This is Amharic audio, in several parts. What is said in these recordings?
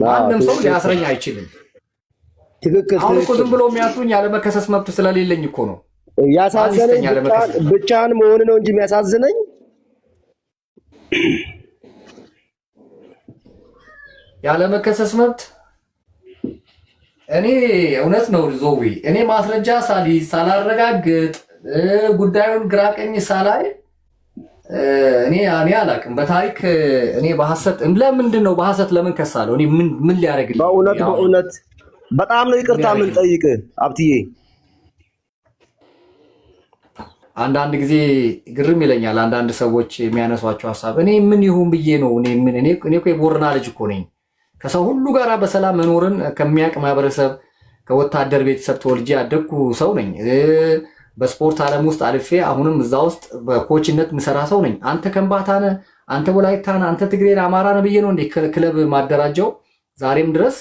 ማንም ሰው ሊያስረኝ አይችልም። ትክክል። አሁን እኮ ዝም ብሎ የሚያስሩኝ ያለመከሰስ መብት ስለሌለኝ እኮ ነው። ያሳዘነኝ ብቻን መሆን ነው እንጂ የሚያሳዝነኝ ያለመከሰስ መብት እኔ እውነት ነው ዞዊ እኔ ማስረጃ ሳልይዝ ሳላረጋግጥ ጉዳዩን ግራቀኝ ሳላይ እኔ አላውቅም። በታሪክ እኔ በሐሰት ለምንድን ነው በሐሰት ለምን ከሳለሁ? እኔ ምን ሊያደርግልኝ? በእውነት በጣም ነው ይቅርታ ምን ጠይቅ አብትዬ። አንዳንድ ጊዜ ግርም ይለኛል አንዳንድ ሰዎች የሚያነሷቸው ሐሳብ እኔ ምን ይሁን ብዬ ነው። እኔ እኮ የቦረና ልጅ እኮ ነኝ። ከሰው ሁሉ ጋር በሰላም መኖርን ከሚያውቅ ማህበረሰብ ከወታደር ቤተሰብ ተወልጄ ያደግኩ ሰው ነኝ። በስፖርት ዓለም ውስጥ አልፌ አሁንም እዛ ውስጥ በኮችነት ምሰራ ሰው ነኝ። አንተ ከምባታ ነህ፣ አንተ ወላይታ ነህ፣ አንተ ትግሬ ነህ፣ አማራ ነህ ብዬ ነው እንደ ክለብ ማደራጀው። ዛሬም ድረስ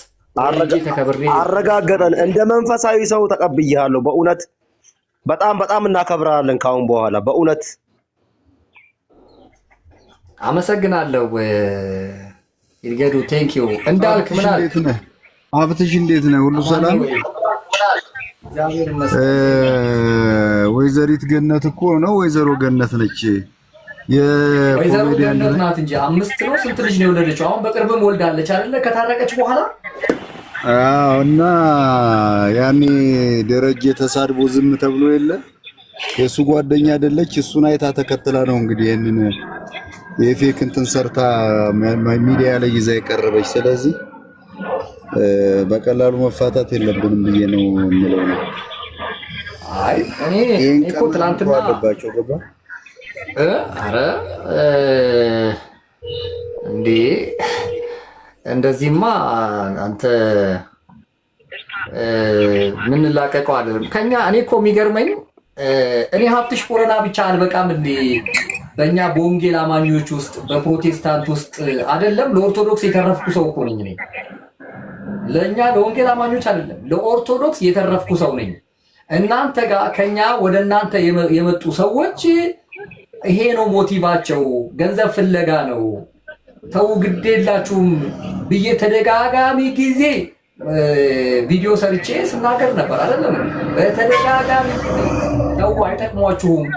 ተከብሬ አረጋገጠን። እንደ መንፈሳዊ ሰው ተቀብያለሁ። በእውነት በጣም እናከብራለን። ካሁን በኋላ በእውነት አመሰግናለሁ። ይርገዱ ቴንክ ዩ እንዳልክ ምን አልክ? አብትሽ እንዴት ነህ? ሁሉ ሰላም? ወይዘሪት ገነት እኮ ነው ወይዘሮ ገነት ነች። ወይዘሮ ገነት ናት እንጂ 5 ነው ስንት ልጅ ነው የወለደችው? አሁን በቅርብም ወልዳለች አይደለ? ከታረቀች በኋላ አዎ። እና ያኔ ደረጀ ተሳድቦ ዝም ተብሎ የለ የሱ ጓደኛ አይደለች? እሱን አይታ ተከትላ ነው እንግዲህ ይሄንን የፌክ እንትን ሰርታ ሚዲያ ላይ ይዛ የቀረበች። ስለዚህ በቀላሉ መፋታት የለብንም ብዬ ነው የምለው ነው። አይ እኔ እኮ ትላንትና አለባቸው ገባ አረ እንዴ እንደዚህማ አንተ ምን ላቀቀው አይደለም ከኛ። እኔ እኮ የሚገርመኝ እኔ ሀብትሽ ቦረና ብቻ አልበቃም እንዴ? በእኛ በወንጌል አማኞች ውስጥ በፕሮቴስታንት ውስጥ አይደለም ለኦርቶዶክስ የተረፍኩ ሰው እኮ ነኝ እኔ። ለእኛ ለወንጌል አማኞች አይደለም ለኦርቶዶክስ የተረፍኩ ሰው ነኝ። እናንተ ጋር ከኛ ወደ እናንተ የመጡ ሰዎች ይሄ ነው ሞቲቫቸው፣ ገንዘብ ፍለጋ ነው። ተው ግዴላችሁም ብዬ ተደጋጋሚ ጊዜ ቪዲዮ ሰርቼ ስናገር ነበር አይደለም? በተደጋጋሚ ጊዜ ተው አይጠቅሟችሁም፣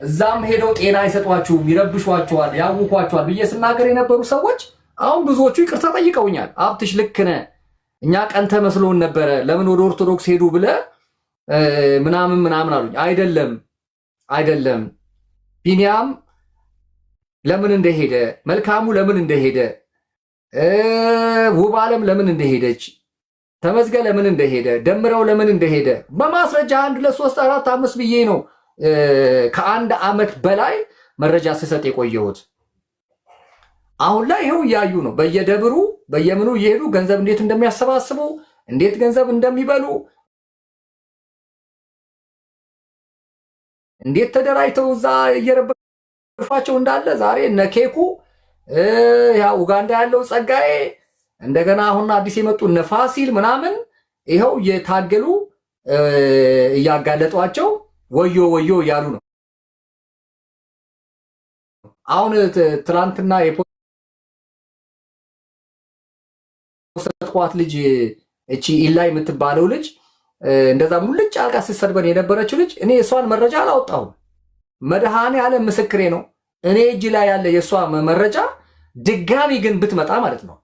እዛም ሄደው ጤና አይሰጧችሁም፣ ይረብሿችኋል፣ ያውኳችኋል ብዬ ስናገር የነበሩ ሰዎች አሁን ብዙዎቹ ይቅርታ ጠይቀውኛል። ሀብትሽ ልክ ነህ፣ እኛ ቀንተ መስሎን ነበረ፣ ለምን ወደ ኦርቶዶክስ ሄዱ ብለህ ምናምን አሉኝ። አይደለም ቢኒያም ለምን እንደሄደ፣ መልካሙ ለምን እንደሄደ፣ ውብ ዓለም ለምን እንደሄደች፣ ተመዝገን ለምን እንደሄደ፣ ደምረው ለምን እንደሄደ በማስረጃ 1 2 3 4 5 ብዬ ነው ከ1 ዓመት በላይ መረጃ ስሰጥ የቆየሁት። አሁን ላይ ይኸው እያዩ ነው። በየደብሩ በየምኑ እየሄዱ ገንዘብ እንዴት እንደሚያሰባስቡ እንዴት ገንዘብ እንደሚበሉ እንዴት ተደራጅተው እዛ እየረበሿቸው እንዳለ ዛሬ እነ ኬኩ ያ ኡጋንዳ ያለው ጸጋዬ እንደገና አሁን አዲስ የመጡ እነ ፋሲል ምናምን ይኸው እየታገሉ እያጋለጧቸው ወዮ እያሉ ነው። አሁን ትላንትና የፖስተቷት ልጅ እቺ ኢላይ የምትባለው ልጅ እንደዛ ሙልጭ አልጋ ስትሰድበን የነበረችው ልጅ እኔ እሷን መረጃ አላወጣሁም። መድኃኔዓለም ምስክሬ ነው። እኔ እጅ ላይ ያለ የእሷ መረጃ ድጋሚ ግን ብትመጣ ማለት ነው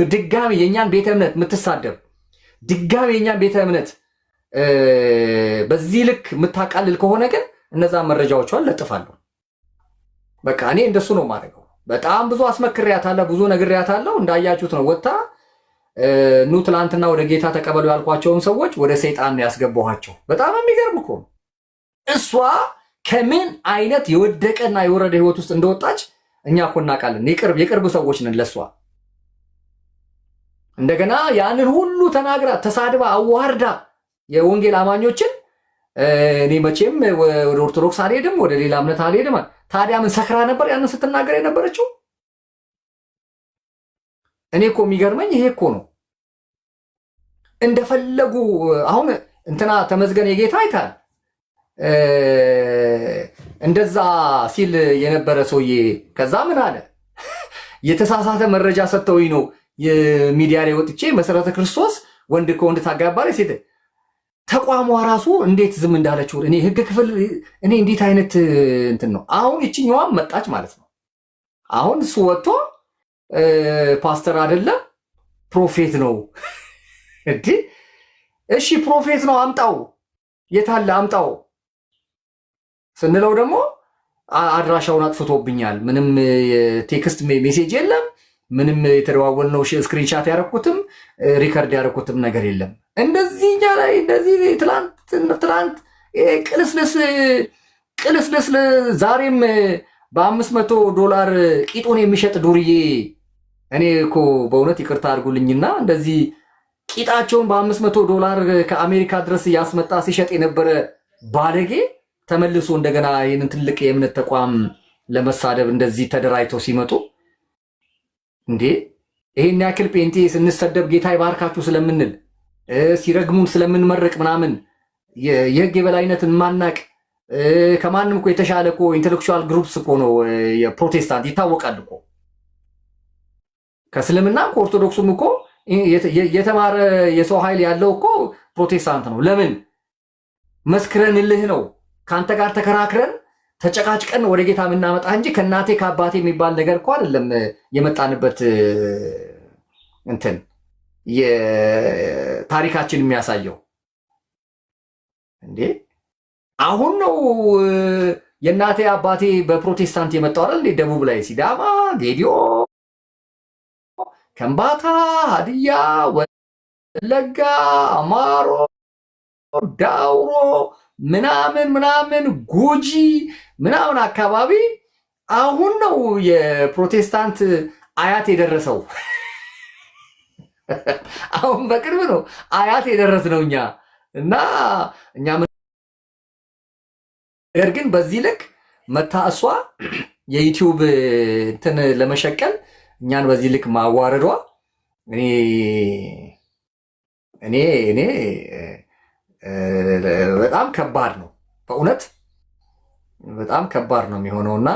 ድጋሚ የእኛን ቤተ እምነት የምትሳደብ ድጋሚ የእኛን ቤተ እምነት በዚህ ልክ የምታቃልል ከሆነ ግን እነዛ መረጃዎቿን ለጥፋለሁ። በቃ እኔ እንደሱ ነው የማደርገው። በጣም ብዙ አስመክሬያታለሁ፣ ብዙ ነግሬያታለሁ። እንዳያችሁት ነው ወጣ ኑ ትላንትና ወደ ጌታ ተቀበሉ ያልኳቸውን ሰዎች ወደ ሰይጣን ያስገባኋቸው። በጣም የሚገርም እኮ እሷ ከምን አይነት የወደቀና የወረደ ህይወት ውስጥ እንደወጣች እኛ እኮ እናውቃለን። የቅርብ ሰዎች ነን ለሷ። እንደገና ያንን ሁሉ ተናግራ ተሳድባ አዋርዳ የወንጌል አማኞችን እኔ መቼም ወደ ኦርቶዶክስ አልሄድም፣ ወደ ሌላ እምነት አልሄድም። ታዲያ ምን ሰክራ ነበር ያንን ስትናገር የነበረችው? እኔ እኮ የሚገርመኝ ይሄ እኮ ነው። እንደፈለጉ አሁን እንትና ተመዝገን የጌታ አይታል እንደዛ ሲል የነበረ ሰውዬ ከዛ ምን አለ? የተሳሳተ መረጃ ሰጥተውኝ ነው የሚዲያ ላይ ወጥቼ መሰረተ ክርስቶስ ወንድ ከወንድ ታጋባለች ሴት ተቋሟ ራሱ እንዴት ዝም እንዳለችው እኔ ህግ ክፍል እኔ እንዴት አይነት እንትን ነው። አሁን ይችኛዋም መጣች ማለት ነው። አሁን እሱ ወጥቶ ፓስተር አይደለም ፕሮፌት ነው እንዴ? እሺ ፕሮፌት ነው አምጣው፣ የታለ አምጣው ስንለው ደግሞ አድራሻውን አጥፍቶብኛል፣ ምንም ቴክስት ሜሴጅ የለም፣ ምንም የተደዋወልነው ስክሪንሻት ያደረኩትም ሪከርድ ያደረኩትም ነገር የለም። እንደዚህ ላይ እንደዚህ ትላንት ቅልስልስ ዛሬም $500 ቂጡን የሚሸጥ ዱርዬ እኔ እኮ በእውነት ይቅርታ አድርጉልኝና እንደዚህ ቂጣቸውን $500 ከአሜሪካ ድረስ ያስመጣ ሲሸጥ የነበረ ባለጌ ተመልሶ እንደገና ይህንን ትልቅ የእምነት ተቋም ለመሳደብ እንደዚህ ተደራጅተው ሲመጡ እንዴ ይሄን ያክል ጴንጤ ስንሰደብ ጌታ ይባርካችሁ ስለምንል ሲረግሙን ስለምንመረቅ ምናምን የህግ የበላይነትን ማናቅ ከማንም እኮ የተሻለ እኮ ኢንተሌክቹዋል ግሩፕስ እኮ ነው የፕሮቴስታንት ይታወቃል እኮ ከእስልምና ከኦርቶዶክሱም እኮ የተማረ የሰው ኃይል ያለው እኮ ፕሮቴስታንት ነው። ለምን መስክረንልህ ነው ከአንተ ጋር ተከራክረን ተጨቃጭቀን ወደ ጌታ የምናመጣ እንጂ ከእናቴ ከአባቴ የሚባል ነገር እኮ አይደለም የመጣንበት እንትን የታሪካችን የሚያሳየው እንዴ። አሁን ነው የእናቴ አባቴ በፕሮቴስታንት የመጣው አይደል? ደቡብ ላይ ሲዳማ፣ ጌዲዮ፣ ከምባታ፣ ሀዲያ፣ ወለጋ፣ አማሮ፣ ዳውሮ ምናምን ጉጂ ምናምን አካባቢ አሁን ነው የፕሮቴስታንት አያት የደረሰው። አሁን በቅርብ ነው አያት የደረስነው እኛ እና እኛ ነገር ግን በዚህ ልክ መታ እሷ የዩቲዩብ እንትን ለመሸቀል እኛን በዚህ ልክ ማዋረዷ እኔ በጣም ከባድ ነው፣ በእውነት በጣም ከባድ ነው የሚሆነውና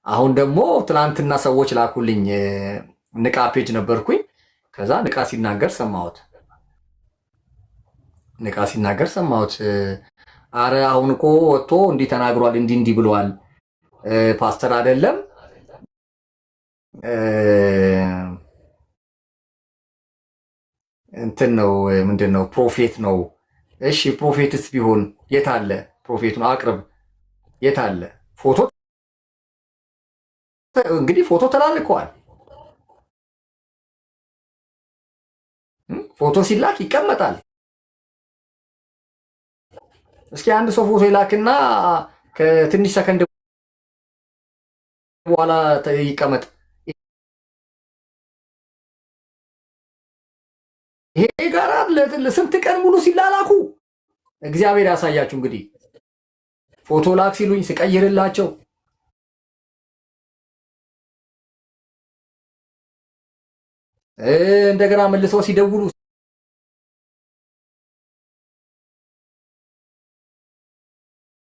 አሁን ደግሞ ትናንትና ሰዎች ላኩልኝ ንቃ ፔጅ ነበርኩኝ። ከዛ ንቃ ሲናገር ሰማሁት። አረ አሁን እኮ ወጥቶ እንዲህ ተናግሯል፣ እንዲህ ብለዋል፣ ፓስተር አይደለም እንትን ነው ምንድን ነው ፕሮፌት ነው። እሺ ፕሮፌትስ ቢሆን የታለ? ፕሮፌቱን አቅርብ የታለ? ፎቶ እንግዲህ ፎቶ ተላልከዋል። ፎቶ ሲላክ ይቀመጣል። እስኪ አንድ ሰው ፎቶ ይላክና ከትንሽ ሰከንድ በኋላ ይቀመጥ። ይሄ ጋር ለስንት ቀን ሙሉ ሲላላኩ እግዚአብሔር ያሳያችሁ። እንግዲህ ፎቶ ላክ ሲሉኝ ስቀይርላቸው እንደገና መልሰው ሲደውሉ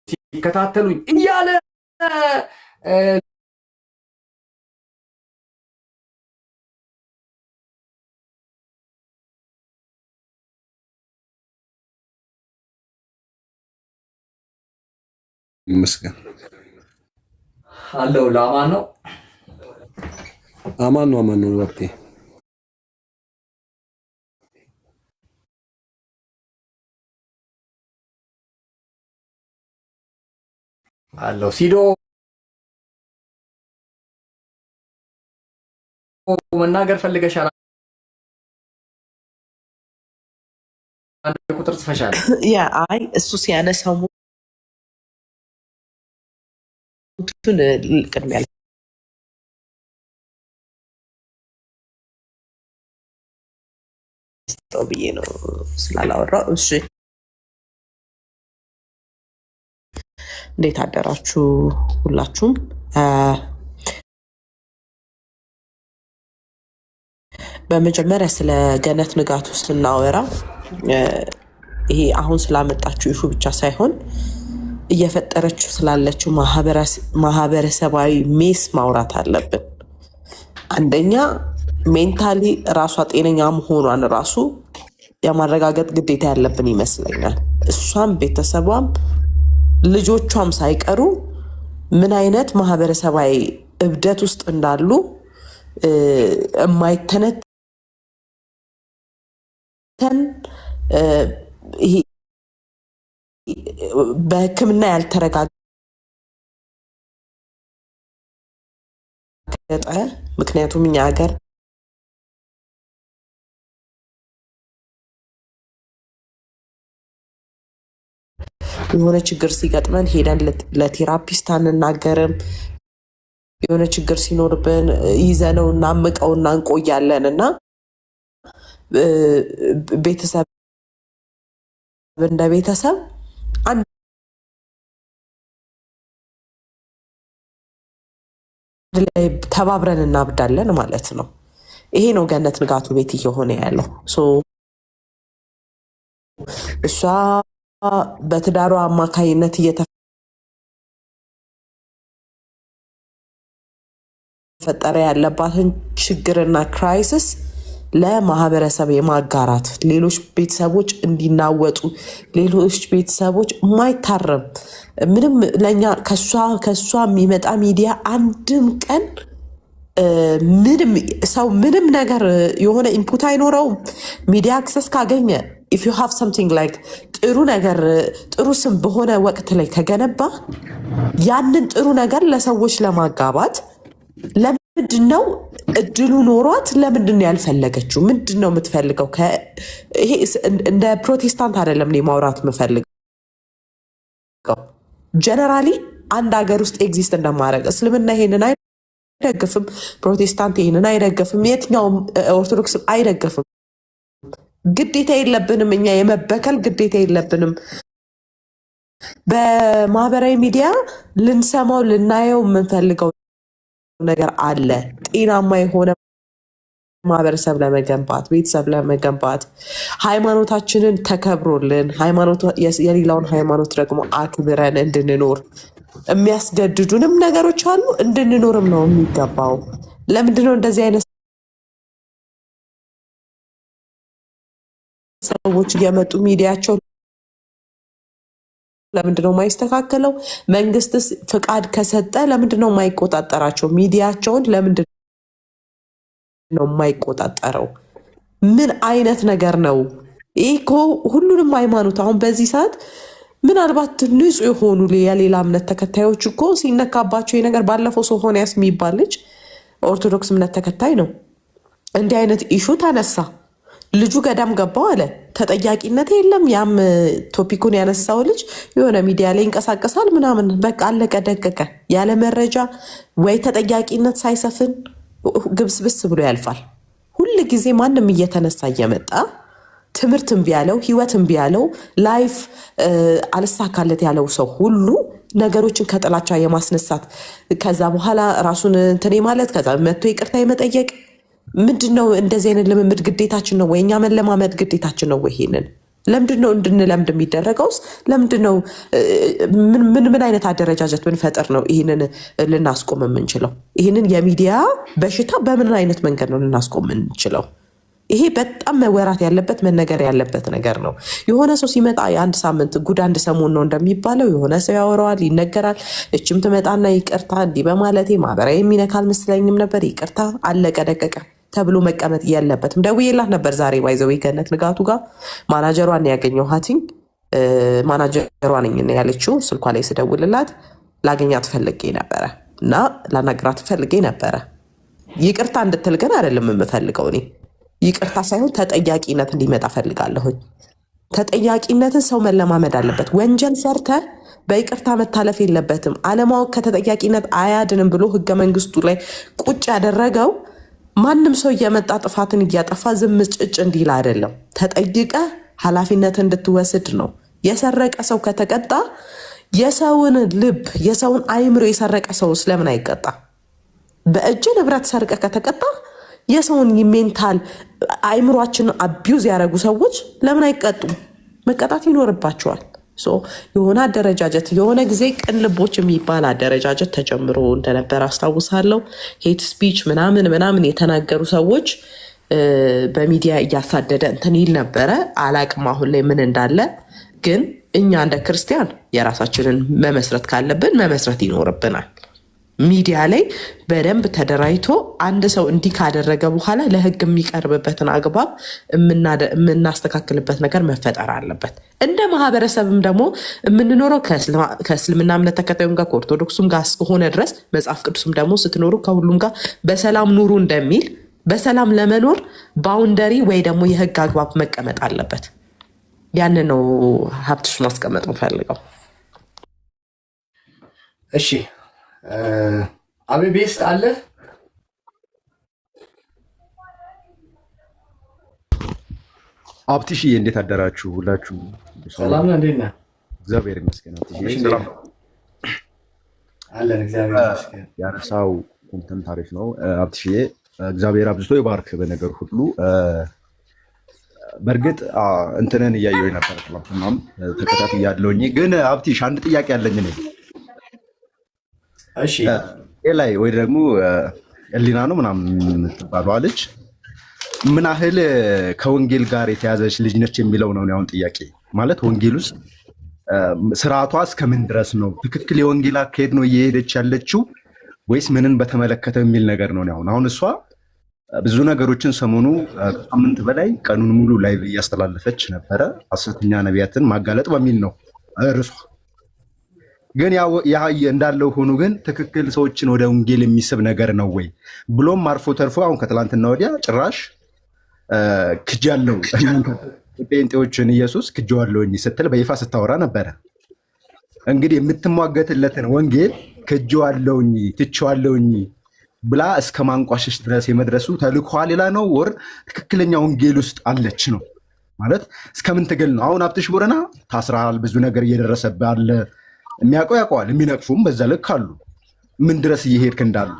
ሲከታተሉኝ እያለ ይመስገን አለው። ለአማን ነው አማን ነው ወቅቴ አለው። ሲዶ መናገር ፈልገሻል? አንድ ቁጥር ጽፈሻል። ያ አይ እሱ ሲያነሳው ቱን ቅድሚያ ብዬ ነው ስላላወራው። እሺ እንዴት አደራችሁ ሁላችሁም? በመጀመሪያ ስለ ገነት ንጋቱ ስናወራ ይሄ አሁን ስላመጣችሁ ኢሹ ብቻ ሳይሆን እየፈጠረችው ስላለችው ማህበረሰባዊ ሜስ ማውራት አለብን። አንደኛ ሜንታሊ ራሷ ጤነኛ መሆኗን ራሱ የማረጋገጥ ግዴታ ያለብን ይመስለኛል። እሷም ቤተሰቧም ልጆቿም ሳይቀሩ ምን አይነት ማህበረሰባዊ እብደት ውስጥ እንዳሉ የማይተነተን በሕክምና ያልተረጋገጠ ምክንያቱም እኛ ሀገር የሆነ ችግር ሲገጥመን ሄደን ለቴራፒስት አንናገርም። የሆነ ችግር ሲኖርብን ይዘነው እናምቀውና እንቆያለን እና ቤተሰብ እንደ ቤተሰብ አንድ ላይ ተባብረን እናብዳለን ማለት ነው። ይሄ ነው ገነት ንጋቱ ቤት እየሆነ ያለው። እሷ በትዳሯ አማካይነት እየተፈጠረ ያለባትን ችግርና ክራይሲስ ለማህበረሰብ የማጋራት ሌሎች ቤተሰቦች እንዲናወጡ ሌሎች ቤተሰቦች ማይታረም ምንም ለኛ ከሷ የሚመጣ ሚዲያ አንድም ቀን ምንም ሰው ምንም ነገር የሆነ ኢንፑት አይኖረውም። ሚዲያ አክሰስ ካገኘ if you have something like ጥሩ ነገር ጥሩ ስም በሆነ ወቅት ላይ ከገነባ ያንን ጥሩ ነገር ለሰዎች ለማጋባት ለምንድነው እድሉ ኖሯት ለምንድነው ያልፈለገችው? ምንድነው የምትፈልገው? ይሄ እንደ ፕሮቴስታንት አይደለም እኔ ማውራት የምፈልገው። ጀነራሊ አንድ ሀገር ውስጥ ኤግዚስት እንደማድረግ እስልምና ይሄንን አይደግፍም፣ ፕሮቴስታንት ይሄንን አይደግፍም፣ የትኛውም ኦርቶዶክስ አይደግፍም። ግዴታ የለብንም እኛ የመበከል ግዴታ የለብንም። በማህበራዊ ሚዲያ ልንሰማው ልናየው የምንፈልገው ነገር አለ። ጤናማ የሆነ ማህበረሰብ ለመገንባት ቤተሰብ ለመገንባት ሃይማኖታችንን ተከብሮልን የሌላውን ሃይማኖት ደግሞ አክብረን እንድንኖር የሚያስገድዱንም ነገሮች አሉ። እንድንኖርም ነው የሚገባው። ለምንድነው እንደዚህ አይነት ሰዎች እየመጡ ሚዲያቸው ለምንድነው የማይስተካከለው? መንግስትስ ፍቃድ ከሰጠ ለምንድነው የማይቆጣጠራቸው? ሚዲያቸውን ለምንድነው የማይቆጣጠረው? ምን አይነት ነገር ነው ይህ? እኮ ሁሉንም ሃይማኖት አሁን በዚህ ሰዓት ምናልባት ንጹህ የሆኑ የሌላ እምነት ተከታዮች እኮ ሲነካባቸው ነገር ባለፈው ሶፎንያስ የሚባል ልጅ ኦርቶዶክስ እምነት ተከታይ ነው። እንዲህ አይነት ኢሹ ተነሳ። ልጁ ገዳም ገባው አለ። ተጠያቂነት የለም። ያም ቶፒኩን ያነሳው ልጅ የሆነ ሚዲያ ላይ ይንቀሳቀሳል ምናምን፣ በቃ አለቀ ደቀቀ። ያለ መረጃ ወይ ተጠያቂነት ሳይሰፍን ግብስብስ ብሎ ያልፋል። ሁል ጊዜ ማንም እየተነሳ እየመጣ ትምህርት እምቢ ያለው ህይወት እምቢ ያለው ላይፍ አልሳካለት ያለው ሰው ሁሉ ነገሮችን ከጥላቻ የማስነሳት ከዛ በኋላ ራሱን እንትኔ ማለት ከዛ መጥቶ ይቅርታ የመጠየቅ ምንድነው? እንደዚህ አይነት ልምምድ ግዴታችን ነው ወይ? እኛ መለማመድ ግዴታችን ነው ወይ? ይሄንን ለምንድነው እንድንለምድ የሚደረገውስ? ለምንድነው? ምን አይነት አደረጃጀት ብንፈጥር ነው ይህንን ልናስቆም የምንችለው? ይህንን የሚዲያ በሽታ በምን አይነት መንገድ ነው ልናስቆም የምንችለው? ይሄ በጣም መወራት ያለበት መነገር ያለበት ነገር ነው። የሆነ ሰው ሲመጣ የአንድ ሳምንት ጉድ አንድ ሰሞን ነው እንደሚባለው የሆነ ሰው ያወራዋል፣ ይነገራል። እችም ትመጣና ይቅርታ እንዲህ በማለቴ ማህበራዊ የሚነካ አልመስለኝም ነበር፣ ይቅርታ አለቀ ደቀቀ ተብሎ መቀመጥ የለበትም። ደውዬላት ነበር ዛሬ ባይዘው ገነት ንጋቱ ጋር ማናጀሯን ያገኘኋትኝ። ማናጀሯ ነኝ ያለችው። ስልኳ ላይ ስደውልላት ላገኛት ፈልጌ ነበረ እና ላናግራት ፈልጌ ነበረ። ይቅርታ እንድትል ግን አይደለም የምፈልገው እኔ ይቅርታ ሳይሆን ተጠያቂነት እንዲመጣ ፈልጋለሁኝ። ተጠያቂነትን ሰው መለማመድ አለበት። ወንጀል ሰርተ በይቅርታ መታለፍ የለበትም። አለማወቅ ከተጠያቂነት አያድንም ብሎ ህገ መንግስቱ ላይ ቁጭ ያደረገው ማንም ሰው እየመጣ ጥፋትን እያጠፋ ዝም ጭጭ እንዲል አይደለም። ተጠይቀ ኃላፊነት እንድትወስድ ነው። የሰረቀ ሰው ከተቀጣ የሰውን ልብ የሰውን አይምሮ የሰረቀ ሰው ስለምን አይቀጣ? በእጅ ንብረት ሰርቀ ከተቀጣ የሰውን ሜንታል አይምሯችንን አቢዩዝ ያደረጉ ሰዎች ለምን አይቀጡም? መቀጣት ይኖርባቸዋል። የሆነ አደረጃጀት የሆነ ጊዜ ቅን ልቦች የሚባል አደረጃጀት ተጀምሮ እንደነበር አስታውሳለሁ። ሄት ስፒች ምናምን የተናገሩ ሰዎች በሚዲያ እያሳደደ እንትን ይል ነበረ። አላቅም አሁን ላይ ምን እንዳለ። ግን እኛ እንደ ክርስቲያን የራሳችንን መመስረት ካለብን መመስረት ይኖርብናል። ሚዲያ ላይ በደንብ ተደራጅቶ አንድ ሰው እንዲህ ካደረገ በኋላ ለህግ የሚቀርብበትን አግባብ የምናስተካክልበት ነገር መፈጠር አለበት። እንደ ማህበረሰብም ደግሞ የምንኖረው ከእስልምና እምነት ተከታዩም ጋር ከኦርቶዶክሱም ጋር እስከሆነ ድረስ መጽሐፍ ቅዱስም ደግሞ ስትኖሩ ከሁሉም ጋር በሰላም ኑሩ እንደሚል በሰላም ለመኖር ባውንደሪ ወይ ደግሞ የህግ አግባብ መቀመጥ አለበት። ያንን ነው ሀብትሽ ማስቀመጥ ፈልገው። እሺ አቤቤስ አለ ሀብትሽዬ እንዴት አደራችሁ? ሁላችሁ ሰላም ነው? እንዴት ነህ? እግዚአብሔር ይመስገን። ሀብትሽዬ ሰላም አለን። እግዚአብሔር ይመስገን። ያነሳው ኮንተንት አሪፍ ነው። ሀብትሽዬ እግዚአብሔር አብዝቶ ይባርክ በነገር ሁሉ። በእርግጥ እንትንን እያየሁ ነበር፣ ትናንትናም ተከታትያለሁኝ። ግን ሀብትሽ አንድ ጥያቄ አለኝ እኔ። እሺ ላይ ወይ ደግሞ እሊና ነው ምናምን የምትባለው ልጅ ምን ያህል ከወንጌል ጋር የተያዘች ልጅ ነች የሚለው ነው አሁን ጥያቄ። ማለት ወንጌል ውስጥ ስርዓቷ እስከምን ድረስ ነው? ትክክል የወንጌል አካሄድ ነው እየሄደች ያለችው ወይስ ምንን በተመለከተ የሚል ነገር ነው። አሁን እሷ ብዙ ነገሮችን ሰሞኑ ከሳምንት በላይ ቀኑን ሙሉ ላይቭ እያስተላለፈች ነበረ። ሐሰተኛ ነቢያትን ማጋለጥ በሚል ነው እርሷ። ግን ያ እንዳለው ሆኖ ግን ትክክል ሰዎችን ወደ ወንጌል የሚስብ ነገር ነው ወይ ብሎም አርፎ ተርፎ አሁን ከትላንትና ወዲያ ጭራሽ ክጃለው ጴንጤዎችን ኢየሱስ ክጀዋለሁኝ ስትል በይፋ ስታወራ ነበረ። እንግዲህ የምትሟገትለትን ወንጌል ክጀዋለሁኝ ትቼዋለሁኝ ብላ እስከ ማንቋሸሽ ድረስ የመድረሱ ተልኳ ሌላ ነው ወር ትክክለኛ ወንጌል ውስጥ አለች ነው ማለት እስከምን ትግል ነው? አሁን ሀብትሽ ቦረና ታስራል፣ ብዙ ነገር እየደረሰብህ አለ። የሚያውቀው ያውቀዋል፣ የሚነቅፉም በዛ ልክ አሉ፣ ምን ድረስ እየሄድክ እንዳሉ።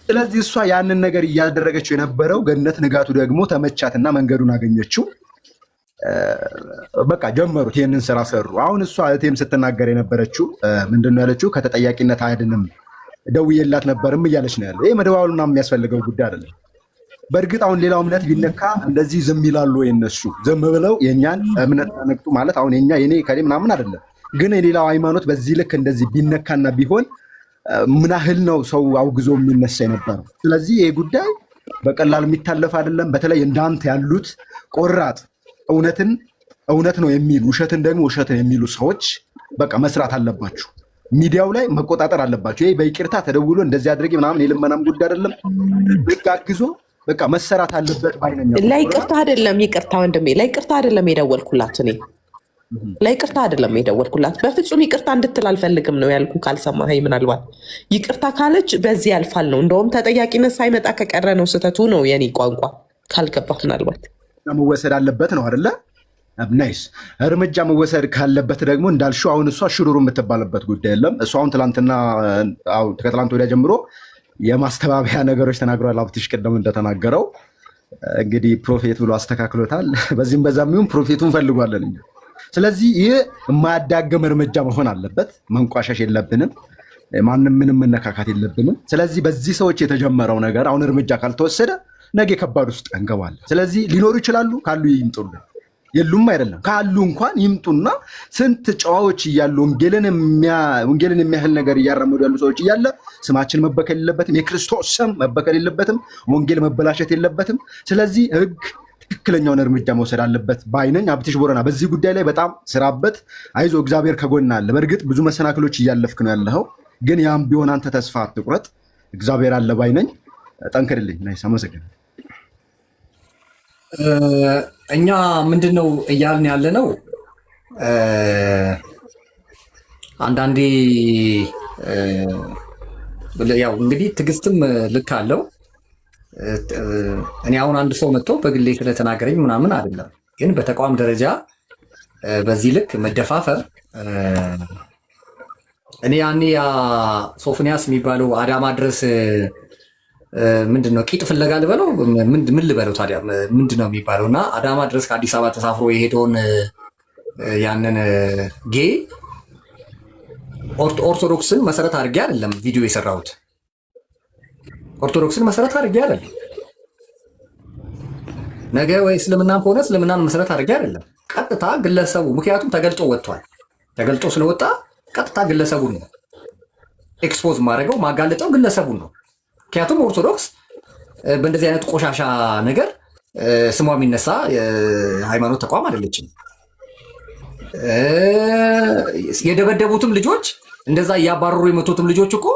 ስለዚህ እሷ ያንን ነገር እያደረገችው የነበረው ገነት ንጋቱ ደግሞ ተመቻትና መንገዱን አገኘችው። በቃ ጀመሩት፣ ይህንን ስራ ሰሩ። አሁን እሷ እህቴም ስትናገር የነበረችው ምንድነው ያለችው? ከተጠያቂነት አያድንም፣ ደውዬላት ነበርም እያለች ነው ያለ። ይህ መደዋወሉና የሚያስፈልገው ጉዳይ አይደለም። በእርግጥ አሁን ሌላው እምነት ቢነካ እንደዚህ ዝም ይላሉ ወይ? እነሱ ዝም ብለው የእኛን እምነት ነቅጡ ማለት አሁን የኛ የኔ ከሌ ምናምን አይደለም። ግን የሌላው ሃይማኖት በዚህ ልክ እንደዚህ ቢነካና ቢሆን ምን ያህል ነው ሰው አውግዞ የሚነሳ የነበረው? ስለዚህ ይህ ጉዳይ በቀላል የሚታለፍ አይደለም። በተለይ እንዳንተ ያሉት ቆራጥ እውነትን እውነት ነው የሚሉ ውሸትን ደግሞ ውሸትን የሚሉ ሰዎች በቃ መስራት አለባችሁ። ሚዲያው ላይ መቆጣጠር አለባችሁ። ይሄ በይቅርታ ተደውሎ እንደዚህ አድርጌ ምናምን የልመናም ጉዳይ አይደለም። በቃ አግዞ በቃ መሰራት አለበት ባይነኛ። ላይቅርታ አይደለም ይቅርታ ወንድሜ፣ ላይቅርታ አይደለም የደወልኩላት እኔ ላይቅርታ አይደለም የደወልኩላት። በፍጹም ይቅርታ እንድትል አልፈልግም ነው ያልኩ። ካልሰማኸኝ ምናልባት ይቅርታ ካለች በዚህ ያልፋል ነው። እንደውም ተጠያቂነት ሳይመጣ ከቀረ ነው ስህተቱ ነው የኔ ቋንቋ። ካልገባህ ምናልባት መወሰድ አለበት ነው አይደለ? ናይስ። እርምጃ መወሰድ ካለበት ደግሞ እንዳልሽው አሁን እሷ ሽሩሩ የምትባልበት ጉዳይ የለም። እሷ አሁን ትላንትና ከትላንት ወዲያ ጀምሮ የማስተባበያ ነገሮች ተናግሯል። ሀብትሽ ቅድም እንደተናገረው እንግዲህ ፕሮፌት ብሎ አስተካክሎታል። በዚህም በዛም ይሁን ፕሮፌቱን ፈልጓለን እኛ። ስለዚህ ይህ የማያዳግም እርምጃ መሆን አለበት። መንቋሸሽ የለብንም፣ ማንም ምንም መነካካት የለብንም። ስለዚህ በዚህ ሰዎች የተጀመረው ነገር አሁን እርምጃ ካልተወሰደ ነገ ከባድ ውስጥ እንገባለን። ስለዚህ ሊኖሩ ይችላሉ፣ ካሉ ይምጡልን። የሉም አይደለም፣ ካሉ እንኳን ይምጡና ስንት ጨዋዎች እያሉ ወንጌልን የሚያህል ነገር እያራመዱ ያሉ ሰዎች እያለ ስማችን መበከል የለበትም። የክርስቶስ ስም መበከል የለበትም። ወንጌል መበላሸት የለበትም። ስለዚህ ህግ ትክክለኛውን እርምጃ መውሰድ አለበት ባይነኝ። ሀብትሽ ቦረና በዚህ ጉዳይ ላይ በጣም ስራበት። አይዞ እግዚአብሔር ከጎን አለ። በእርግጥ ብዙ መሰናክሎች እያለፍክ ነው ያለኸው፣ ግን ያም ቢሆን አንተ ተስፋ አትቁረጥ። እግዚአብሔር አለ ባይነኝ። ጠንክርልኝ። ናይስ፣ አመሰግናለሁ። እኛ ምንድን ነው እያልን ያለ ነው? አንዳንዴ ያው እንግዲህ ትዕግስትም ልክ አለው። እኔ አሁን አንድ ሰው መጥቶ በግሌ ስለተናገረኝ ምናምን አይደለም፣ ግን በተቋም ደረጃ በዚህ ልክ መደፋፈር እኔ ያኔ ያ ሶፎንያስ የሚባለው አዳማ ድረስ ምንድን ነው ቂጥ ፍለጋ ልበለው ምን ልበለው ታዲያ ምንድን ነው የሚባለው? እና አዳማ ድረስ ከአዲስ አበባ ተሳፍሮ የሄደውን ያንን ጌ ኦርቶዶክስን መሰረት አድርጌ አይደለም ቪዲዮ የሰራሁት። ኦርቶዶክስን መሰረት አድርጌ አይደለም። ነገ ወይ እስልምናም ሆነ እስልምናን መሰረት አድርጌ አይደለም። ቀጥታ ግለሰቡ ምክንያቱም ተገልጦ ወጥቷል። ተገልጦ ስለወጣ ቀጥታ ግለሰቡን ነው ኤክስፖዝ ማድረገው ማጋለጠው ግለሰቡን ነው። ምክንያቱም ኦርቶዶክስ በእንደዚህ አይነት ቆሻሻ ነገር ስሟ የሚነሳ የሃይማኖት ተቋም አይደለችም። የደበደቡትም ልጆች እንደዛ እያባረሩ የመቱትም ልጆች እኮ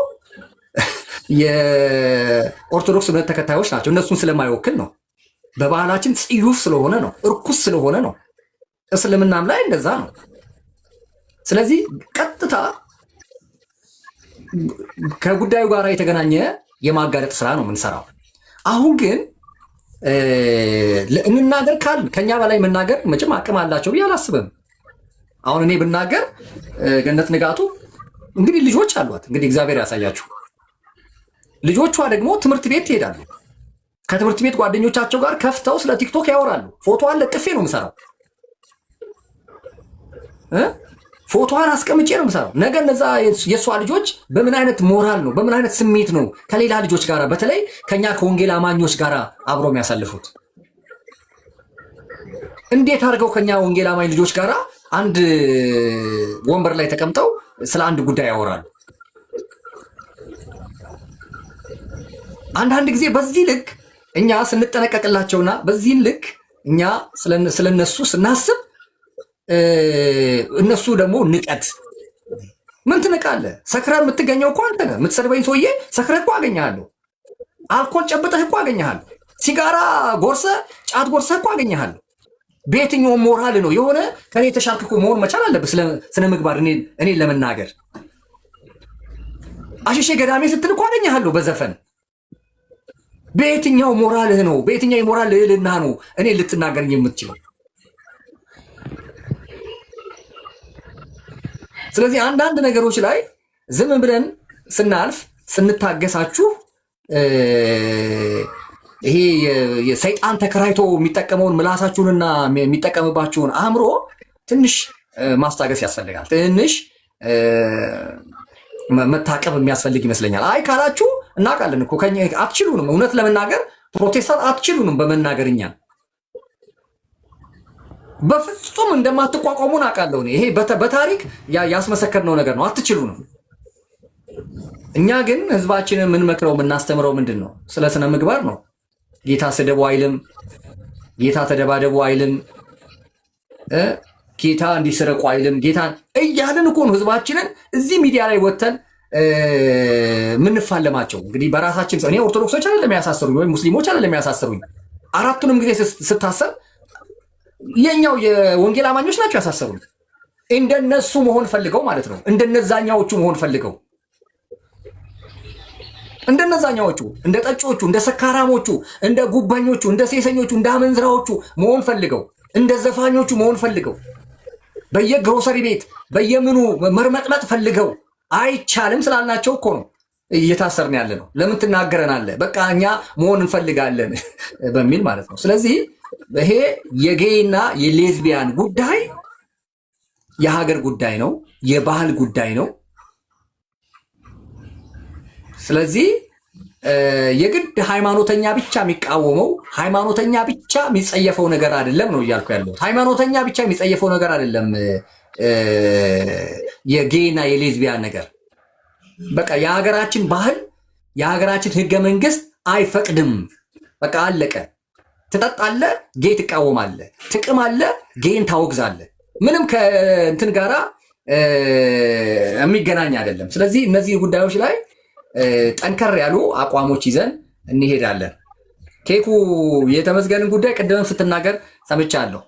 የኦርቶዶክስ እምነት ተከታዮች ናቸው። እነሱን ስለማይወክል ነው። በባህላችን ጽዩፍ ስለሆነ ነው፣ እርኩስ ስለሆነ ነው። እስልምናም ላይ እንደዛ ነው። ስለዚህ ቀጥታ ከጉዳዩ ጋር የተገናኘ የማጋለጥ ስራ ነው የምንሰራው። አሁን ግን እንናገር ካል ከኛ በላይ መናገር መቼም አቅም አላቸው ብዬ አላስብም። አሁን እኔ ብናገር ገነት ንጋቱ እንግዲህ ልጆች አሏት፣ እንግዲህ እግዚአብሔር ያሳያችሁ። ልጆቿ ደግሞ ትምህርት ቤት ትሄዳሉ። ከትምህርት ቤት ጓደኞቻቸው ጋር ከፍተው ስለ ቲክቶክ ያወራሉ። ፎቶዋን ለጥፌ ነው የምሰራው፣ ፎቶዋን አስቀምጬ ነው የምሰራው። ነገ እነዛ የእሷ ልጆች በምን አይነት ሞራል ነው በምን አይነት ስሜት ነው ከሌላ ልጆች ጋር በተለይ ከኛ ከወንጌል አማኞች ጋር አብሮ የሚያሳልፉት? እንዴት አድርገው ከኛ ወንጌል አማኝ ልጆች ጋር አንድ ወንበር ላይ ተቀምጠው ስለ አንድ ጉዳይ ያወራሉ? አንዳንድ ጊዜ በዚህ ልክ እኛ ስንጠነቀቅላቸውና በዚህ ልክ እኛ ስለነሱ ስናስብ እነሱ ደግሞ ንቀት ምን ትንቃለህ? ሰክረህ የምትገኘው እኮ አንተ ነህ። የምትሰድበኝ ሰውዬ ሰክረህ እኮ አገኘሃለሁ። አልኮል ጨብጠህ እኮ አገኘሃለሁ። ሲጋራ ጎርሰህ ጫት ጎርሰህ እኮ አገኘሃለሁ። በየትኛው ሞራል ነው የሆነ ከኔ የተሻልክ እኮ መሆን መቻል አለብህ ስነ ምግባር እኔን ለመናገር። አሸሼ ገዳሜ ስትል እኮ አገኘሃለሁ በዘፈን። በየትኛው ሞራልህ ነው በየትኛው የሞራል ልዕልና ነው እኔ ልትናገረኝ የምትችለው? ስለዚህ አንዳንድ ነገሮች ላይ ዝም ብለን ስናልፍ ስንታገሳችሁ ይሄ የሰይጣን ተከራይቶ የሚጠቀመውን ምላሳችሁንና የሚጠቀምባችሁን አእምሮ ትንሽ ማስታገስ ያስፈልጋል። ትንሽ መታቀብ የሚያስፈልግ ይመስለኛል። አይ ካላችሁ እናውቃለን እኮ ከኛ አትችሉንም። እውነት ለመናገር ፕሮቴስታንት አትችሉንም በመናገር እኛ በፍጹም እንደማትቋቋሙን አውቃለሁ። ይሄ በታሪክ ያስመሰከርነው ነገር ነው። አትችሉንም። እኛ ግን ህዝባችንን የምንመክረው የምናስተምረው ምንድን ነው? ስለ ስነ ምግባር ነው። ጌታ ስደቡ አይልም፣ ጌታ ተደባደቡ አይልም፣ ጌታ እንዲስረቁ አይልም። ጌታ እያልን እኮ ነው ህዝባችንን እዚህ ሚዲያ ላይ ወጥተን ምንፋለማቸው። እንግዲህ በራሳችን እኔ ኦርቶዶክሶች አይደለም ያሳሰሩኝ ወይም ሙስሊሞች አይደለም ያሳሰሩኝ። አራቱንም ጊዜ ስታሰር የኛው የወንጌል አማኞች ናቸው ያሳሰሩኝ። እንደነሱ መሆን ፈልገው ማለት ነው። እንደነዛኛዎቹ መሆን ፈልገው እንደነዛኛዎቹ እንደ ጠጮቹ፣ እንደ ሰካራሞቹ፣ እንደ ጉበኞቹ፣ እንደ ሴሰኞቹ፣ እንደ አመንዝራዎቹ መሆን ፈልገው እንደ ዘፋኞቹ መሆን ፈልገው በየግሮሰሪ ቤት በየምኑ መርመጥመጥ ፈልገው አይቻልም ስላልናቸው እኮ ነው እየታሰርን ያለ ነው። ለምን ትናገረናለህ? በቃ እኛ መሆን እንፈልጋለን በሚል ማለት ነው። ስለዚህ ይሄ የጌይና የሌዝቢያን ጉዳይ የሀገር ጉዳይ ነው፣ የባህል ጉዳይ ነው። ስለዚህ የግድ ሃይማኖተኛ ብቻ የሚቃወመው ሃይማኖተኛ ብቻ የሚጸየፈው ነገር አይደለም ነው እያልኩ ያለሁት። ሃይማኖተኛ ብቻ የሚጸየፈው ነገር አይደለም የጌይና የሌዝቢያን ነገር። በቃ የሀገራችን ባህል የሀገራችን ህገ መንግስት አይፈቅድም። በቃ አለቀ። ትጠጣለህ፣ ጌይ ትቃወማለህ። ትቅማለህ፣ ጌይን ታወግዛለህ። ምንም ከእንትን ጋራ የሚገናኝ አይደለም። ስለዚህ እነዚህ ጉዳዮች ላይ ጠንከር ያሉ አቋሞች ይዘን እንሄዳለን። ኬኩ የተመስገንን ጉዳይ ቅድም ስትናገር ሰምቻለሁ።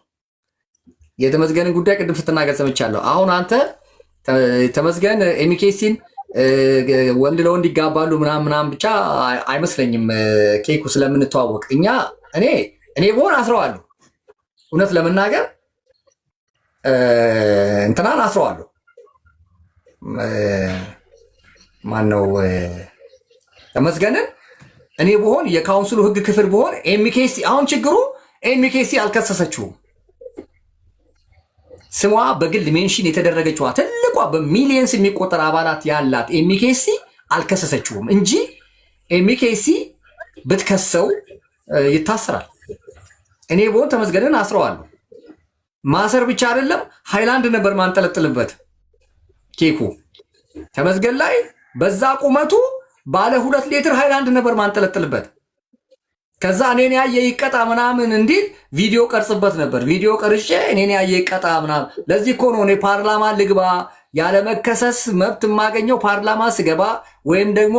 የተመስገንን ጉዳይ ቅድም ስትናገር ሰምቻለሁ። አሁን አንተ ተመስገን ኤሚኬሲን ወንድ ለወንድ ይጋባሉ ምናምን ብቻ አይመስለኝም። ኬኩ ስለምንተዋወቅ እኔ በሆን አስረዋለሁ። እውነት ለመናገር እንትናን አስረዋለሁ። ማነው ተመስገንን እኔ በሆን የካውንስሉ ህግ ክፍል በሆን ኤሚኬሲ አሁን ችግሩ ኤሚኬሲ አልከሰሰችውም። ስሟ በግል ሜንሽን የተደረገችዋ ትልቋ በሚሊየንስ የሚቆጠር አባላት ያላት ኤሚኬሲ አልከሰሰችውም እንጂ ኤሚኬሲ ብትከሰው ይታሰራል። እኔ ቦን ተመስገንን አስረዋለሁ። ማሰር ብቻ አይደለም ሃይላንድ ነበር ማንጠለጥልበት ኬኩ ተመስገን ላይ በዛ ቁመቱ ባለ 2 ሊትር ሃይላንድ ነበር ማንጠለጥልበት። ከዛ እኔን ያየ ይቀጣ ምናምን እንዲል ቪዲዮ ቀርጽበት ነበር። ቪዲዮ ቀርጬ እኔን ያየ ይቀጣ ምናምን። ለዚህ እኮ ነው እኔ ፓርላማ ልግባ ያለ መከሰስ መብት የማገኘው ፓርላማ ስገባ ወይም ደግሞ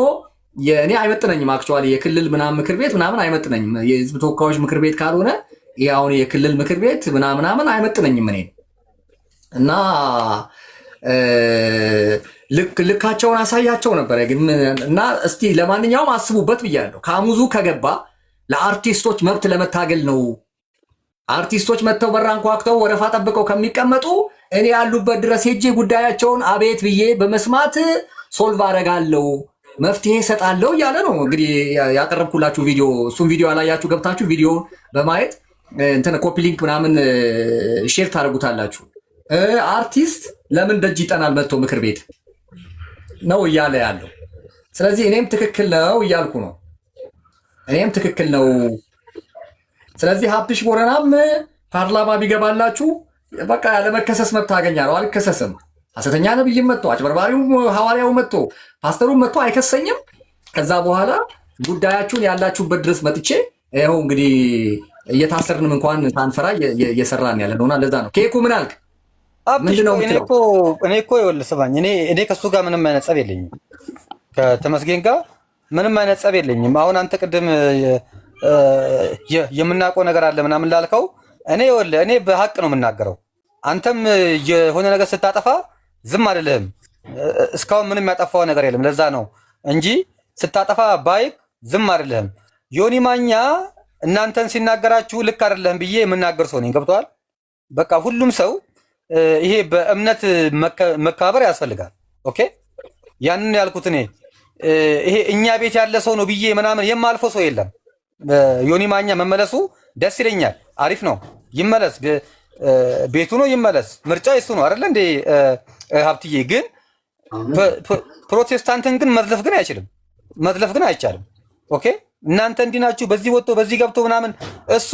እኔ አይመጥነኝም። አክቹዋሊ የክልል ምናምን ምክር ቤት ምናምን አይመጥነኝም። የህዝብ ተወካዮች ምክር ቤት ካልሆነ አሁን የክልል ምክር ቤት ምናምን አይመጥነኝም እኔ እና ልካቸውን አሳያቸው ነበር ግን እና እስቲ ለማንኛውም አስቡበት ብያለሁ። ካሙዙ ከገባ ለአርቲስቶች መብት ለመታገል ነው። አርቲስቶች መጥተው በራን ኳክተው ወረፋ ጠብቀው ከሚቀመጡ እኔ ያሉበት ድረስ ሄጄ ጉዳያቸውን አቤት ብዬ በመስማት ሶልቭ አደርጋለሁ፣ መፍትሄ እሰጣለሁ እያለ ነው እንግዲህ ያቀረብኩላችሁ ቪዲዮ። እሱም ቪዲዮ አላያችሁ ገብታችሁ ቪዲዮ በማየት እንትን ኮፒ ሊንክ ምናምን ሼር ታደርጉታላችሁ። አርቲስት ለምን ደጅ ይጠናል መጥቶ ምክር ቤት ነው እያለ ያለው። ስለዚህ እኔም ትክክል ነው እያልኩ ነው። እኔም ትክክል ነው። ስለዚህ ሀብትሽ ቦረናም ፓርላማ ቢገባላችሁ በቃ ያለመከሰስ መብት አገኛለሁ። አልከሰስም። ሐሰተኛ ነብይም መጥቶ አጭበርባሪው ሐዋርያው መጥቶ ፓስተሩም መጥቶ አይከሰኝም። ከዛ በኋላ ጉዳያችሁን ያላችሁበት ድረስ መጥቼ ይኸው እንግዲህ እየታሰርንም እንኳን ሳንፈራ እየሰራን ያለ ነውና ለዛ ነው። ኬኩ ምን አልክ? እኔ እኮ ይኸውልህ ስማኝ፣ እኔ ከሱ ጋር ምንም አይነት ጸብ የለኝም። ከተመስገን ጋር ምንም አይነት ጸብ የለኝም። አሁን አንተ ቅድም የምናውቀው ነገር አለ ምናምን ላልከው እኔ በሀቅ ነው የምናገረው። አንተም የሆነ ነገር ስታጠፋ ዝም አልልህም። እስካሁን ምንም ያጠፋው ነገር የለም። ለዛ ነው እንጂ ስታጠፋ ባይክ ዝም አልልህም። ዮኒ ማኛ እናንተን ሲናገራችሁ ልክ አይደለም ብዬ የምናገር ሰው ነኝ። ገብቶሃል? በቃ ሁሉም ሰው ይሄ በእምነት መካበር ያስፈልጋል። ኦኬ፣ ያንን ያልኩት እኔ ይሄ እኛ ቤት ያለ ሰው ነው ብዬ ምናምን የማልፈው ሰው የለም። ዮኒ ማኛ መመለሱ ደስ ይለኛል። አሪፍ ነው፣ ይመለስ። ቤቱ ነው ይመለስ። ምርጫ የሱ ነው አይደለ እንዴ ሀብትዬ? ግን ፕሮቴስታንትን ግን መዝለፍ ግን አይችልም። መዝለፍ ግን አይቻልም። ኦኬ፣ እናንተ እንዲህ ናችሁ፣ በዚህ ወጥቶ በዚህ ገብቶ ምናምን እሱ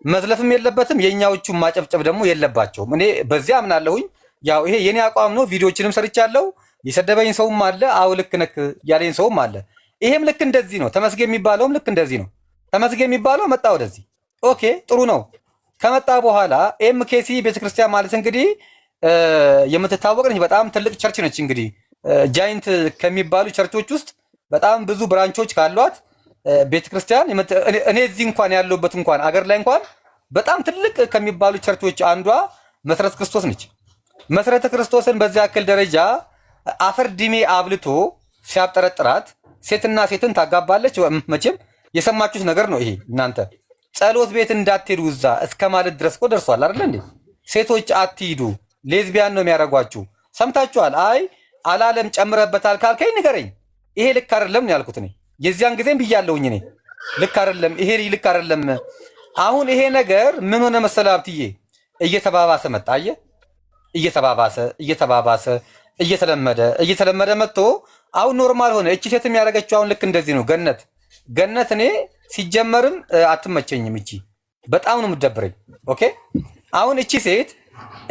መዝለፍም የለበትም። የኛዎቹ ማጨብጨብ ደግሞ የለባቸውም። እኔ በዚህ አምናለሁኝ። ያው ይሄ የኔ አቋም ነው። ቪዲዮችንም ሰርቻለሁ። የሰደበኝ ሰውም አለ፣ አው ልክ ነክ ያለኝ ሰውም አለ። ይሄም ልክ እንደዚህ ነው። ተመስገን የሚባለውም ልክ እንደዚህ ነው። ተመስገን የሚባለው መጣ ወደዚህ። ኦኬ ጥሩ ነው። ከመጣ በኋላ ኤምኬሲ ቤተክርስቲያን ማለት እንግዲህ የምትታወቅ ነች። በጣም ትልቅ ቸርች ነች። እንግዲህ ጃይንት ከሚባሉ ቸርቾች ውስጥ በጣም ብዙ ብራንቾች ካሏት ቤተክርስቲያን እኔ እዚህ እንኳን ያለሁበት እንኳን አገር ላይ እንኳን በጣም ትልቅ ከሚባሉ ቸርቾች አንዷ መሰረተ ክርስቶስ ነች። መሰረተ ክርስቶስን በዚያ ያክል ደረጃ አፈር ድሜ አብልቶ ሲያብጠረጥራት ሴትና ሴትን ታጋባለች። መቼም የሰማችሁት ነገር ነው ይሄ። እናንተ ጸሎት ቤት እንዳትሄዱ እዛ እስከ ማለት ድረስ እኮ ደርሷል አይደል እንዴ? ሴቶች አትሂዱ፣ ሌዝቢያን ነው የሚያደርጓችሁ። ሰምታችኋል። አይ አላለም ጨምረበታል ካልከኝ ንገረኝ። ይሄ ልክ አይደለም ነው ያልኩት እኔ። የዚያን ጊዜም ብያለሁኝ እኔ ልክ አይደለም፣ ይሄ ልክ አይደለም። አሁን ይሄ ነገር ምን ሆነ መሰለህ ሀብትዬ? እየተባባሰ መጣ። አየህ፣ እየተባባሰ እየተለመደ መጥቶ አሁን ኖርማል ሆነ። እቺ ሴት የሚያደርገችው አሁን ልክ እንደዚህ ነው። ገነት እኔ ሲጀመርም አትመቸኝም። እቺ በጣም ነው የምትደብረኝ። ኦኬ አሁን እቺ ሴት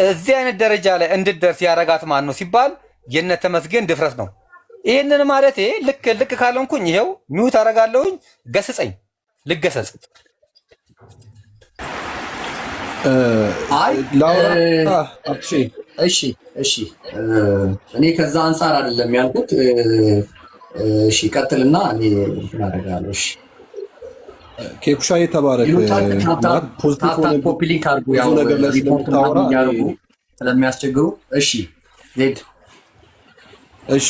እዚህ አይነት ደረጃ ላይ እንድትደርስ ያረጋት ማን ነው ሲባል የነ ተመስገን ድፍረት ነው። ይሄንን ማለቴ ልክ ካልሆንኩኝ ይሄው ሚውት አረጋለሁኝ። ገስጸኝ፣ ልገሰጽ። እሺ እኔ ከዛ አንጻር አይደለም ያልኩት። እሺ ቀጥልና እኔ እንትን አደርጋለሁ። እሺ ኬኩሻ የተባረክ ኮፒ ሊንክ አድርጉ። ያው ሪፖርት ያርጉ ስለሚያስቸግሩ። እሺ ዜድ እሺ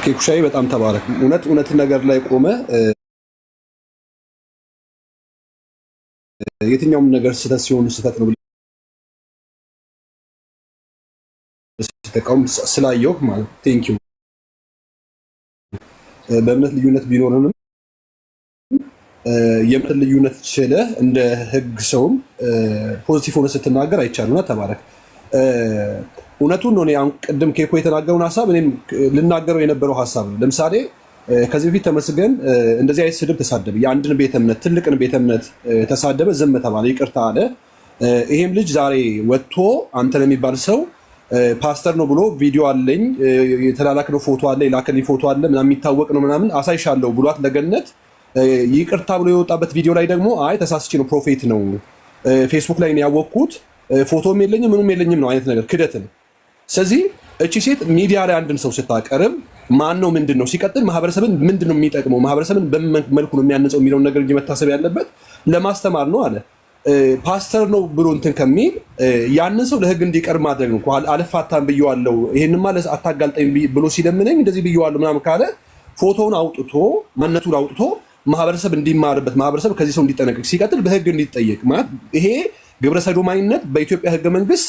ኬኩሻይ በጣም ተባረክ። እውነት ነገር ላይ ቆመ። የትኛውም ነገር ስህተት ሲሆን ስህተት ነው ተቃውም ስላየው ማለት ቴንክ ዩ። በእምነት ልዩነት ቢኖርንም የእምነት ልዩነት ችለህ እንደ ህግ ሰውም ፖዚቲቭ ሆነ ስትናገር አይቻሉና ተባረክ። እውነቱን ነው። አሁን ቅድም ኬኮ የተናገረውን ሀሳብ እኔም ልናገረው የነበረው ሀሳብ ነው። ለምሳሌ ከዚህ በፊት ተመስገን እንደዚህ አይነት ስድብ ተሳደበ። የአንድን ቤተ እምነት ትልቅን ቤተ እምነት ተሳደበ፣ ዝም ተባለ፣ ይቅርታ አለ። ይሄም ልጅ ዛሬ ወጥቶ አንተ ለሚባል ሰው ፓስተር ነው ብሎ ቪዲዮ አለኝ የተላላክነው ፎቶ አለ የላከልኝ ፎቶ አለ ምናምን የሚታወቅ ነው ምናምን አሳይሻለሁ ብሏት ለገነት ይቅርታ ብሎ የወጣበት ቪዲዮ ላይ ደግሞ አይ ተሳስቼ ነው ፕሮፌት ነው ፌስቡክ ላይ ነው ያወቅኩት ፎቶም የለኝም ምንም የለኝም ነው አይነት ነገር ክደት ነው። ስለዚህ እቺ ሴት ሚዲያ ላይ አንድን ሰው ስታቀርብ ማን ነው ምንድን ነው ሲቀጥል ማህበረሰብን ምንድን ነው የሚጠቅመው ማህበረሰብን በምን መልኩ ነው የሚያንጸው የሚለውን ነገር እንጂ መታሰብ ያለበት ለማስተማር ነው አለ። ፓስተር ነው ብሎ እንትን ከሚል ያንን ሰው ለህግ እንዲቀርብ ማድረግ ነው። አልፋታም ብየዋለሁ ይሄንማ አታጋልጠኝ ብሎ ሲለምነኝ እንደዚህ ብየዋለሁ ምናምን ካለ ፎቶውን አውጥቶ ማንነቱን አውጥቶ ማህበረሰብ እንዲማርበት ማህበረሰብ ከዚህ ሰው እንዲጠነቀቅ ሲቀጥል በህግ እንዲጠየቅ ማለት ይሄ ግብረ ሰዶማዊነት በኢትዮጵያ ህገ መንግስት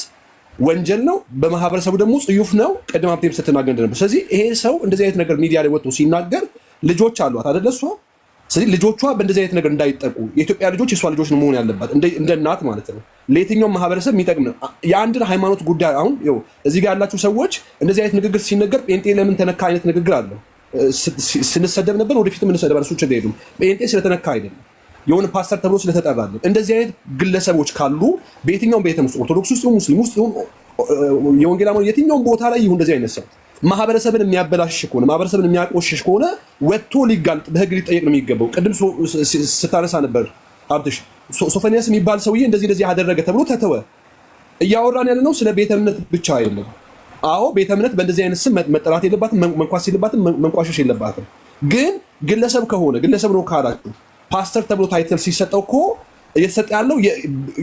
ወንጀል ነው። በማህበረሰቡ ደግሞ ጽዩፍ ነው። ቀደም ሀብቴም ስትናገር ነበር። ስለዚህ ይሄ ሰው እንደዚህ አይነት ነገር ሚዲያ ላይ ወጥቶ ሲናገር ልጆች አሏት አይደለ እሷ። ስለዚህ ልጆቿ በእንደዚህ አይነት ነገር እንዳይጠቁ የኢትዮጵያ ልጆች የእሷ ልጆች ነው መሆን ያለባት እንደ እናት ማለት ነው። ለየትኛውም ማህበረሰብ የሚጠቅም ነው። የአንድን ሃይማኖት ጉዳይ አሁን ይኸው እዚህ ጋር ያላችሁ ሰዎች እንደዚህ አይነት ንግግር ሲነገር ጴንጤ ለምን ተነካ አይነት ንግግር አለው። ስንሰደብ ነበር ወደፊትም እንሰደባለን። እሱ ችግር የለም። ጴንጤ ስለተነካ አይደለም የሆነ ፓስተር ተብሎ ስለተጠራለን። እንደዚህ አይነት ግለሰቦች ካሉ በየትኛውም ቤተ ውስጥ ኦርቶዶክስ ውስጥ ሙስሊም ውስጥ የወንጌል አማኝ የትኛውም ቦታ ላይ ይሁን እንደዚህ አይነት ሰው ማህበረሰብን የሚያበላሽ ከሆነ ማህበረሰብን የሚያቆሽሽ ከሆነ ወጥቶ ሊጋልጥ በህግ ሊጠየቅ ነው የሚገባው። ቅድም ስታነሳ ነበር ሀብትሽ ሶፎንያስ የሚባል ሰውዬ እንደዚህ ያደረገ ተብሎ ተተወ። እያወራን ያለ ነው ስለ ቤተ እምነት ብቻ አይደለም። አዎ ቤተ እምነት በእንደዚህ አይነት ስም መጠራት የለባትም፣ መንኳስ የለባትም፣ መንቋሸሽ የለባትም። ግን ግለሰብ ከሆነ ግለሰብ ነው ካላችሁ ፓስተር ተብሎ ታይትል ሲሰጠው እኮ እየተሰጠ ያለው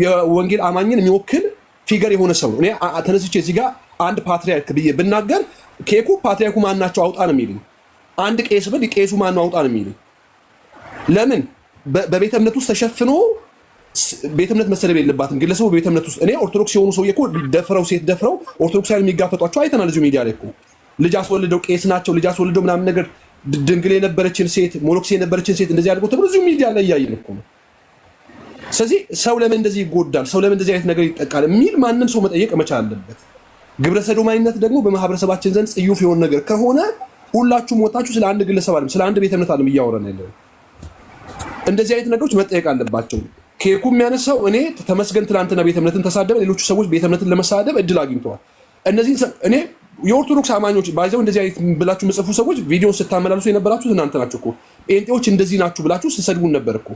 የወንጌል አማኝን የሚወክል ፊገር የሆነ ሰው ነው። እኔ ተነስቼ እዚህ ጋር አንድ ፓትሪያርክ ብዬ ብናገር ኬኩ ፓትሪያርኩ ማናቸው አውጣ ነው የሚልኝ። አንድ ቄስ ብል ቄሱ ማነው አውጣ ነው የሚልኝ። ለምን በቤተ እምነት ውስጥ ተሸፍኖ ቤተ እምነት መሰደብ የለባትም ግለሰቡ በቤተ እምነት ውስጥ። እኔ ኦርቶዶክስ የሆኑ ሰውዬ እኮ ደፍረው ሴት ደፍረው ኦርቶዶክሳውያን የሚጋፈጧቸው አይተናል። እዚሁ ሚዲያ ላይ እኮ ልጅ አስወልደው ቄስ ናቸው ልጅ አስወልደው ምናምን ነገር ድንግል የነበረችን ሴት ሞኖክስ የነበረችን ሴት እንደዚህ አድርጎ ተብሎ እዚሁ ሚዲያ ላይ እያየን እኮ ነው። ስለዚህ ሰው ለምን እንደዚህ ይጎዳል፣ ሰው ለምን እንደዚህ አይነት ነገር ይጠቃል የሚል ማንም ሰው መጠየቅ መቻል አለበት። ግብረ ሰዶማዊነት ደግሞ በማህበረሰባችን ዘንድ ጽዩፍ የሆነ ነገር ከሆነ ሁላችሁም ወጣችሁ ስለ አንድ ግለሰብ አይደለም ስለ አንድ ቤተ እምነት አይደለም እያወራን ያለው። እንደዚህ አይነት ነገሮች መጠየቅ አለባቸው። ኬኩ የሚያነሳው እኔ ተመስገን ትናንትና ቤተ እምነትን ተሳደበ፣ ሌሎቹ ሰዎች ቤተ እምነትን ለመሳደብ እድል አግኝተዋል። እነዚህ እኔ የኦርቶዶክስ አማኞች ባይዘው እንደዚህ አይነት ብላችሁ የምጽፉ ሰዎች ቪዲዮን ስታመላልሱ የነበራችሁት እናንተ ናችሁ እኮ። ጴንጤዎች እንደዚህ ናችሁ ብላችሁ ስትሰድቡን ነበር እኮ።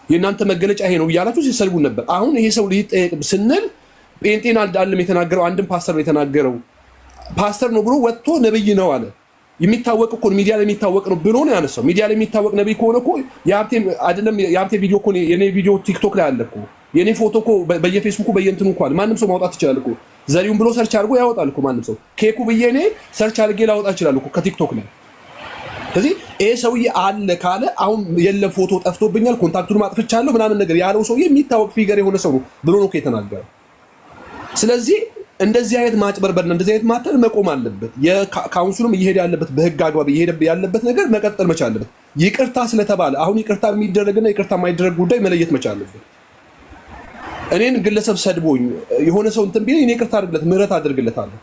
የእናንተ መገለጫ ይሄ ነው እያላችሁ ስትሰድቡን ነበር። አሁን ይሄ ሰው ሊጠየቅ ስንል ጴንጤን አልዳለም የተናገረው አንድም ፓስተር ነው የተናገረው። ፓስተር ነው ብሎ ወጥቶ ነብይ ነው አለ። የሚታወቅ እኮ ሚዲያ ላይ የሚታወቅ ነው ብሎ ነው ያነሳው። ሚዲያ ላይ የሚታወቅ ነብይ ከሆነ እኮ የሀብቴ ቪዲዮ እኮ የኔ ቪዲዮ ቲክቶክ ላይ አለ እኮ። የኔ ፎቶ እኮ በየፌስቡኩ በየእንትኑ እንኳን ማንም ሰው ማውጣት ይችላል እኮ። ዘሪውን ብሎ ሰርች አድርጎ ያወጣል እኮ ማንም ሰው። ኬኩ ብዬ እኔ ሰርች አድርጌ ላወጣ ይችላል እኮ ከቲክቶክ ላይ። ስለዚህ ይሄ ሰውዬ አለ ካለ አሁን የለም ፎቶ ጠፍቶብኛል ኮንታክቱን ማጥፍቻለሁ ምናምን ነገር ያለው ሰውዬ የሚታወቅ ፊገር የሆነ ሰው ብሎ ነው የተናገረው። ስለዚህ እንደዚህ አይነት ማጭበርበርና እንደዚህ አይነት ማተል መቆም አለበት። የካውንስሉም እየሄደ ያለበት በህግ አግባብ እየሄደ ያለበት ነገር መቀጠል መቻል አለበት። ይቅርታ ስለተባለ አሁን ይቅርታ የሚደረግና ይቅርታ የማይደረግ ጉዳይ መለየት መቻል አለበት። እኔን ግለሰብ ሰድቦኝ የሆነ ሰው እንትን ቢለኝ እኔ ይቅርታ አድርግለት ምህረት አድርግለታለሁ።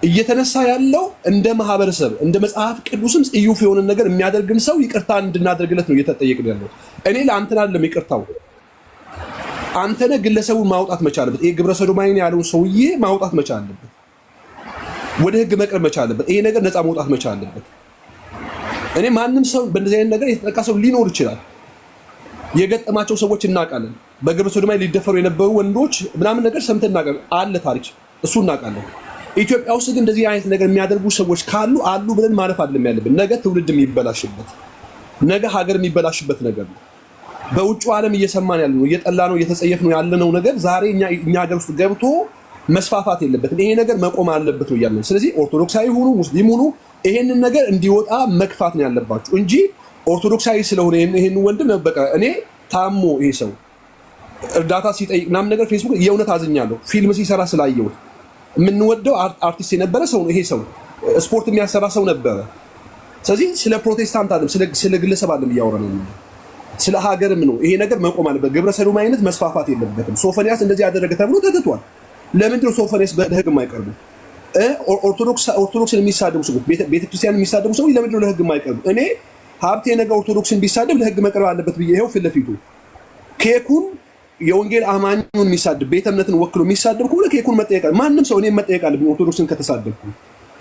እየተነሳ ያለው እንደ ማህበረሰብ እንደ መጽሐፍ ቅዱስም ጽዩፍ የሆነ ነገር የሚያደርግን ሰው ይቅርታ እንድናደርግለት ነው እየተጠየቅን ያለው። እኔ ለአንተን አይደለም ይቅርታው አንተነ ግለሰቡን ማውጣት መቻል አለበት። ይሄ ግብረ ሰዶማዊን ያለውን ሰውዬ ማውጣት መቻል አለበት። ወደ ህግ መቅረብ መቻል አለበት። ይሄ ነገር ነፃ መውጣት መቻል አለበት። እኔ ማንም ሰው በእንደዚህ አይነት ነገር የተጠቃ ሰው ሊኖር ይችላል። የገጠማቸው ሰዎች እናውቃለን። በግብረ ሰዶማዊ ሊደፈሩ የነበሩ ወንዶች ምናምን ነገር ሰምተን እናውቃለን። አለ ታሪክ እሱ እናውቃለን። ኢትዮጵያ ውስጥ ግን እንደዚህ አይነት ነገር የሚያደርጉ ሰዎች ካሉ አሉ ብለን ማለፍ አይደለም ያለብን። ነገ ትውልድ የሚበላሽበት ነገ ሀገር የሚበላሽበት ነገር ነው። በውጭ ዓለም እየሰማን ያለ ነው እየጠላ ነው እየተጸየፍ ነው ያለነው ነገር ዛሬ እኛ ሀገር ውስጥ ገብቶ መስፋፋት የለበትም። ይሄ ነገር መቆም አለበት ነው ያለው። ስለዚህ ኦርቶዶክሳዊ ሁኑ ሙስሊም ሁኑ ይሄንን ነገር እንዲወጣ መግፋት ነው ያለባችሁ እንጂ ኦርቶዶክሳዊ ስለሆነ ይሄን ወንድም በቃ እኔ ታሞ ይሄ ሰው እርዳታ ሲጠይቅ ምናምን ነገር ፌስቡክ የእውነት አዝኛለሁ። ፊልም ሲሰራ ስላየሁት የምንወደው አርቲስት የነበረ ሰው ነው። ይሄ ሰው ስፖርት የሚያሰራ ሰው ነበረ። ስለዚህ ስለ ፕሮቴስታንት አይደለም ስለ ግለሰብ አይደለም እያወራን ነው፣ ስለ ሀገርም ነው። ይሄ ነገር መቆም አለበት። ግብረ ሰዶማዊነት መስፋፋት የለበትም። ሶፎንያስ እንደዚህ ያደረገ ተብሎ ተትቷል። ለምንድን ነው ሶፎንያስ ለህግ የማይቀርቡ? ኦርቶዶክስን የሚሳደቡ ሰዎች፣ ቤተክርስቲያን የሚሳደቡ ሰዎች ለምንድን ነው ለህግ የማይቀርቡ? እኔ ሀብቴ ነገር ኦርቶዶክስን ቢሳደብ ለህግ መቅረብ አለበት ብዬ ይኸው ፊት ለፊቱ ኬኩን የወንጌል አማኙን የሚሳደብ ቤተ እምነትን ወክሎ የሚሳደብ ከሆነ ኬኩን መጠየቅ ማንም ሰው እኔም መጠየቅ አለብኝ ኦርቶዶክስን ከተሳደብኩ።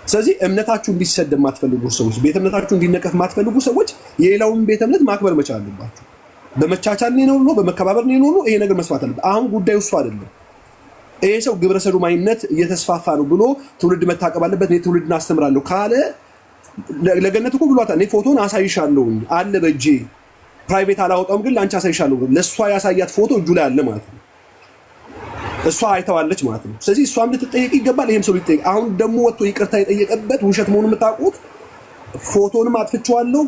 ስለዚህ እምነታችሁ እንዲሰደብ የማትፈልጉ ሰዎች፣ ቤተ እምነታችሁ እንዲነቀፍ የማትፈልጉ ሰዎች የሌላውን ቤተ እምነት ማክበር መቻል አለባችሁ። በመቻቻል ነው በመከባበር ነው ይሄ ነገር መስፋት አለበት። አሁን ጉዳዩ እሱ አይደለም። ይሄ ሰው ግብረ ሰዶማዊነት እየተስፋፋ ነው ብሎ ትውልድ መታቀብ አለበት። እኔ ትውልድን አስተምራለሁ ካለ ለገነት እኮ ብሏታል። እኔ ፎቶን አሳይሻለሁ አለ በእጄ ፕራይቬት አላወጣውም ግን ለአንቺ አሳይሻለሁ። ለእሷ ያሳያት ፎቶ እጁ ላይ አለ ማለት ነው። እሷ አይተዋለች ማለት ነው። ስለዚህ እሷም ልትጠየቅ ይገባል፣ ይሄም ሰው ሊጠየቅ። አሁን ደግሞ ወጥቶ ይቅርታ የጠየቀበት ውሸት መሆኑን የምታውቁት ፎቶንም አጥፍቼዋለሁ፣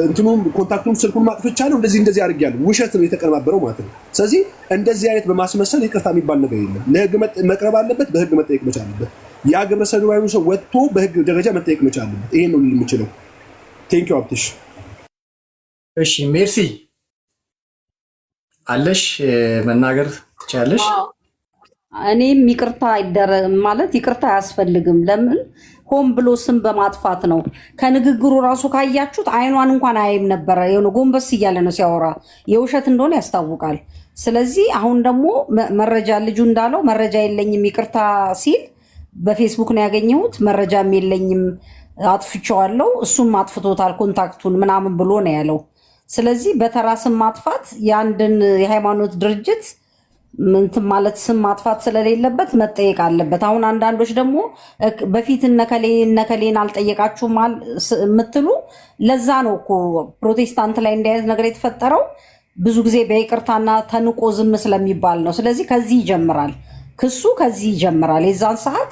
እንትኑም ኮንታክቱም ስልኩንም አጥፍቻለሁ፣ እንደዚህ አድርጌያለሁ። ውሸት ነው የተቀነባበረው ማለት ነው። ስለዚህ እንደዚህ አይነት በማስመሰል ይቅርታ የሚባል ነገር የለም። ለህግ መቅረብ አለበት፣ በህግ መጠየቅ መቻል አለበት። ያ ግብረ ሰዶማዊ ሰው ወጥቶ በህግ ደረጃ መጠየቅ መቻል አለበት። ይሄን ነው ልል የምችለው። ቴንክ ዩ አብትሽ። እሺ ሜርሲ አለሽ መናገር ትችያለሽ። እኔም ይቅርታ ማለት ይቅርታ አያስፈልግም። ለምን ሆን ብሎ ስም በማጥፋት ነው። ከንግግሩ ራሱ ካያችሁት አይኗን እንኳን አይም ነበረ። የሆነ ጎንበስ እያለ ነው ሲያወራ፣ የውሸት እንደሆነ ያስታውቃል። ስለዚህ አሁን ደግሞ መረጃ ልጁ እንዳለው መረጃ የለኝም ይቅርታ ሲል በፌስቡክ ነው ያገኘሁት፣ መረጃም የለኝም አጥፍቼዋለሁ፣ እሱም አጥፍቶታል ኮንታክቱን ምናምን ብሎ ነው ያለው። ስለዚህ በተራ ስም ማጥፋት የአንድን የሃይማኖት ድርጅት ምንትን ማለት ስም ማጥፋት ስለሌለበት መጠየቅ አለበት። አሁን አንዳንዶች ደግሞ በፊት እነከሌን አልጠየቃችሁም የምትሉ ለዛ ነው እኮ ፕሮቴስታንት ላይ እንዲህ አይነት ነገር የተፈጠረው ብዙ ጊዜ በይቅርታና ተንቆ ዝም ስለሚባል ነው። ስለዚህ ከዚህ ይጀምራል፣ ክሱ ከዚህ ይጀምራል። የዛን ሰዓት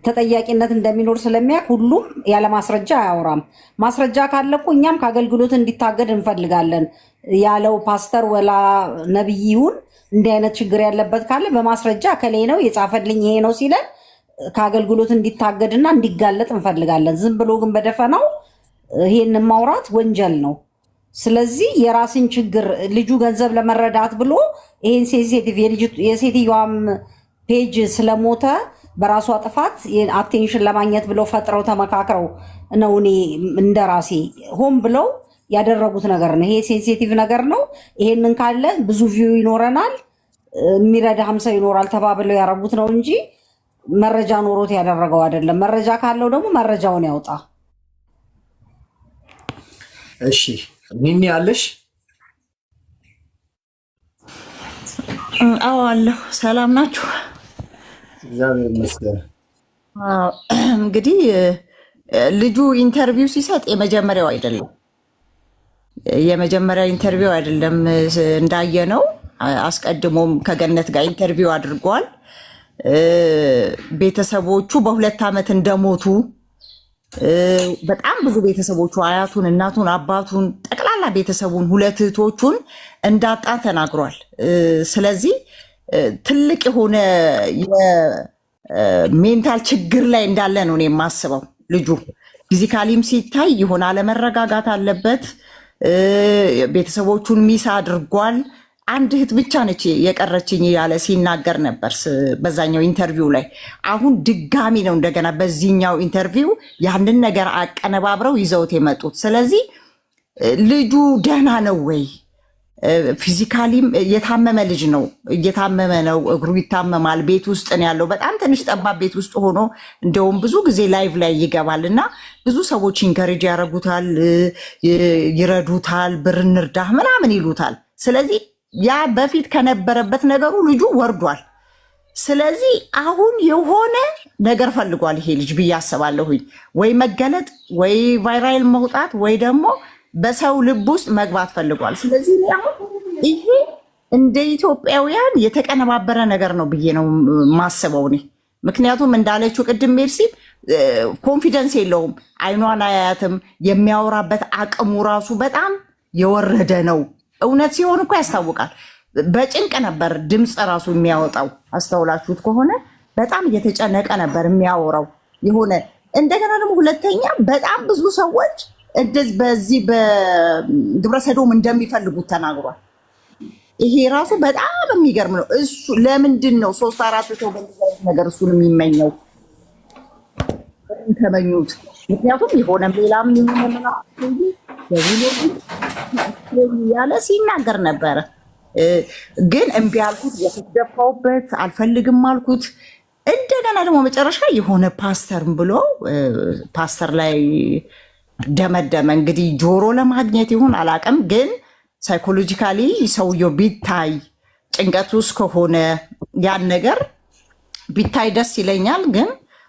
ተጠያቂነት እንደሚኖር ስለሚያውቅ ሁሉም ያለ ማስረጃ አያወራም። ማስረጃ ካለ እኮ እኛም ከአገልግሎት እንዲታገድ እንፈልጋለን ያለው ፓስተር ወላ ነብይ ይሁን እንዲህ አይነት ችግር ያለበት ካለ በማስረጃ ከላይ ነው የጻፈልኝ ይሄ ነው ሲለን ከአገልግሎት እንዲታገድና እንዲጋለጥ እንፈልጋለን። ዝም ብሎ ግን በደፈናው ይሄን ማውራት ወንጀል ነው። ስለዚህ የራስን ችግር ልጁ ገንዘብ ለመረዳት ብሎ ይሄን ሴንሲቲቭ የሴትዮዋም ፔጅ ስለሞተ በራሷ ጥፋት አቴንሽን ለማግኘት ብለው ፈጥረው ተመካክረው ነው እኔ እንደራሴ ሆን ብለው ያደረጉት ነገር ነው። ይሄ ሴንሲቲቭ ነገር ነው። ይሄንን ካለ ብዙ ቪው ይኖረናል፣ የሚረዳ 50 ይኖራል ተባብለው ያረጉት ነው እንጂ መረጃ ኖሮት ያደረገው አይደለም። መረጃ ካለው ደግሞ መረጃውን ያውጣ። እሺ ሚኒ አለሽ? አዎ አለሁ። ሰላም ናችሁ? እግዚአብሔር ይመስገን። እንግዲህ ልጁ ኢንተርቪው ሲሰጥ የመጀመሪያው አይደለም ኢንተርቪው አይደለም። እንዳየነው አስቀድሞም ከገነት ጋር ኢንተርቪው አድርጓል። ቤተሰቦቹ በ2 ዓመት እንደሞቱ በጣም ብዙ ቤተሰቦቹ አያቱን፣ እናቱን፣ አባቱን ጠቅላላ ቤተሰቡን 2 እህቶቹን እንዳጣ ተናግሯል። ስለዚህ ትልቅ የሆነ የሜንታል ችግር ላይ እንዳለ ነው የማስበው። ልጁ ፊዚካሊም ሲታይ የሆነ አለመረጋጋት አለበት። ቤተሰቦቹን ሚስ አድርጓል። አንድ እህት ብቻ ነች የቀረችኝ ያለ ሲናገር ነበር በዛኛው ኢንተርቪው ላይ። አሁን ድጋሚ ነው እንደገና በዚህኛው ኢንተርቪው ያንን ነገር አቀነባብረው ይዘውት የመጡት። ስለዚህ ልጁ ደህና ነው ወይ? ፊዚካሊም የታመመ ልጅ ነው፣ እየታመመ ነው፣ እግሩ ይታመማል። ቤት ውስጥ ነው ያለው፣ በጣም ትንሽ ጠባብ ቤት ውስጥ ሆኖ እንደውም ብዙ ጊዜ ላይቭ ላይ ይገባል እና ብዙ ሰዎች ኢንከሬጅ ያደርጉታል፣ ይረዱታል፣ ብር እንርዳህ ምናምን ይሉታል። ስለዚህ ያ በፊት ከነበረበት ነገሩ ልጁ ወርዷል። ስለዚህ አሁን የሆነ ነገር ፈልጓል ይሄ ልጅ ብዬ አስባለሁኝ። ወይ መገለጥ፣ ወይ ቫይራል መውጣት፣ ወይ ደግሞ በሰው ልብ ውስጥ መግባት ፈልጓል። ስለዚህ አሁን ይሄ እንደ ኢትዮጵያውያን የተቀነባበረ ነገር ነው ብዬ ነው ማስበው እኔ። ምክንያቱም እንዳለችው ቅድም ሜርሲ ኮንፊደንስ የለውም፣ አይኗን አያያትም፣ የሚያወራበት አቅሙ ራሱ በጣም የወረደ ነው። እውነት ሲሆን እኮ ያስታውቃል። በጭንቅ ነበር ድምፅ ራሱ የሚያወጣው። አስተውላችሁት ከሆነ በጣም እየተጨነቀ ነበር የሚያወራው የሆነ። እንደገና ደግሞ ሁለተኛ በጣም ብዙ ሰዎች እንደዚህ በዚህ በግብረ ሰዶም እንደሚፈልጉት ተናግሯል። ይሄ ራሱ በጣም የሚገርም ነው። እሱ ለምንድን ነው 3-4 ሰው በዚህ ነገር እሱን የሚመኘው? ተመኙት። ምክንያቱም የሆነም ሌላም ይሆነና ያለ ሲናገር ነበረ። ግን እምቢ አልኩት፣ የተደፋውበት አልፈልግም አልኩት። እንደገና ደግሞ መጨረሻ የሆነ ፓስተርም ብሎ ፓስተር ላይ ደመደመ። እንግዲህ ጆሮ ለማግኘት ይሁን አላውቅም፣ ግን ሳይኮሎጂካሊ ሰውየው ቢታይ ጭንቀት ውስጥ ከሆነ ያን ነገር ቢታይ ደስ ይለኛል። ግን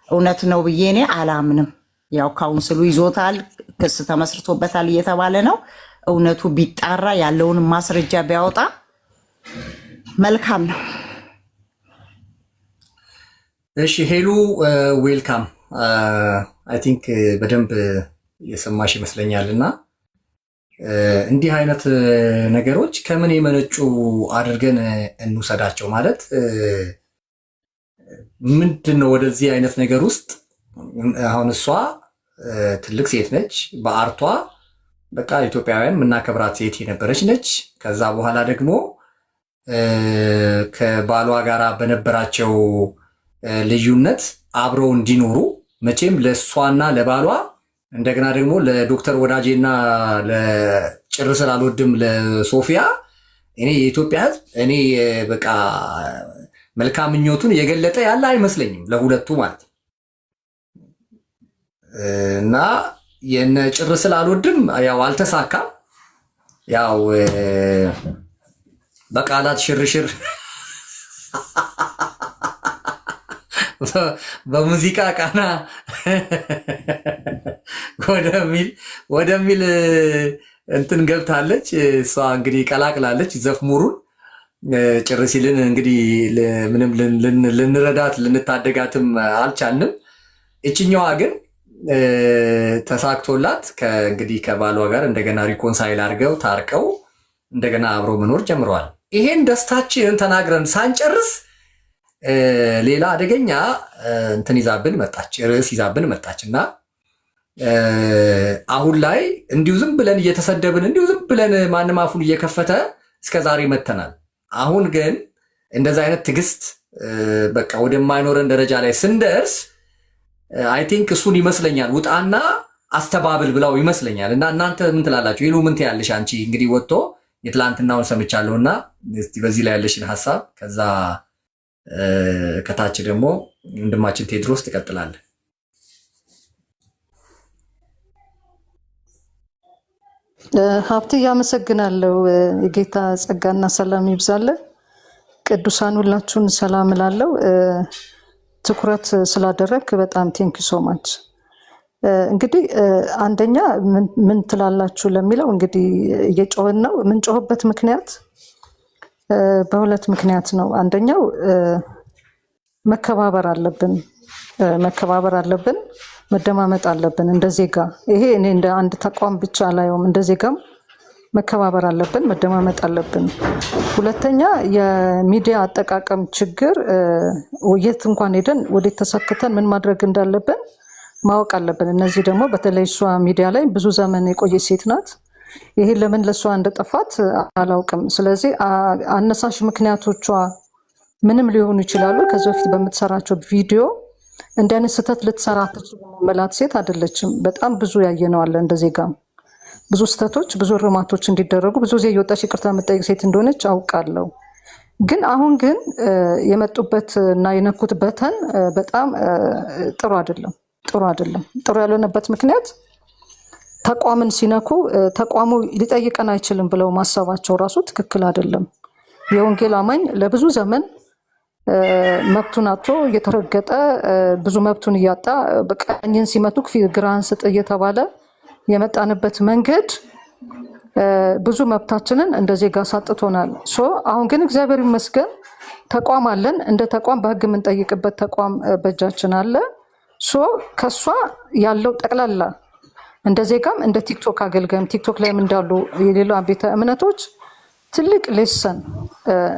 እውነት ነው ብዬ እኔ አላምንም። ያው ካውንስሉ ይዞታል፣ ክስ ተመስርቶበታል እየተባለ ነው። እውነቱ ቢጣራ ያለውን ማስረጃ ቢያወጣ መልካም ነው። እሺ ሄሉ ዌልካም። አይ ቲንክ በደንብ የሰማሽ ይመስለኛል። እና እንዲህ አይነት ነገሮች ከምን የመነጩ አድርገን እንውሰዳቸው? ማለት ምንድን ነው ወደዚህ አይነት ነገር ውስጥ አሁን እሷ ትልቅ ሴት ነች። በአርቷ በቃ ኢትዮጵያውያን የምናከብራት ሴት የነበረች ነች። ከዛ በኋላ ደግሞ ከባሏ ጋር በነበራቸው ልዩነት አብረው እንዲኖሩ መቼም ለእሷና ለባሏ እንደገና ደግሞ ለዶክተር ወዳጄና ለጭርስል አልወድም ለሶፊያ እኔ የኢትዮጵያ ሕዝብ እኔ በቃ መልካም ምኞቱን የገለጠ ያለ አይመስለኝም ለሁለቱ ማለት ነው። እና የነ ጭርስል አልወድም ያው አልተሳካም። ያው በቃላት ሽርሽር በሙዚቃ ቃና ወደሚል እንትን ገብታለች። እሷ እንግዲህ ቀላቅላለች ዘፍሙሩን። ጭርሲልን እንግዲህ ምንም ልንረዳት ልንታደጋትም አልቻልንም። እችኛዋ ግን ተሳክቶላት እንግዲህ ከባሏ ጋር እንደገና ሪኮንሳይል አድርገው ታርቀው እንደገና አብሮ መኖር ጀምረዋል። ይሄን ደስታችንን ተናግረን ሳንጨርስ ሌላ አደገኛ እንትን ይዛብን መጣች፣ ርዕስ ይዛብን መጣች እና አሁን ላይ እንዲሁ ዝም ብለን እየተሰደብን እንዲሁ ዝም ብለን ማንም አፉን እየከፈተ እስከ ዛሬ መተናል። አሁን ግን እንደዛ አይነት ትዕግስት በቃ ወደማይኖረን ደረጃ ላይ ስንደርስ አይ ቲንክ እሱን ይመስለኛል ውጣና አስተባብል ብላው ይመስለኛል። እና እናንተ ምን ትላላችሁ? ይሉ ምን ትያለሽ አንቺ? እንግዲህ ወጥቶ የትላንትናውን ሰምቻለሁና እስቲ በዚህ ላይ ያለሽን ሐሳብ ከዛ ከታች ደግሞ ወንድማችን ቴድሮስ ትቀጥላለህ። ሀብት ያመሰግናለሁ። የጌታ ጸጋና ሰላም ይብዛለ። ቅዱሳን ሁላችሁን ሰላም እላለሁ። ትኩረት ስላደረግክ በጣም ቴንክ ዩ ሶ ማች። እንግዲህ አንደኛ ምን ትላላችሁ ለሚለው እንግዲህ እየጮህን ነው። የምንጮህበት ምክንያት በሁለት ምክንያት ነው። አንደኛው መከባበር አለብን፣ መደማመጥ አለብን እንደ ዜጋ። ይሄ እኔ እንደ አንድ ተቋም ብቻ ላይም እንደ ዜጋም መከባበር አለብን፣ መደማመጥ አለብን። ሁለተኛ የሚዲያ አጠቃቀም ችግር፣ የት እንኳን ሄደን ወዴት ተሰክተን ምን ማድረግ እንዳለብን ማወቅ አለብን። እነዚህ ደግሞ በተለይ እሷ ሚዲያ ላይ ብዙ ዘመን የቆየች ሴት ናት። ይሄ ለምን ለእሷ እንደጠፋት አላውቅም። ስለዚህ አነሳሽ ምክንያቶቿ ምንም ሊሆኑ ይችላሉ። ከዚህ በፊት በምትሰራቸው ቪዲዮ እንደ አይነት ስህተት ልትሰራ መላት ሴት አይደለችም። በጣም ብዙ ያየነዋለ እንደ ዜጋም ብዙ ስህተቶች፣ ብዙ እርማቶች እንዲደረጉ ብዙ ጊዜ የወጣች ይቅርታ የምጠይቅ ሴት እንደሆነች አውቃለሁ። ግን አሁን ግን የመጡበት እና የነኩት በተን በጣም ጥሩ አይደለም። ጥሩ ያልሆነበት ምክንያት ተቋምን ሲነኩ ተቋሙ ሊጠይቀን አይችልም ብለው ማሰባቸው ራሱ ትክክል አይደለም። የወንጌል አማኝ ለብዙ ዘመን መብቱን አጥቶ እየተረገጠ ብዙ መብቱን እያጣ በቀኝን ሲመቱ ግራህን ስጥ እየተባለ የመጣንበት መንገድ ብዙ መብታችንን እንደ ዜጋ ሳጥቶናል። አሁን ግን እግዚአብሔር ይመስገን ተቋም አለን። እንደ ተቋም በህግ የምንጠይቅበት ተቋም በእጃችን አለ። ከሷ ያለው ጠቅላላ እንደ ዜጋም እንደ ቲክቶክ አገልጋይም ቲክቶክ ላይም እንዳሉ የሌላ ቤተ እምነቶች ትልቅ ሌሰን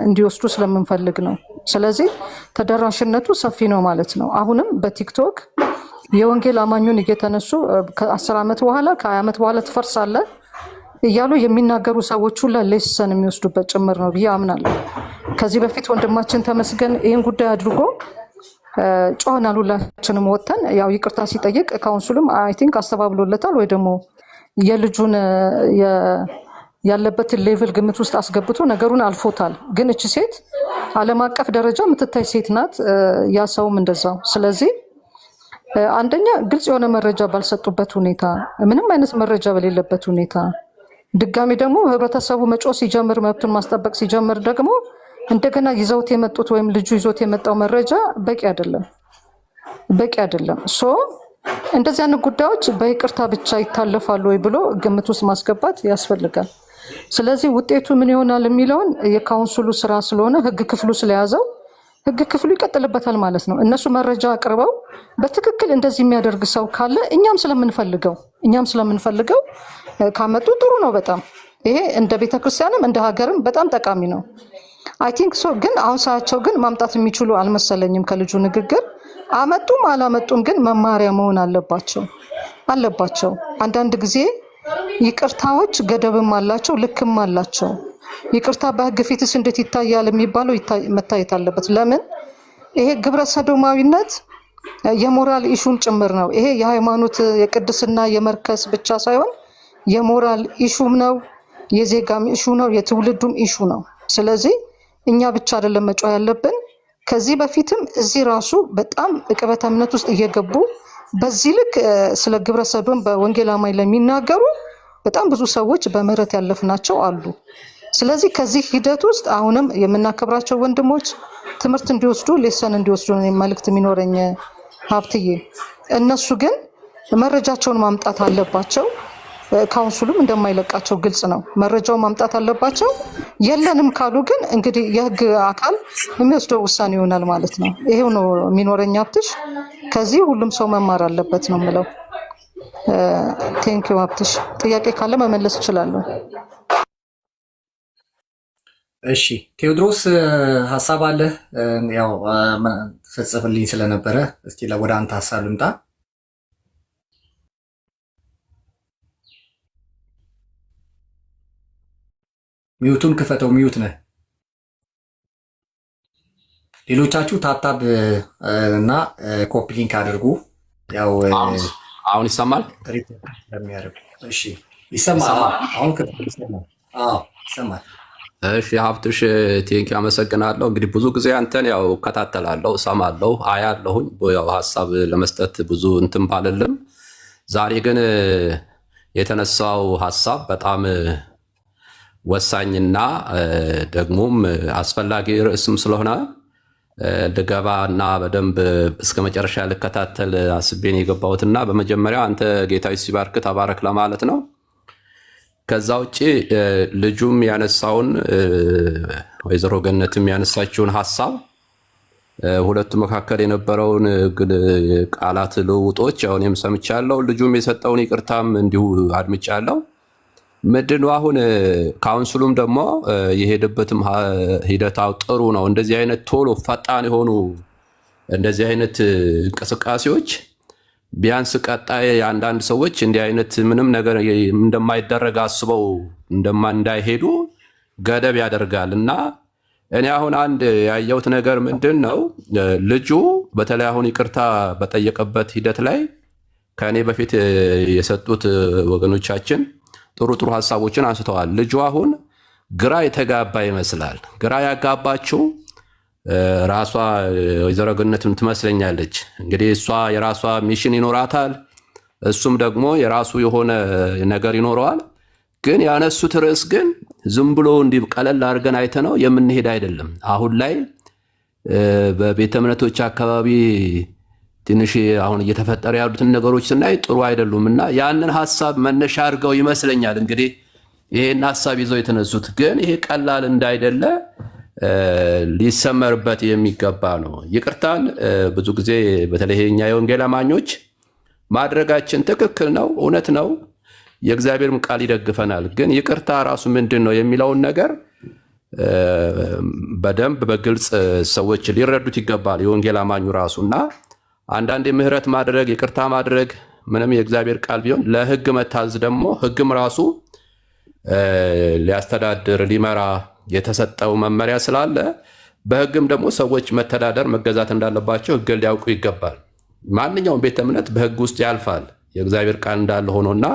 እንዲወስዱ ስለምንፈልግ ነው። ስለዚህ ተደራሽነቱ ሰፊ ነው ማለት ነው። አሁንም በቲክቶክ የወንጌል አማኙን እየተነሱ ከ10 ዓመት በኋላ ከ20 ዓመት በኋላ ትፈርሳለህ እያሉ የሚናገሩ ሰዎች ሁላ ሌሰን የሚወስዱበት ጭምር ነው ብዬ አምናለሁ። ከዚህ በፊት ወንድማችን ተመስገን ይህን ጉዳይ አድርጎ ጮኸናል። ሁላችንም ወጥተን ያው ይቅርታ ሲጠይቅ ካውንስሉም አይ ቲንክ አስተባብሎለታል ወይ ደግሞ የልጁን ያለበትን ሌቭል ግምት ውስጥ አስገብቶ ነገሩን አልፎታል። ግን እቺ ሴት ዓለም አቀፍ ደረጃ የምትታይ ሴት ናት፣ ያ ሰውም እንደዛው። ስለዚህ አንደኛ ግልጽ የሆነ መረጃ ባልሰጡበት ሁኔታ፣ ምንም አይነት መረጃ በሌለበት ሁኔታ ድጋሚ ደግሞ ህብረተሰቡ መጮህ ሲጀምር፣ መብቱን ማስጠበቅ ሲጀምር ደግሞ እንደገና ይዘውት የመጡት ወይም ልጁ ይዞት የመጣው መረጃ በቂ አይደለም። ሶ እንደዚህ አይነት ጉዳዮች በይቅርታ ብቻ ይታለፋሉ ወይ ብሎ ግምት ውስጥ ማስገባት ያስፈልጋል። ስለዚህ ውጤቱ ምን ይሆናል የሚለውን የካውንስሉ ስራ ስለሆነ ህግ ክፍሉ ስለያዘው ህግ ክፍሉ ይቀጥልበታል ማለት ነው። እነሱ መረጃ አቅርበው በትክክል እንደዚህ የሚያደርግ ሰው ካለ እኛም ስለምንፈልገው ካመጡ ጥሩ ነው በጣም። ይሄ እንደ ቤተክርስቲያንም እንደ ሀገርም በጣም ጠቃሚ ነው። አይ ቲንክ ሶ። ግን አሁን ሳያቸው ግን ማምጣት የሚችሉ አልመሰለኝም ከልጁ ንግግር። አመጡም አላመጡም ግን መማሪያ መሆን አለባቸው። አንዳንድ ጊዜ ይቅርታዎች ገደብም አላቸው፣ ልክም አላቸው። ይቅርታ በህግ ፊትስ እንዴት ይታያል የሚባለው መታየት አለበት። ለምን ይሄ ግብረ ሰዶማዊነት የሞራል ኢሹም ጭምር ነው። ይሄ የሃይማኖት የቅድስና የመርከስ ብቻ ሳይሆን የሞራል ኢሹም ነው፣ የዜጋም ኢሹ ነው፣ የትውልዱም ኢሹ ነው። ስለዚህ እኛ ብቻ አይደለም መጮህ ያለብን። ከዚህ በፊትም እዚህ ራሱ በጣም ዕቅበተ እምነት ውስጥ እየገቡ በዚህ ልክ ስለ ግብረ ሰዶም በወንጌል አማኝ ለሚናገሩ በጣም ብዙ ሰዎች በምህረት ያለፍናቸው አሉ። ስለዚህ ከዚህ ሂደት ውስጥ አሁንም የምናከብራቸው ወንድሞች ትምህርት እንዲወስዱ ሌሰን እንዲወስዱ ነው መልእክት የሚኖረኝ ሀብትዬ። እነሱ ግን መረጃቸውን ማምጣት አለባቸው። ካውንስሉም እንደማይለቃቸው ግልጽ ነው። መረጃውን ማምጣት አለባቸው። የለንም ካሉ ግን እንግዲህ የህግ አካል የሚወስደው ውሳኔ ይሆናል ማለት ነው። ይሄው ነው የሚኖረኝ ሀብትሽ። ከዚህ ሁሉም ሰው መማር አለበት ነው የምለው። ቴንኪው ሀብትሽ። ጥያቄ ካለ መመለስ እችላለሁ። እሺ ቴዎድሮስ ሀሳብ አለ? ያው ስትጽፍልኝ ስለነበረ እስቲ ወደ አንተ ሀሳብ ልምጣ። ሚዩቱን ክፈተው። ሚዩት ነህ። ሌሎቻችሁ ታብታብ እና ኮፒ ሊንክ አድርጉ። ያው አሁን ይሰማል? እሺ ይሰማል። አሁን ይሰማል። ይሰማል። እሺ ሀብትሽ ቴንኪ አመሰግናለሁ። እንግዲህ ብዙ ጊዜ አንተን ያው እከታተላለሁ፣ እሰማለሁ፣ አያለሁኝ። ያው ሀሳብ ለመስጠት ብዙ እንትን ባልልም ዛሬ ግን የተነሳው ሀሳብ በጣም ወሳኝና ደግሞም አስፈላጊ ርዕስም ስለሆነ ልገባ እና በደንብ እስከ መጨረሻ ልከታተል አስቤን የገባሁትና በመጀመሪያ አንተ ጌታዊ ሲባርክ ተባረክ ለማለት ነው። ከዛ ውጭ ልጁም ያነሳውን ወይዘሮ ገነትም ያነሳችውን ሀሳብ ሁለቱ መካከል የነበረውን ቃላት ልውጦች አሁንም ሰምቻለሁ። ልጁም የሰጠውን ይቅርታም እንዲሁ አድምጫለሁ። ምንድነው አሁን ካውንስሉም ደግሞ የሄደበትም ሂደታው ጥሩ ነው። እንደዚህ አይነት ቶሎ ፈጣን የሆኑ እንደዚህ አይነት እንቅስቃሴዎች ቢያንስ ቀጣይ አንዳንድ ሰዎች እንዲህ አይነት ምንም ነገር እንደማይደረግ አስበው እንዳይሄዱ ገደብ ያደርጋል። እና እኔ አሁን አንድ ያየሁት ነገር ምንድን ነው ልጁ በተለይ አሁን ይቅርታ በጠየቀበት ሂደት ላይ ከእኔ በፊት የሰጡት ወገኖቻችን ጥሩ ጥሩ ሀሳቦችን አንስተዋል። ልጁ አሁን ግራ የተጋባ ይመስላል። ግራ ያጋባችው ራሷ ወይዘሮ ገነትም ትመስለኛለች። እንግዲህ እሷ የራሷ ሚሽን ይኖራታል፣ እሱም ደግሞ የራሱ የሆነ ነገር ይኖረዋል። ግን ያነሱት ርዕስ ግን ዝም ብሎ እንዲህ ቀለል አድርገን አይተነው የምንሄድ አይደለም። አሁን ላይ በቤተ እምነቶች አካባቢ ትንሽ አሁን እየተፈጠረ ያሉትን ነገሮች ስናይ ጥሩ አይደሉም እና ያንን ሀሳብ መነሻ አድርገው ይመስለኛል እንግዲህ ይሄን ሀሳብ ይዘው የተነሱት። ግን ይሄ ቀላል እንዳይደለ ሊሰመርበት የሚገባ ነው። ይቅርታን ብዙ ጊዜ በተለይ እኛ የወንጌል አማኞች ማድረጋችን ትክክል ነው፣ እውነት ነው፣ የእግዚአብሔርም ቃል ይደግፈናል። ግን ይቅርታ ራሱ ምንድን ነው የሚለውን ነገር በደንብ በግልጽ ሰዎች ሊረዱት ይገባል፣ የወንጌል አማኙ ራሱ። እና አንዳንድ ምህረት ማድረግ ይቅርታ ማድረግ ምንም የእግዚአብሔር ቃል ቢሆን ለህግ መታዘዝ ደግሞ ህግም ራሱ ሊያስተዳድር ሊመራ የተሰጠው መመሪያ ስላለ በህግም ደግሞ ሰዎች መተዳደር መገዛት እንዳለባቸው ህግን ሊያውቁ ይገባል። ማንኛውም ቤተ እምነት በህግ ውስጥ ያልፋል የእግዚአብሔር ቃል እንዳለ ሆኖና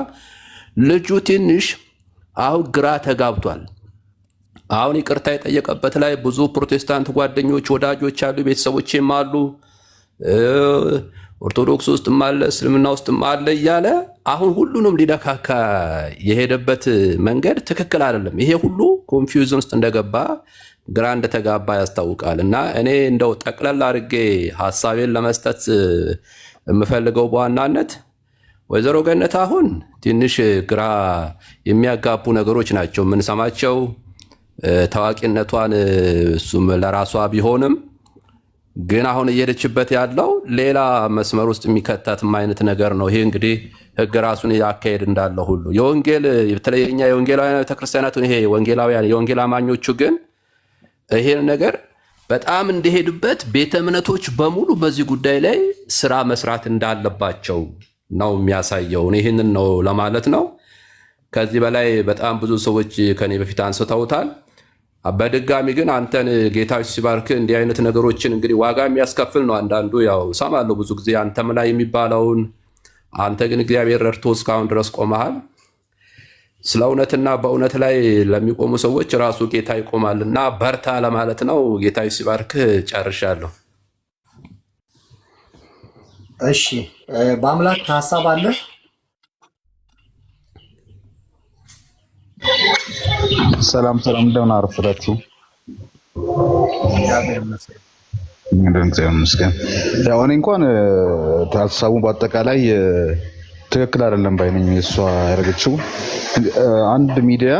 ልጁ ትንሽ አሁን ግራ ተጋብቷል። አሁን ይቅርታ የጠየቀበት ላይ ብዙ ፕሮቴስታንት ጓደኞች ወዳጆች አሉ፣ ቤተሰቦችም አሉ፣ ኦርቶዶክስ ውስጥም አለ፣ እስልምና ውስጥም አለ እያለ አሁን ሁሉንም ሊነካካ የሄደበት መንገድ ትክክል አይደለም። ይሄ ሁሉ ኮንፊውዥን ውስጥ እንደገባ ግራ እንደተጋባ ያስታውቃል። እና እኔ እንደው ጠቅለል አድርጌ ሀሳቤን ለመስጠት የምፈልገው በዋናነት ወይዘሮ ገነት አሁን ትንሽ ግራ የሚያጋቡ ነገሮች ናቸው የምንሰማቸው። ታዋቂነቷን እሱም ለራሷ ቢሆንም ግን አሁን እየሄደችበት ያለው ሌላ መስመር ውስጥ የሚከታትም አይነት ነገር ነው። ይሄ እንግዲህ ህግ ራሱን ያካሄድ እንዳለ ሁሉ የወንጌል በተለይኛ የወንጌላውያን ቤተክርስቲያናቱን ይሄ ወንጌላውያን የወንጌል አማኞቹ ግን ይሄን ነገር በጣም እንደሄዱበት ቤተ እምነቶች በሙሉ በዚህ ጉዳይ ላይ ስራ መስራት እንዳለባቸው ነው የሚያሳየው። ይሄንን ነው ለማለት ነው። ከዚህ በላይ በጣም ብዙ ሰዎች ከኔ በፊት አንስተውታል። በድጋሚ ግን አንተን ጌታዎች ሲባርክ እንዲህ አይነት ነገሮችን እንግዲህ ዋጋ የሚያስከፍል ነው። አንዳንዱ ያው ሰማለሁ ብዙ ጊዜ አንተም ላይ የሚባለውን፣ አንተ ግን እግዚአብሔር ረድቶ እስካሁን ድረስ ቆመሃል። ስለ እውነትና በእውነት ላይ ለሚቆሙ ሰዎች ራሱ ጌታ ይቆማልና በርታ ለማለት ነው። ጌታዎች ሲባርክ ጨርሻለሁ። እሺ በአምላክ ሀሳብ አለ። ሰላም እንደምን አረፈዳችሁ? እግዚአብሔር ይመስገን። ያው እኔ እንኳን ሀሳቡ በአጠቃላይ ትክክል አይደለም ባይነኝ። እሷ ያደረገችው አንድ ሚዲያ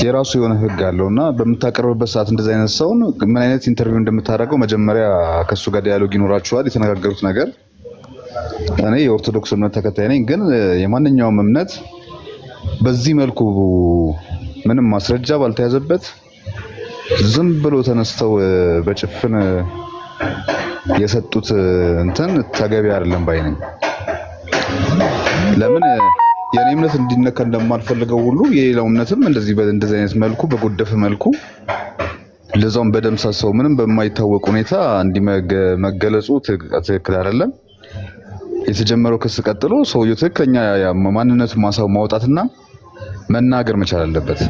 የራሱ የሆነ ህግ አለው እና በምታቀርብበት ሰዓት እንደዚህ አይነት ሰውን ምን አይነት ኢንተርቪው እንደምታደርገው መጀመሪያ ከሱ ጋር ዲያሎግ ይኖራቸዋል። የተነጋገሩት ነገር እኔ የኦርቶዶክስ እምነት ተከታይ ነኝ፣ ግን የማንኛውም እምነት በዚህ መልኩ ምንም ማስረጃ ባልተያዘበት ዝም ብሎ ተነስተው በጭፍን የሰጡት እንትን ተገቢ አይደለም ባይ ነኝ። ለምን የኔ እምነት እንዲነካ እንደማልፈልገው ሁሉ የሌላው እምነትም እንደዚህ አይነት መልኩ በጎደፈ መልኩ ለዛውም በደምሳሳው ምንም በማይታወቅ ሁኔታ እንዲመገለጹ ትክክል አይደለም። የተጀመረው ክስ ቀጥሎ ሰውየው ትክክለኛ ማንነቱን ማውጣትና መናገር መቻል አለበት።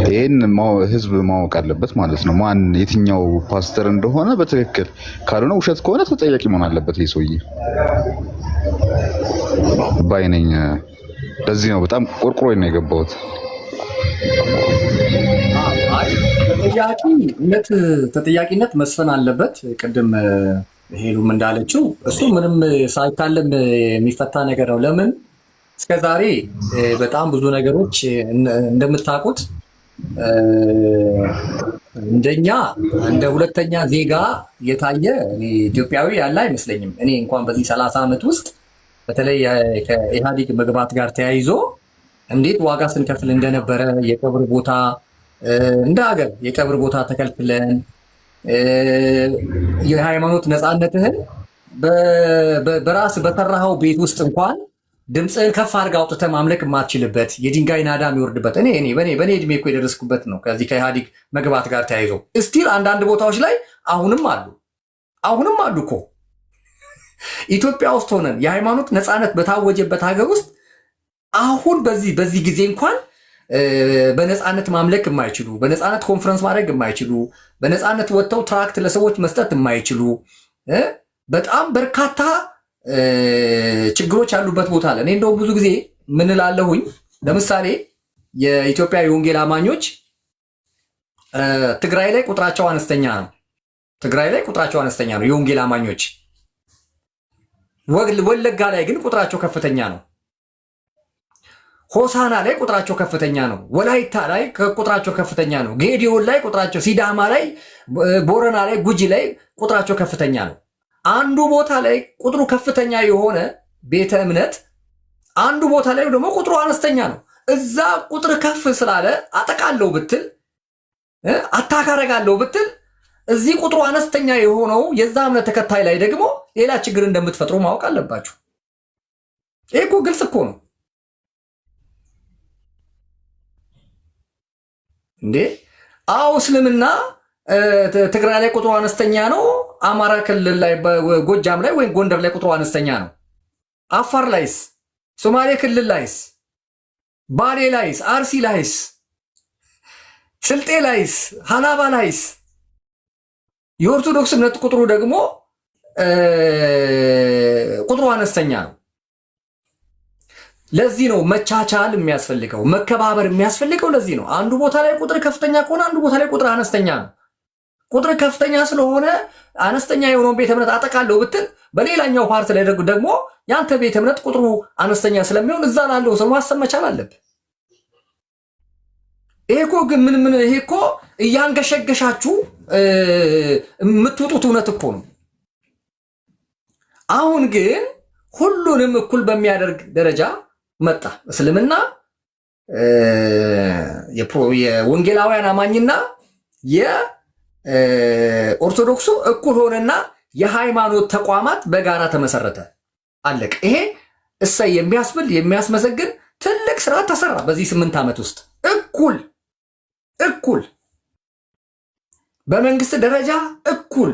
ይሄን ህዝብ ማወቅ አለበት ማለት ነው። ማን የትኛው ፓስተር እንደሆነ በትክክል ካልሆነ ውሸት ከሆነ ተጠያቂ መሆን አለበት ይሄ ሰውዬ ባይነኝ። ለዚህ ነው በጣም ቆርቆሮኝ ነው የገባሁት። ተጠያቂነት መስፈን አለበት። ቅድም ሄሉም እንዳለችው እሱ ምንም ሳይታለም የሚፈታ ነገር ነው። ለምን እስከዛሬ በጣም ብዙ ነገሮች እንደምታውቁት እንደኛ እንደ ሁለተኛ ዜጋ የታየ ኢትዮጵያዊ ያለ አይመስለኝም። እኔ እንኳን በዚህ 30 ዓመት ውስጥ በተለይ ከኢህአዴግ መግባት ጋር ተያይዞ እንዴት ዋጋ ስንከፍል እንደነበረ የቀብር ቦታ እንደ ሀገር የቀብር ቦታ ተከልክለን የሃይማኖት ነፃነትህን በራስ በሰራኸው ቤት ውስጥ እንኳን ድምፅህን ከፍ አድርገህ አውጥተህ ማምለክ የማትችልበት የድንጋይ ናዳ የሚወርድበት በእኔ እድሜ እኮ የደረስኩበት ነው። ከዚህ ከኢህአዴግ መግባት ጋር ተያይዞ እስቲል አንዳንድ ቦታዎች ላይ አሁንም አሉ እኮ ኢትዮጵያ ውስጥ ሆነን የሃይማኖት ነፃነት በታወጀበት ሀገር ውስጥ አሁን በዚህ ጊዜ እንኳን በነፃነት ማምለክ የማይችሉ፣ በነፃነት ኮንፈረንስ ማድረግ የማይችሉ፣ በነፃነት ወጥተው ትራክት ለሰዎች መስጠት የማይችሉ በጣም በርካታ ችግሮች ያሉበት ቦታ አለ። እኔ እንደው ብዙ ጊዜ ምን እላለሁኝ፣ ለምሳሌ የኢትዮጵያ የወንጌል አማኞች ትግራይ ላይ ቁጥራቸው አነስተኛ ነው። የወንጌል አማኞች ወለጋ ላይ ግን ቁጥራቸው ከፍተኛ ነው። ሆሳና ላይ ቁጥራቸው ከፍተኛ ነው። ወላይታ ላይ ቁጥራቸው ከፍተኛ ነው። ጌዲዮን ላይ ቁጥራቸው፣ ሲዳማ ላይ፣ ቦረና ላይ፣ ጉጂ ላይ ቁጥራቸው ከፍተኛ ነው። አንዱ ቦታ ላይ ቁጥሩ ከፍተኛ የሆነ ቤተ እምነት አንዱ ቦታ ላይ ደግሞ ቁጥሩ አነስተኛ ነው። እዛ ቁጥር ከፍ ስላለ አጠቃለው ብትል አታካረጋለው ብትል እዚህ ቁጥሩ አነስተኛ የሆነው የዛ እምነት ተከታይ ላይ ደግሞ ሌላ ችግር እንደምትፈጥሩ ማወቅ አለባችሁ። ይሄ እኮ ግልጽ እኮ ነው። እንዴ? አዎ እስልምና ትግራይ ላይ ቁጥሩ አነስተኛ ነው። አማራ ክልል ላይ ጎጃም ላይ ወይም ጎንደር ላይ ቁጥሩ አነስተኛ ነው። አፋር ላይስ፣ ሶማሌ ክልል ላይስ፣ ባሌ ላይስ፣ አርሲ ላይስ፣ ስልጤ ላይስ፣ ሀላባ ላይስ የኦርቶዶክስ እምነት ቁጥሩ ደግሞ ቁጥሩ አነስተኛ ነው። ለዚህ ነው መቻቻል የሚያስፈልገው፣ መከባበር የሚያስፈልገው። ለዚህ ነው አንዱ ቦታ ላይ ቁጥር ከፍተኛ ከሆነ አንዱ ቦታ ላይ ቁጥር አነስተኛ ነው። ቁጥር ከፍተኛ ስለሆነ አነስተኛ የሆነውን ቤተ እምነት አጠቃለው ብትል፣ በሌላኛው ፓርት ላይ ደግሞ ያንተ ቤተ እምነት ቁጥሩ አነስተኛ ስለሚሆን እዛ ላለው ሰው ማሰብ መቻል አለብህ። ይሄ እኮ ግን ምን ይሄ እኮ እያንገሸገሻችሁ የምትወጡት እውነት እኮ ነው። አሁን ግን ሁሉንም እኩል በሚያደርግ ደረጃ መጣ። እስልምና የወንጌላውያን አማኝና የኦርቶዶክሱ እኩል ሆነና የሃይማኖት ተቋማት በጋራ ተመሰረተ። አለቅ። ይሄ እሰይ የሚያስብል የሚያስመሰግን ትልቅ ስራ ተሰራ በዚህ 8 ዓመት ውስጥ እኩል በመንግስት ደረጃ እኩል።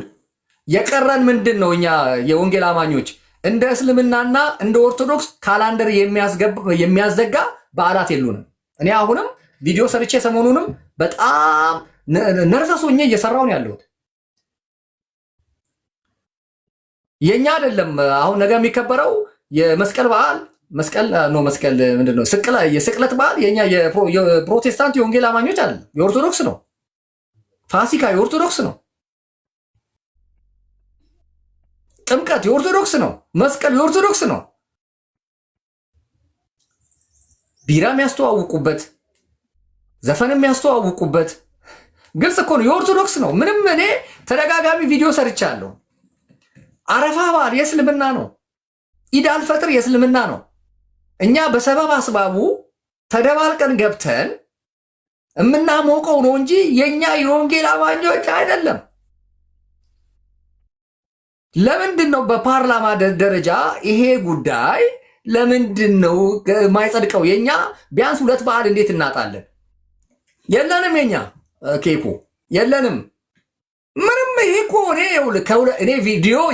የቀረን ምንድን ነው? እኛ የወንጌል አማኞች እንደ እስልምናና እንደ ኦርቶዶክስ ካላንደር የሚያዘጋ በዓላት የሉንም። እኔ አሁንም ቪዲዮ ሰርቼ ሰሞኑንም በጣም ነርቨስ ሆኜ እየሰራሁ ነው ያለሁት። የኛ አይደለም አሁን ነገ የሚከበረው የመስቀል በዓል መስቀል ምንድን ነው? የስቅለት በዓል የኛ የፕሮቴስታንት የወንጌል አማኞች አይደለም፣ የኦርቶዶክስ ነው። ፋሲካ የኦርቶዶክስ ነው። ጥምቀት የኦርቶዶክስ ነው። መስቀል የኦርቶዶክስ ነው። ቢራ የሚያስተዋውቁበት፣ ዘፈን የሚያስተዋውቁበት ግልጽ እኮ ነው፣ የኦርቶዶክስ ነው። ምንም እኔ ተደጋጋሚ ቪዲዮ ሰርቻለሁ። አረፋ በዓል የእስልምና ነው። ኢድ አልፈጥር የእስልምና ነው። እኛ በሰበብ አስባቡ ተደባልቀን ገብተን የምናሞቀው ነው እንጂ የኛ የወንጌል አማኞች አይደለም። ለምንድን ነው በፓርላማ ደረጃ ይሄ ጉዳይ ለምንድን ነው የማይጸድቀው? የኛ ቢያንስ 2 በዓል እንዴት እናጣለን? የለንም፣ የኛ ኬኩ የለንም። ምንም ይሄ እኮ እኔ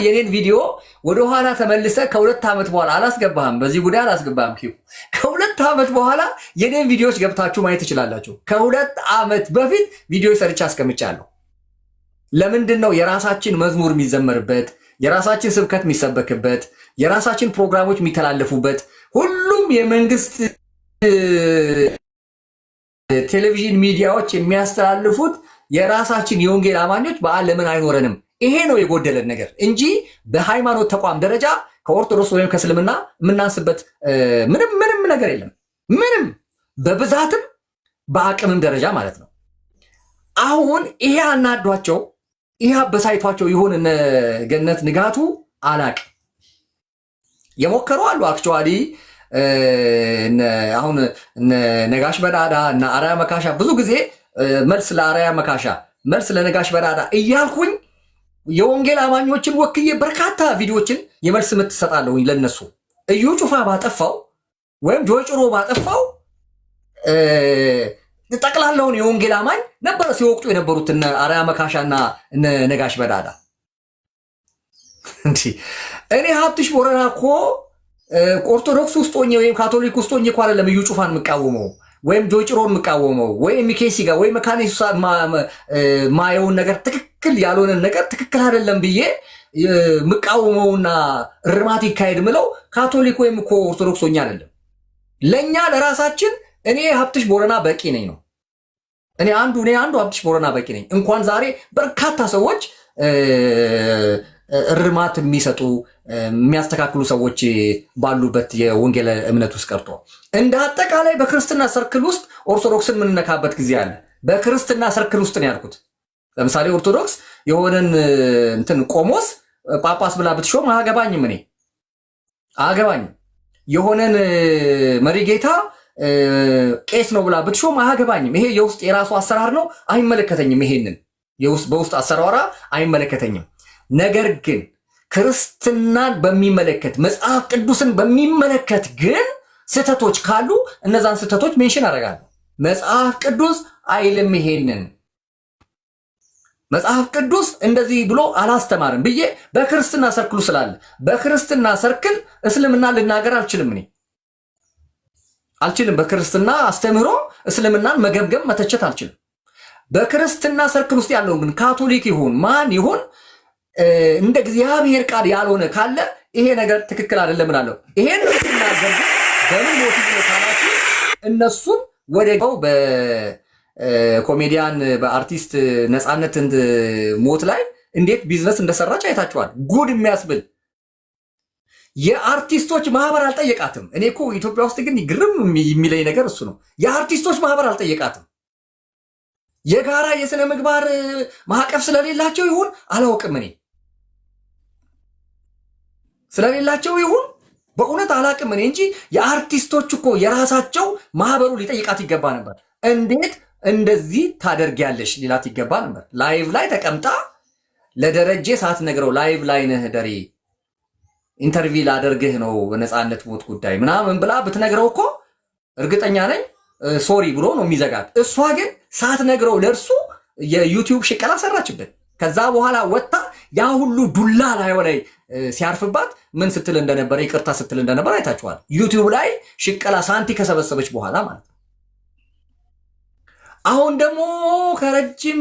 የኔን ቪዲዮ ወደኋላ ተመልሰ ከ2 ዓመት በኋላ አላስገባህም፣ በዚህ ጉዳይ አላስገባህም። ኬኩ ከ2 ዓመት በኋላ የኔን ቪዲዮዎች ገብታችሁ ማየት ትችላላችሁ። ከ2 ዓመት በፊት ቪዲዮ ሰርቻ አስቀምጫለሁ። ለምንድን ነው የራሳችን መዝሙር የሚዘመርበት፣ የራሳችን ስብከት የሚሰበክበት፣ የራሳችን ፕሮግራሞች የሚተላለፉበት፣ ሁሉም የመንግስት ቴሌቪዥን ሚዲያዎች የሚያስተላልፉት የራሳችን የወንጌል አማኞች በዓል ለምን አይኖረንም? ይሄ ነው የጎደለን ነገር እንጂ በሃይማኖት ተቋም ደረጃ ከኦርቶዶክስ ወይም ከእስልምና የምናንስበት ምንም ነገር የለም። ምንም በብዛትም በአቅምም ደረጃ ማለት ነው። አሁን ይሄ አናዷቸው፣ ይሄ አበሳይቷቸው ይሆን ገነት ንጋቱ አላቅ የሞከሩ አሉ። አክቹዋሊ አሁን ነጋሽ በዳዳ እና አርአያ መካሻ ብዙ ጊዜ መልስ ለአርአያ መካሻ መልስ ለነጋሽ በዳዳ እያልኩኝ የወንጌል አማኞችን ወክዬ በርካታ ቪዲዮዎችን የመልስ ምት እሰጣለሁኝ ለነሱ። እዩ ጩፋ ባጠፋው ወይም ጆጭሮ ባጠፋው ጠቅላላውን የወንጌል አማኝ ነበረ ሲወቅቱ የነበሩት እነ አርአያ መካሻና እነ ነጋሽ በዳዳ። እኔ ሀብትሽ ቦረና እኮ ኦርቶዶክስ ውስጥ ሆኜ ወይም ካቶሊክ ውስጥ ሆኜ እኮ አይደለም እዩ ጩፋን የምቃወመው ወይም ጆጭሮን የምቃወመው ወይም ሚኬሲ ጋር ወይም መካኒሳ ማየውን ነገር ትክክል ያልሆነን ነገር ትክክል አይደለም ብዬ የምቃወመውና እርማት ይካሄድ ምለው ካቶሊክ ወይም እኮ ኦርቶዶክስ ሆኜ አይደለም። ለእኛ ለራሳችን እኔ ሀብትሽ ቦረና በቂ ነኝ ነው። እኔ አንዱ ሀብትሽ ቦረና በቂ ነኝ። እንኳን ዛሬ በርካታ ሰዎች እርማት የሚሰጡ የሚያስተካክሉ ሰዎች ባሉበት የወንጌል እምነት ውስጥ ቀርቶ እንደ አጠቃላይ በክርስትና ሰርክል ውስጥ ኦርቶዶክስን የምንነካበት ጊዜ አለ። በክርስትና ሰርክል ውስጥ ነው ያልኩት። ለምሳሌ ኦርቶዶክስ የሆነን እንትን ቆሞስ ጳጳስ ብላ ብትሾም አያገባኝም፣ እኔ አያገባኝም። የሆነን መሪጌታ ቄስ ነው ብላ ብትሾም አያገባኝም። ይሄ የውስጥ የራሱ አሰራር ነው፣ አይመለከተኝም። ይሄንን በውስጥ አሰራራ አይመለከተኝም። ነገር ግን ክርስትናን በሚመለከት መጽሐፍ ቅዱስን በሚመለከት ግን ስህተቶች ካሉ እነዛን ስህተቶች ሜንሽን አደርጋለሁ። መጽሐፍ ቅዱስ አይልም። ይሄንን መጽሐፍ ቅዱስ እንደዚህ ብሎ አላስተማርም ብዬ በክርስትና ሰርክሉ ስላለ በክርስትና ሰርክል እስልምና ልናገር አልችልም። እኔ አልችልም። በክርስትና አስተምህሮ እስልምናን መገምገም መተቸት አልችልም። በክርስትና ሰርክል ውስጥ ያለው ግን ካቶሊክ ይሁን ማን ይሁን እንደ እግዚአብሔር ቃል ያልሆነ ካለ ይሄ ነገር ትክክል አይደለም እላለሁ። ይሄን ሲናገር በምን ሞቲቭ ነው ካላችሁ እነሱን ወደው በኮሜዲያን በአርቲስት ነፃነት ሞት ላይ እንዴት ቢዝነስ እንደሰራች አይታችኋል። ጉድ የሚያስብል የአርቲስቶች ማህበር አልጠየቃትም። እኔ እኮ ኢትዮጵያ ውስጥ ግን ግርም የሚለኝ ነገር እሱ ነው። የአርቲስቶች ማህበር አልጠየቃትም። የጋራ የሥነ ምግባር ማዕቀፍ ስለሌላቸው ይሁን አላውቅም። እኔ ስለሌላቸው ይሁን በእውነት አላውቅም። እኔ እንጂ የአርቲስቶች እኮ የራሳቸው ማህበሩ ሊጠይቃት ይገባ ነበር። እንዴት እንደዚህ ታደርጊያለሽ ሊላት ይገባ ነበር። ላይቭ ላይ ተቀምጣ ለደረጀ ሳትነግረው ላይቭ ላይ ነህ ደሬ ኢንተርቪው ላደርግህ ነው በነፃነት ሞት ጉዳይ ምናምን ብላ ብትነግረው እኮ እርግጠኛ ነኝ ሶሪ ብሎ ነው የሚዘጋት። እሷ ግን ሳትነግረው ለእርሱ የዩቲዩብ ሽቀላ ሰራችበት። ከዛ በኋላ ወጣ ያ ሁሉ ዱላ ላይ ሲያርፍባት ምን ስትል እንደነበረ ይቅርታ ስትል እንደነበረ አይታችኋል። ዩቲዩብ ላይ ሽቀላ ሳንቲ ከሰበሰበች በኋላ ማለት ነው። አሁን ደግሞ ከረጅም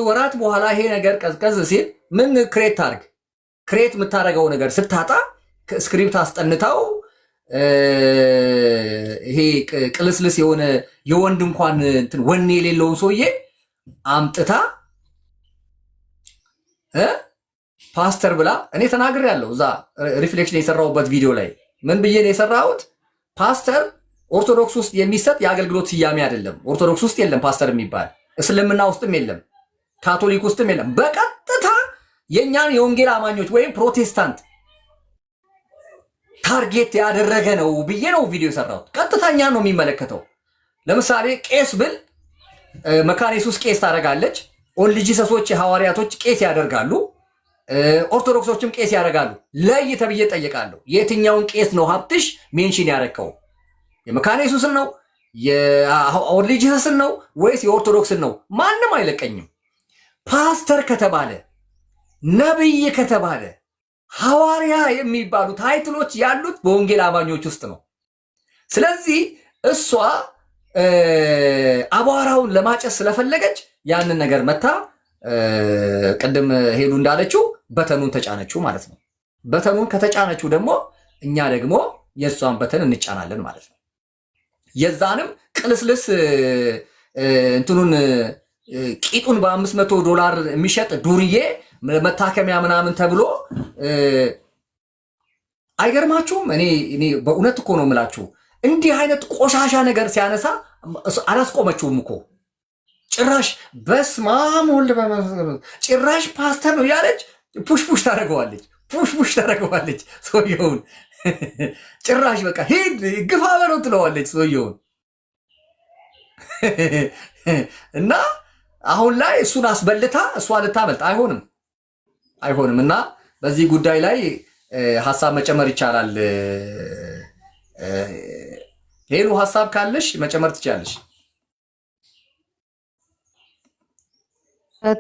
ወራት በኋላ ይሄ ነገር ቀዝቀዝ ሲል ምን ክሬት ታርግ ክሬት የምታደርገው ነገር ስታጣ ስክሪፕት አስጠንታው ይሄ ቅልስልስ የሆነ የወንድ እንኳን እንትን ወኔ የሌለውን ሰውዬ አምጥታ ፓስተር ብላ እኔ ተናግሬያለሁ። እዛ ሪፍሌክሽን የሰራሁበት ቪዲዮ ላይ ምን ብዬ ነው የሰራሁት? ፓስተር ኦርቶዶክስ ውስጥ የሚሰጥ የአገልግሎት ስያሜ አይደለም። ኦርቶዶክስ ውስጥ የለም ፓስተር የሚባል፣ እስልምና ውስጥም የለም፣ ካቶሊክ ውስጥም የለም። በቀጥታ የእኛን የወንጌል አማኞች ወይም ፕሮቴስታንት ታርጌት ያደረገ ነው ብዬ ነው ቪዲዮ የሰራሁት። ቀጥታኛ ነው የሚመለከተው። ለምሳሌ ቄስ ብል መካነ ኢየሱስ ቄስ ታደርጋለች፣ ኦንሊ ጂሰሶች ሐዋርያቶች ቄስ ያደርጋሉ፣ ኦርቶዶክሶችም ቄስ ያደርጋሉ። ለይ ተብዬ ጠይቃለሁ። የትኛውን ቄስ ነው ሀብትሽ ሜንሽን ያደረከው? የመካነ ኢየሱስን ነው የኦንሊ ጂሰስን ነው ወይስ የኦርቶዶክስን ነው? ማንም አይለቀኝም። ፓስተር ከተባለ ነብይ ከተባለ ሐዋርያ የሚባሉ ታይትሎች ያሉት በወንጌል አማኞች ውስጥ ነው። ስለዚህ እሷ አቧራውን ለማጨስ ስለፈለገች ያንን ነገር መታ ቅድም ሄሉ እንዳለችው በተኑን ተጫነችው ማለት ነው። በተኑን ከተጫነችው ደግሞ እኛ ደግሞ የእሷን በተን እንጫናለን ማለት ነው። የዛንም ቅልስልስ እንትኑን ቂጡን $500 የሚሸጥ ዱርዬ መታከሚያ ምናምን ተብሎ አይገርማችሁም? እኔ በእውነት እኮ ነው የምላችሁ። እንዲህ አይነት ቆሻሻ ነገር ሲያነሳ አላስቆመችውም እኮ ጭራሽ በስማም ወልድ ጭራሽ ፓስተር ነው ያለች ፑሽ ታደርገዋለች ሰውየውን ጭራሽ በቃ ሂድ ግፋ በለው ትለዋለች ሰውየውን እና አሁን ላይ እሱን አስበልታ እሷ ልታመልጥ አይሆንም። እና በዚህ ጉዳይ ላይ ሀሳብ መጨመር ይቻላል። ሄሉ ሀሳብ ካለሽ መጨመር ትችላለሽ።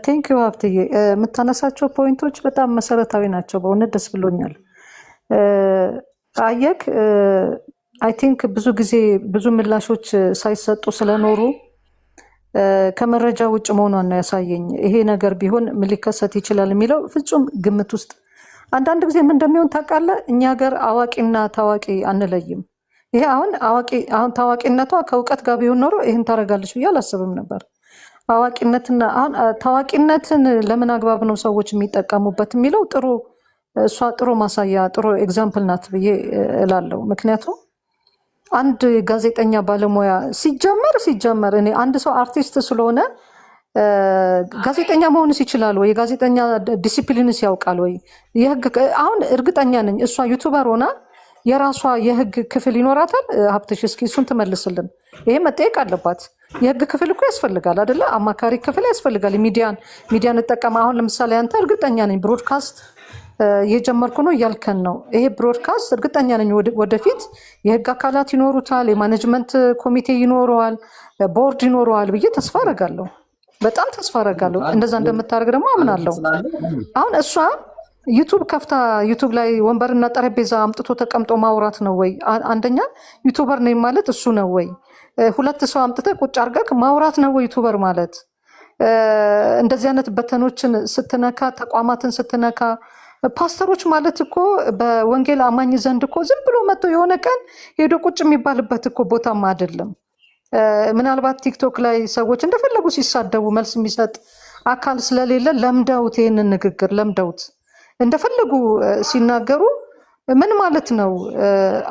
ቴንክ ዩ ሀብትዬ፣ የምታነሳቸው ፖይንቶች በጣም መሰረታዊ ናቸው። በእውነት ደስ ብሎኛል። አየክ አይ ቲንክ ብዙ ጊዜ ብዙ ምላሾች ሳይሰጡ ስለኖሩ ከመረጃ ውጭ መሆኗን ነው ያሳየኝ። ይሄ ነገር ቢሆን ምን ሊከሰት ይችላል የሚለው ፍጹም ግምት ውስጥ አንዳንድ ጊዜ ምን እንደሚሆን ታውቃለህ? እኛ ሀገር አዋቂና ታዋቂ አንለይም። ይሄ አሁን ታዋቂነቷ ከእውቀት ጋር ቢሆን ኖሮ ይህን ታደርጋለች ብዬ አላስብም ነበር። አዋቂነትና አሁን ታዋቂነትን ለምን አግባብ ነው ሰዎች የሚጠቀሙበት የሚለው እሷ ጥሩ ማሳያ ጥሩ ኤግዛምፕል ናት ብዬ እላለሁ። ምክንያቱም አንድ ጋዜጠኛ ባለሙያ ሲጀመር እኔ አንድ ሰው አርቲስት ስለሆነ ጋዜጠኛ መሆንስ ይችላል ወይ? የጋዜጠኛ ዲሲፕሊንስ ያውቃል ወይ? አሁን እርግጠኛ ነኝ እሷ ዩቱበር ሆና የራሷ የህግ ክፍል ይኖራታል። ሀብትሽ እስኪ እሱን ትመልስልን። ይሄ መጠየቅ አለባት። የህግ ክፍል እኮ ያስፈልጋል አይደለ? አማካሪ ክፍል ያስፈልጋል። ሚዲያን እጠቀም። አሁን ለምሳሌ አንተ እርግጠኛ ነኝ ብሮድካስት እየጀመርኩ ነው እያልከን ነው። ይሄ ብሮድካስት እርግጠኛ ነኝ ወደፊት የህግ አካላት ይኖሩታል፣ የማኔጅመንት ኮሚቴ ይኖረዋል፣ ቦርድ ይኖረዋል ብዬ ተስፋ አደርጋለሁ። በጣም ተስፋ አደርጋለሁ። እንደዛ እንደምታደርግ ደግሞ አምናለሁ። አሁን እሷ ዩቱብ ከፍታ ዩቱብ ላይ ወንበርና ጠረጴዛ አምጥቶ ተቀምጦ ማውራት ነው ወይ? አንደኛ ዩቱበር ነኝ ማለት እሱ ነው ወይ? ሁለት ሰው አምጥተህ ቁጭ አድርገህ ማውራት ነው ወይ ዩቱበር ማለት? እንደዚህ አይነት በተኖችን ስትነካ፣ ተቋማትን ስትነካ፣ ፓስተሮች ማለት እኮ በወንጌል አማኝ ዘንድ እኮ ዝም ብሎ መጥቶ የሆነ ቀን ሄዶ ቁጭ የሚባልበት እኮ ቦታም አይደለም። ምናልባት ቲክቶክ ላይ ሰዎች እንደፈለጉ ሲሳደቡ መልስ የሚሰጥ አካል ስለሌለ ለምደውት ይህንን ንግግር ለምደውት እንደፈለጉ ሲናገሩ ምን ማለት ነው?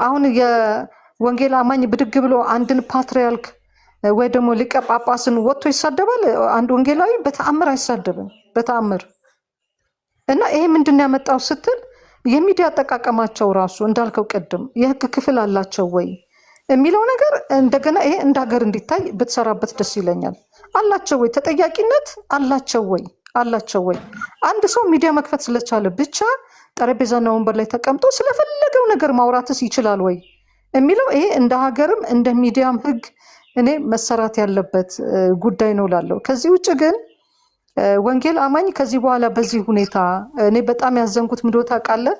አሁን የወንጌል አማኝ ብድግ ብሎ አንድን ፓትሪያርክ ወይ ደግሞ ሊቀ ጳጳስን ወጥቶ ይሳደባል? አንድ ወንጌላዊ በተአምር አይሳደብም፣ በተአምር። እና ይሄ ምንድን ያመጣው ስትል የሚዲያ አጠቃቀማቸው ራሱ እንዳልከው ቅድም የህግ ክፍል አላቸው ወይ የሚለው ነገር እንደገና ይሄ እንደ ሀገር እንዲታይ ብትሰራበት ደስ ይለኛል። አላቸው ወይ? ተጠያቂነት አላቸው ወይ? አላቸው ወይ? አንድ ሰው ሚዲያ መክፈት ስለቻለ ብቻ ጠረጴዛና ወንበር ላይ ተቀምጦ ስለፈለገው ነገር ማውራትስ ይችላል ወይ የሚለው ይሄ እንደ ሀገርም እንደ ሚዲያም ህግ እኔ መሰራት ያለበት ጉዳይ ነው ላለው። ከዚህ ውጭ ግን ወንጌል አማኝ ከዚህ በኋላ በዚህ ሁኔታ እኔ በጣም ያዘንኩት ምንድነው ታውቃለህ?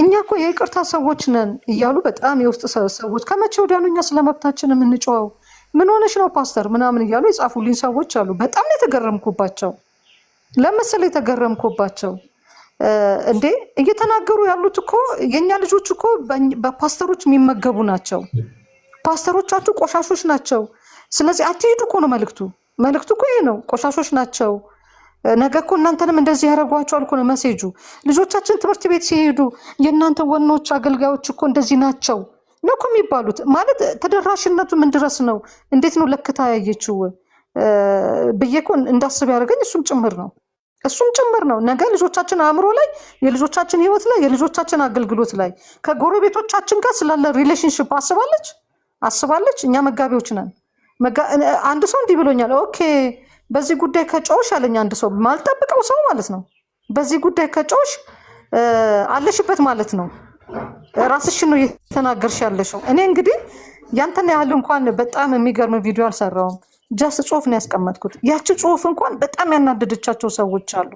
እኛ እኮ የይቅርታ ሰዎች ነን እያሉ በጣም የውስጥ ሰዎች ከመቼ ወዲያ ነው እኛ ስለመብታችን የምንጮኸው? ምን ሆነሽ ነው ፓስተር ምናምን እያሉ የጻፉልኝ ሰዎች አሉ። በጣም ነው የተገረምኩባቸው። ለምሳሌ የተገረምኩባቸው እንዴ እየተናገሩ ያሉት እኮ የኛ ልጆች እኮ በፓስተሮች የሚመገቡ ናቸው። ፓስተሮቻችሁ ቆሻሾች ናቸው። ስለዚህ አትሄዱ እኮ ነው መልእክቱ። መልእክቱ እኮ ይሄ ነው። ቆሻሾች ናቸው። ነገ እኮ እናንተንም እንደዚህ ያደርጓቸዋል እኮ ነው መሴጁ። ልጆቻችን ትምህርት ቤት ሲሄዱ የእናንተ ወኖች አገልጋዮች እኮ እንደዚህ ናቸው ነው እኮ የሚባሉት። ማለት ተደራሽነቱ ምን ድረስ ነው? እንዴት ነው ለክታ ያየችው ብዬ እኮ እንዳስብ ያደርገኝ እሱም ጭምር ነው። እሱም ጭምር ነው። ነገ ልጆቻችን አእምሮ ላይ፣ የልጆቻችን ህይወት ላይ፣ የልጆቻችን አገልግሎት ላይ ከጎረቤቶቻችን ጋር ስላለ ሪሌሽንሽፕ አስባለች። እኛ መጋቢዎች ነን። አንድ ሰው እንዲህ ብሎኛል። ኦኬ በዚህ ጉዳይ ከጮሽ አለኝ። አንድ ሰው ማልጠብቀው ሰው ማለት ነው። በዚህ ጉዳይ ከጮሽ አለሽበት ማለት ነው። ራስሽን ነው እየተናገርሽ ያለሽው። እኔ እንግዲህ ያንተን ያህል እንኳን በጣም የሚገርም ቪዲዮ አልሰራውም። ጃስ ጽሁፍ ነው ያስቀመጥኩት። ያቺ ጽሁፍ እንኳን በጣም ያናደደቻቸው ሰዎች አሉ።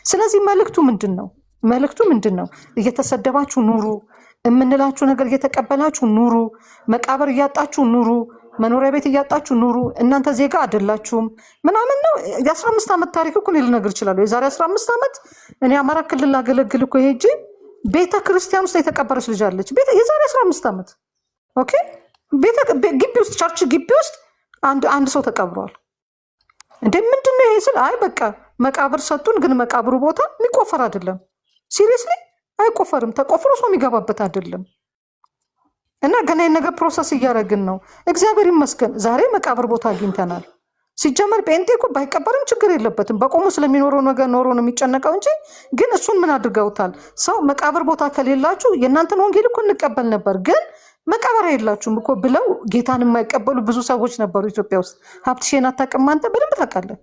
ስለዚህ መልእክቱ ምንድን ነው? መልእክቱ ምንድን ነው? እየተሰደባችሁ ኑሩ፣ የምንላችሁ ነገር እየተቀበላችሁ ኑሩ፣ መቃብር እያጣችሁ ኑሩ፣ መኖሪያ ቤት እያጣችሁ ኑሩ፣ እናንተ ዜጋ አይደላችሁም ምናምን ነው። የ15 ዓመት ታሪክ እኮ ልነግር እችላለሁ። የዛሬ 15 ዓመት እኔ አማራ ክልል አገለግል እኮ ሄጄ ቤተ ክርስቲያን ውስጥ የተቀበረች ልጅ አለች። የዛሬ 15 ዓመት ኦኬ፣ ግቢ ውስጥ ቸርች ግቢ ውስጥ አንድ ሰው ተቀብሯል። እንዴ ምንድነው ይሄ ስል አይ በቃ መቃብር ሰጡን፣ ግን መቃብሩ ቦታ የሚቆፈር አይደለም። ሲሪየስሊ አይቆፈርም። ተቆፍሮ ሰው የሚገባበት አይደለም። እና ገና የነገር ፕሮሰስ እያደረግን ነው። እግዚአብሔር ይመስገን ዛሬ መቃብር ቦታ አግኝተናል። ሲጀመር ጴንጤ እኮ ባይቀበርም ችግር የለበትም። በቆሙ ስለሚኖረው ነገር ኖሮ ነው የሚጨነቀው እንጂ ግን እሱን ምን አድርገውታል? ሰው መቃብር ቦታ ከሌላችሁ የእናንተን ወንጌል እኮ እንቀበል ነበር፣ ግን መቃበሪያ የላችሁም እኮ ብለው ጌታን የማይቀበሉ ብዙ ሰዎች ነበሩ ኢትዮጵያ ውስጥ። ሀብትሽን አታውቅም አንተ? በደንብ ታውቃለህ።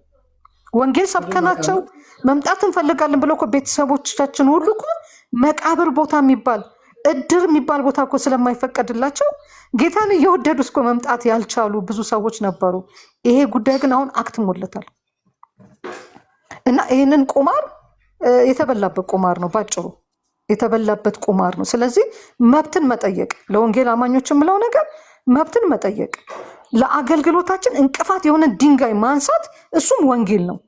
ወንጌል ሰብከናቸው መምጣት እንፈልጋለን ብለው እኮ ቤተሰቦቻችን ሁሉ እኮ መቃብር ቦታ የሚባል እድር የሚባል ቦታ እኮ ስለማይፈቀድላቸው ጌታን እየወደዱ እስኮ መምጣት ያልቻሉ ብዙ ሰዎች ነበሩ። ይሄ ጉዳይ ግን አሁን አክትሞለታል እና ይህንን ቁማር የተበላበት ቁማር ነው፣ ባጭሩ የተበላበት ቁማር ነው። ስለዚህ መብትን መጠየቅ፣ ለወንጌል አማኞች የምለው ነገር መብትን መጠየቅ፣ ለአገልግሎታችን እንቅፋት የሆነ ድንጋይ ማንሳት፣ እሱም ወንጌል ነው።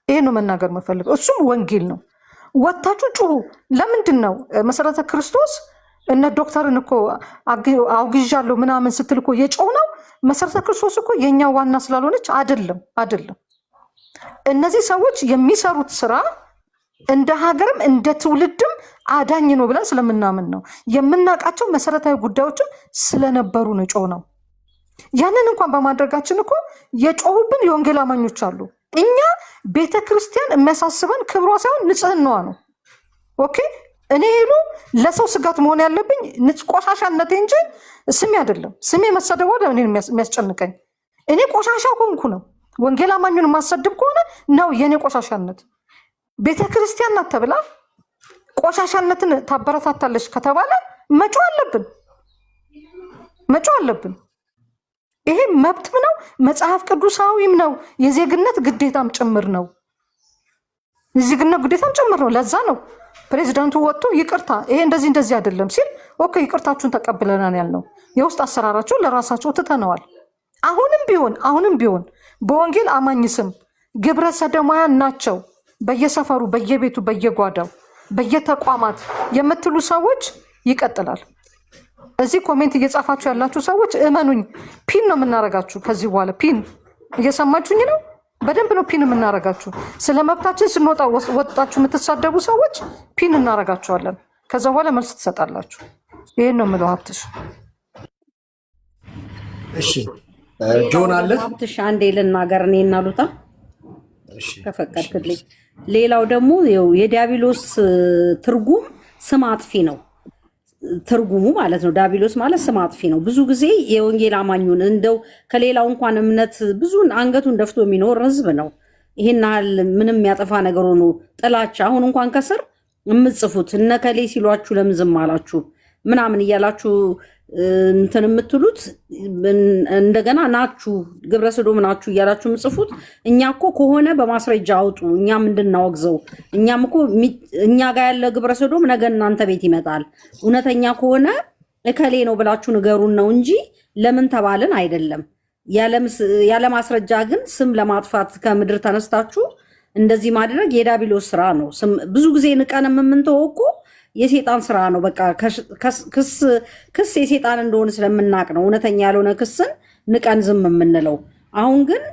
ይሄ ነው መናገር መፈልገው፣ እሱም ወንጌል ነው። ወታችሁ ጩሁ። ለምንድን ነው መሰረተ ክርስቶስ እነ ዶክተርን እኮ አውግዣለሁ ምናምን ስትል እኮ የጮህ ነው። መሰረተ ክርስቶስ እኮ የኛ ዋና ስላልሆነች አይደለም። እነዚህ ሰዎች የሚሰሩት ስራ እንደ ሀገርም እንደ ትውልድም አዳኝ ነው ብለን ስለምናምን ነው። የምናውቃቸው መሰረታዊ ጉዳዮችም ስለነበሩ ነው ጮህ ነው። ያንን እንኳን በማድረጋችን እኮ የጮሁብን የወንጌል አማኞች አሉ። እኛ ቤተ ክርስቲያን የሚያሳስበን ክብሯ ሳይሆን ንጽህናዋ ነው። ኦኬ እኔ ሄሉ ለሰው ስጋት መሆን ያለብኝ ቆሻሻነቴ እንጂ ስሜ አይደለም። ስሜ መሰደብ ወደ እኔ የሚያስጨንቀኝ እኔ ቆሻሻ ሆንኩ ነው። ወንጌል አማኙን ማሰደብ ከሆነ ነው የኔ ቆሻሻነት። ቤተ ክርስቲያን ናት ተብላ ቆሻሻነትን ታበረታታለች ከተባለ መጮህ አለብን። ይሄ መብትም ነው፣ መጽሐፍ ቅዱሳዊም ነው፣ የዜግነት ግዴታም ጭምር ነው። ለዛ ነው ፕሬዚዳንቱ ወጥቶ ይቅርታ ይሄ እንደዚህ አይደለም ሲል ኦኬ ይቅርታችሁን ተቀብለናል ያልነው። የውስጥ አሰራራቸውን ለራሳቸው ትተነዋል። አሁንም ቢሆን በወንጌል አማኝ ስም ግብረ ሰዶማውያን ናቸው በየሰፈሩ በየቤቱ በየጓዳው በየተቋማት የምትሉ ሰዎች ይቀጥላል። እዚህ ኮሜንት እየጻፋችሁ ያላችሁ ሰዎች እመኑኝ ፒን ነው የምናረጋችሁ። ከዚህ በኋላ ፒን እየሰማችሁኝ ነው። በደንብ ነው ፒን የምናረጋችሁ። ስለ መብታችን ስንወጣ ወጣችሁ የምትሳደቡ ሰዎች ፒን እናረጋችኋለን። ከዛ በኋላ መልስ ትሰጣላችሁ። ይሄን ነው የምለው። ሀብትሽ እሺ፣ ጆን አለ። ሀብትሽ አንዴ ልናገር እኔ እና ሉታ ከፈቀድክልኝ። ሌላው ደግሞ የዲያብሎስ ትርጉም ስም አጥፊ ነው። ትርጉሙ ማለት ነው ዲያብሎስ ማለት ስም አጥፊ ነው። ብዙ ጊዜ የወንጌል አማኙን እንደው ከሌላው እንኳን እምነት ብዙ አንገቱን ደፍቶ የሚኖር ህዝብ ነው። ይሄን ያህል ምንም ያጠፋ ነገር ሆኖ ጥላቻ አሁን እንኳን ከስር የምትጽፉት እነከሌ ሲሏችሁ ለምን ዝም አላችሁ ምናምን እያላችሁ እንትን የምትሉት እንደገና ናችሁ ግብረ ሰዶም ናችሁ እያላችሁ የምጽፉት እኛ እኮ ከሆነ በማስረጃ አውጡ፣ እኛም እንድናወግዘው። እኛም እኮ እኛ ጋር ያለ ግብረ ሰዶም ነገ እናንተ ቤት ይመጣል። እውነተኛ ከሆነ እከሌ ነው ብላችሁ ንገሩን ነው እንጂ ለምን ተባልን አይደለም። ያለ ማስረጃ ግን ስም ለማጥፋት ከምድር ተነስታችሁ እንደዚህ ማድረግ የዲያብሎስ ስራ ነው። ብዙ ጊዜ ንቀን የምንተወው እኮ የሴጣን ስራ ነው። በቃ ክስ የሴጣን እንደሆነ ስለምናቅ ነው እውነተኛ ያልሆነ ክስን ንቀን ዝም የምንለው። አሁን ግን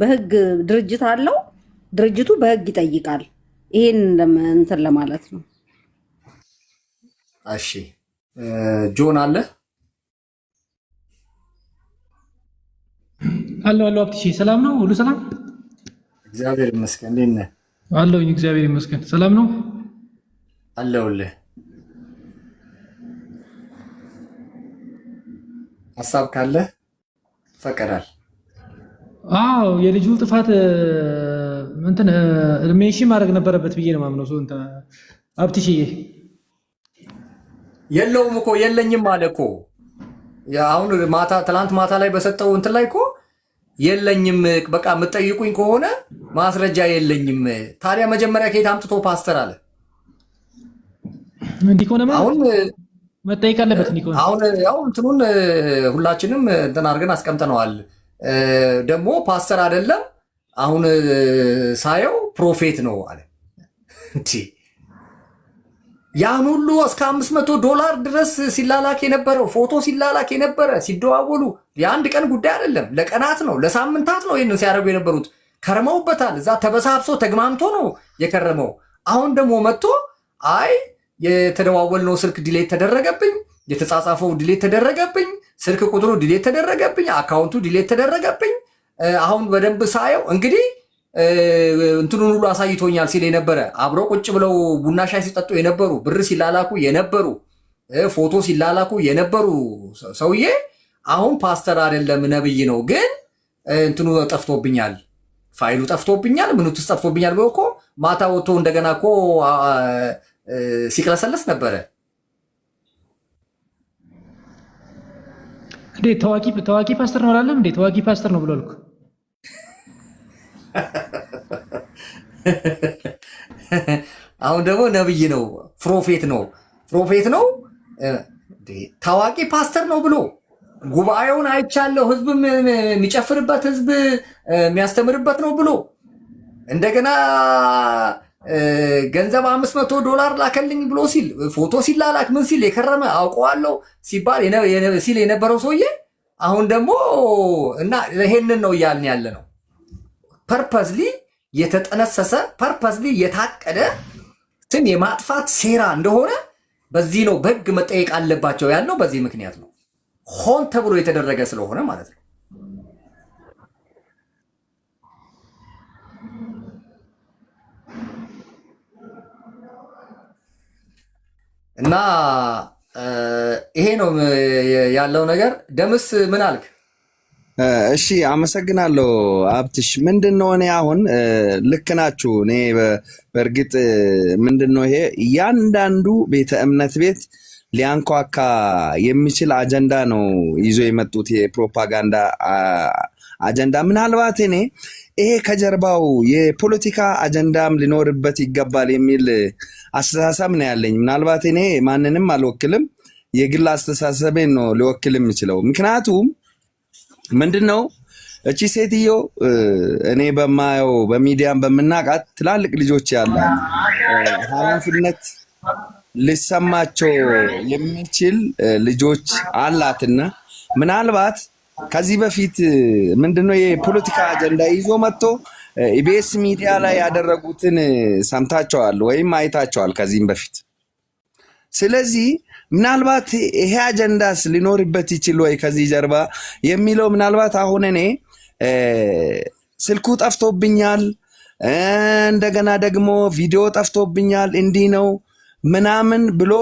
በህግ ድርጅት አለው፣ ድርጅቱ በህግ ይጠይቃል። ይሄን እንትን ለማለት ነው። እሺ ጆን አለ አሎ ሀብትሽ ሰላም ነው? ሁሉ ሰላም? እግዚአብሔር ይመስገን። እንዴት ነህ? አለሁኝ እግዚአብሔር ይመስገን። ሰላም ነው አለሁልህ። ሀሳብ ካለ ፈቀዳል። አዎ የልጁ ጥፋት እንትን ሜንሽን ማድረግ ነበረበት ብዬ ነው የማምነው። ሰው እንትን ሀብትሽዬ የለውም እኮ የለኝም አለ እኮ። አሁን ትላንት ማታ ላይ በሰጠው እንትን ላይ እኮ የለኝም በቃ የምትጠይቁኝ ከሆነ ማስረጃ የለኝም። ታዲያ መጀመሪያ ከየት አምጥቶ ፓስተር አለ? እንዲህ ከሆነ አሁን መጠየቅ አለበት። አሁን ያው እንትኑን ሁላችንም እንትን አድርገን አስቀምጠነዋል። ደግሞ ፓስተር አይደለም አሁን ሳየው ፕሮፌት ነው አለ። እንዴ ያን ሁሉ እስከ $500 ድረስ ሲላላክ የነበረው ፎቶ ሲላላክ የነበረ ሲደዋወሉ የአንድ ቀን ጉዳይ አይደለም፣ ለቀናት ነው ለሳምንታት ነው ይህንን ሲያደርጉ የነበሩት። ከርመውበታል። እዛ ተበሳብሶ ተግማምቶ ነው የከረመው። አሁን ደግሞ መጥቶ አይ የተደዋወልነው ስልክ ዲሌት ተደረገብኝ፣ የተጻጻፈው ዲሌት ተደረገብኝ፣ ስልክ ቁጥሩ ዲሌት ተደረገብኝ፣ አካውንቱ ዲሌት ተደረገብኝ። አሁን በደንብ ሳየው እንግዲህ እንትኑን ሁሉ አሳይቶኛል ሲል የነበረ አብረው ቁጭ ብለው ቡና ሻይ ሲጠጡ የነበሩ ብር ሲላላኩ የነበሩ ፎቶ ሲላላኩ የነበሩ ሰውዬ አሁን ፓስተር አይደለም ነብይ ነው። ግን እንትኑ ጠፍቶብኛል፣ ፋይሉ ጠፍቶብኛል፣ ምኑት ጠፍቶብኛል ብሎ እኮ ማታ ወጥቶ እንደገና እኮ ሲክለሰለስ ነበረ። እንዴ ታዋቂ ፓስተር ነው አላለም እንዴ? ታዋቂ ፓስተር ነው ብሏል እኮ። አሁን ደግሞ ነብይ ነው፣ ፕሮፌት ነው። ታዋቂ ፓስተር ነው ብሎ ጉባኤውን አይቻለሁ፣ ህዝብ የሚጨፍርበት ህዝብ የሚያስተምርበት ነው ብሎ እንደገና ገንዘብ $500 ላከልኝ ብሎ ሲል ፎቶ ሲላላክ ምን ሲል የከረመ አውቀዋለሁ ሲባል ሲል የነበረው ሰውዬ አሁን ደግሞ እና ይሄንን ነው እያልን ያለ ነው። ፐርፐዝሊ የተጠነሰሰ ፐርፐዝሊ የታቀደ ስም የማጥፋት ሴራ እንደሆነ በዚህ ነው በህግ መጠየቅ አለባቸው ያለው። በዚህ ምክንያት ነው፣ ሆን ተብሎ የተደረገ ስለሆነ ማለት ነው። እና ይሄ ነው ያለው ነገር። ደምስ ምን አልክ? እሺ አመሰግናለሁ አብትሽ። ምንድነው እኔ አሁን ልክ ናችሁ። እኔ በእርግጥ ምንድነው ይሄ እያንዳንዱ ቤተ እምነት ቤት ሊያንኳካ የሚችል አጀንዳ ነው ይዞ የመጡት የፕሮፓጋንዳ አጀንዳ። ምናልባት እኔ ይሄ ከጀርባው የፖለቲካ አጀንዳም ሊኖርበት ይገባል የሚል አስተሳሰብ ነው ያለኝ። ምናልባት እኔ ማንንም አልወክልም፣ የግል አስተሳሰቤን ነው ሊወክል የሚችለው። ምክንያቱም ምንድነው እቺ ሴትዮ እኔ በማየው በሚዲያም በመናቃት ትላልቅ ልጆች ያላት ኃላፊነት ሊሰማቸው የሚችል ልጆች አላትና ምናልባት ከዚህ በፊት ምንድነው የፖለቲካ አጀንዳ ይዞ መጥቶ ኢቢኤስ ሚዲያ ላይ ያደረጉትን ሰምታቸዋል ወይም አይታቸዋል ከዚህም በፊት። ስለዚህ ምናልባት ይሄ አጀንዳስ ሊኖርበት ይችል ወይ ከዚህ ጀርባ የሚለው ምናልባት አሁን እኔ ስልኩ ጠፍቶብኛል፣ እንደገና ደግሞ ቪዲዮ ጠፍቶብኛል እንዲህ ነው ምናምን ብሎ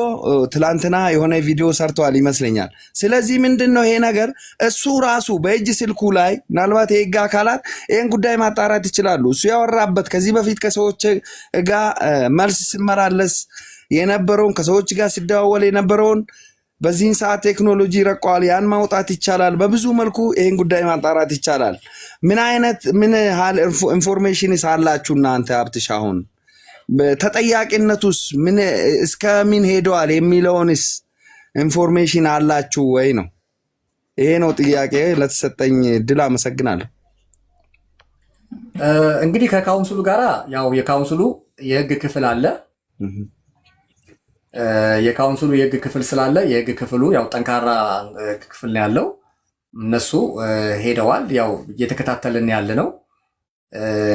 ትላንትና የሆነ ቪዲዮ ሰርቷል ይመስለኛል። ስለዚህ ምንድነው ይሄ ነገር እሱ ራሱ በእጅ ስልኩ ላይ ምናልባት የህግ አካላት ይሄን ጉዳይ ማጣራት ይችላሉ። እሱ ያወራበት ከዚህ በፊት ከሰዎች ጋር መልስ ሲመላለስ የነበረውን ከሰዎች ጋር ሲደዋወል የነበረውን በዚህን ሰዓት ቴክኖሎጂ ረቋል፣ ያን ማውጣት ይቻላል። በብዙ መልኩ ይሄን ጉዳይ ማጣራት ይቻላል። ምን ያህል ኢንፎርሜሽንስ አላችሁ እናንተ ሀብትሽ? አሁን ተጠያቂነቱስ ምን እስከምን ሄደዋል የሚለውንስ ኢንፎርሜሽን አላችሁ ወይ ነው? ይሄ ነው ጥያቄ። ለተሰጠኝ እድል አመሰግናለሁ። እንግዲህ ከካውንስሉ ጋራ ያው የካውንስሉ የህግ ክፍል አለ። የካውንስሉ የህግ ክፍል ስላለ የህግ ክፍሉ ያው ጠንካራ ክፍል ነው ያለው። እነሱ ሄደዋል፣ ያው እየተከታተልን ያለ ነው።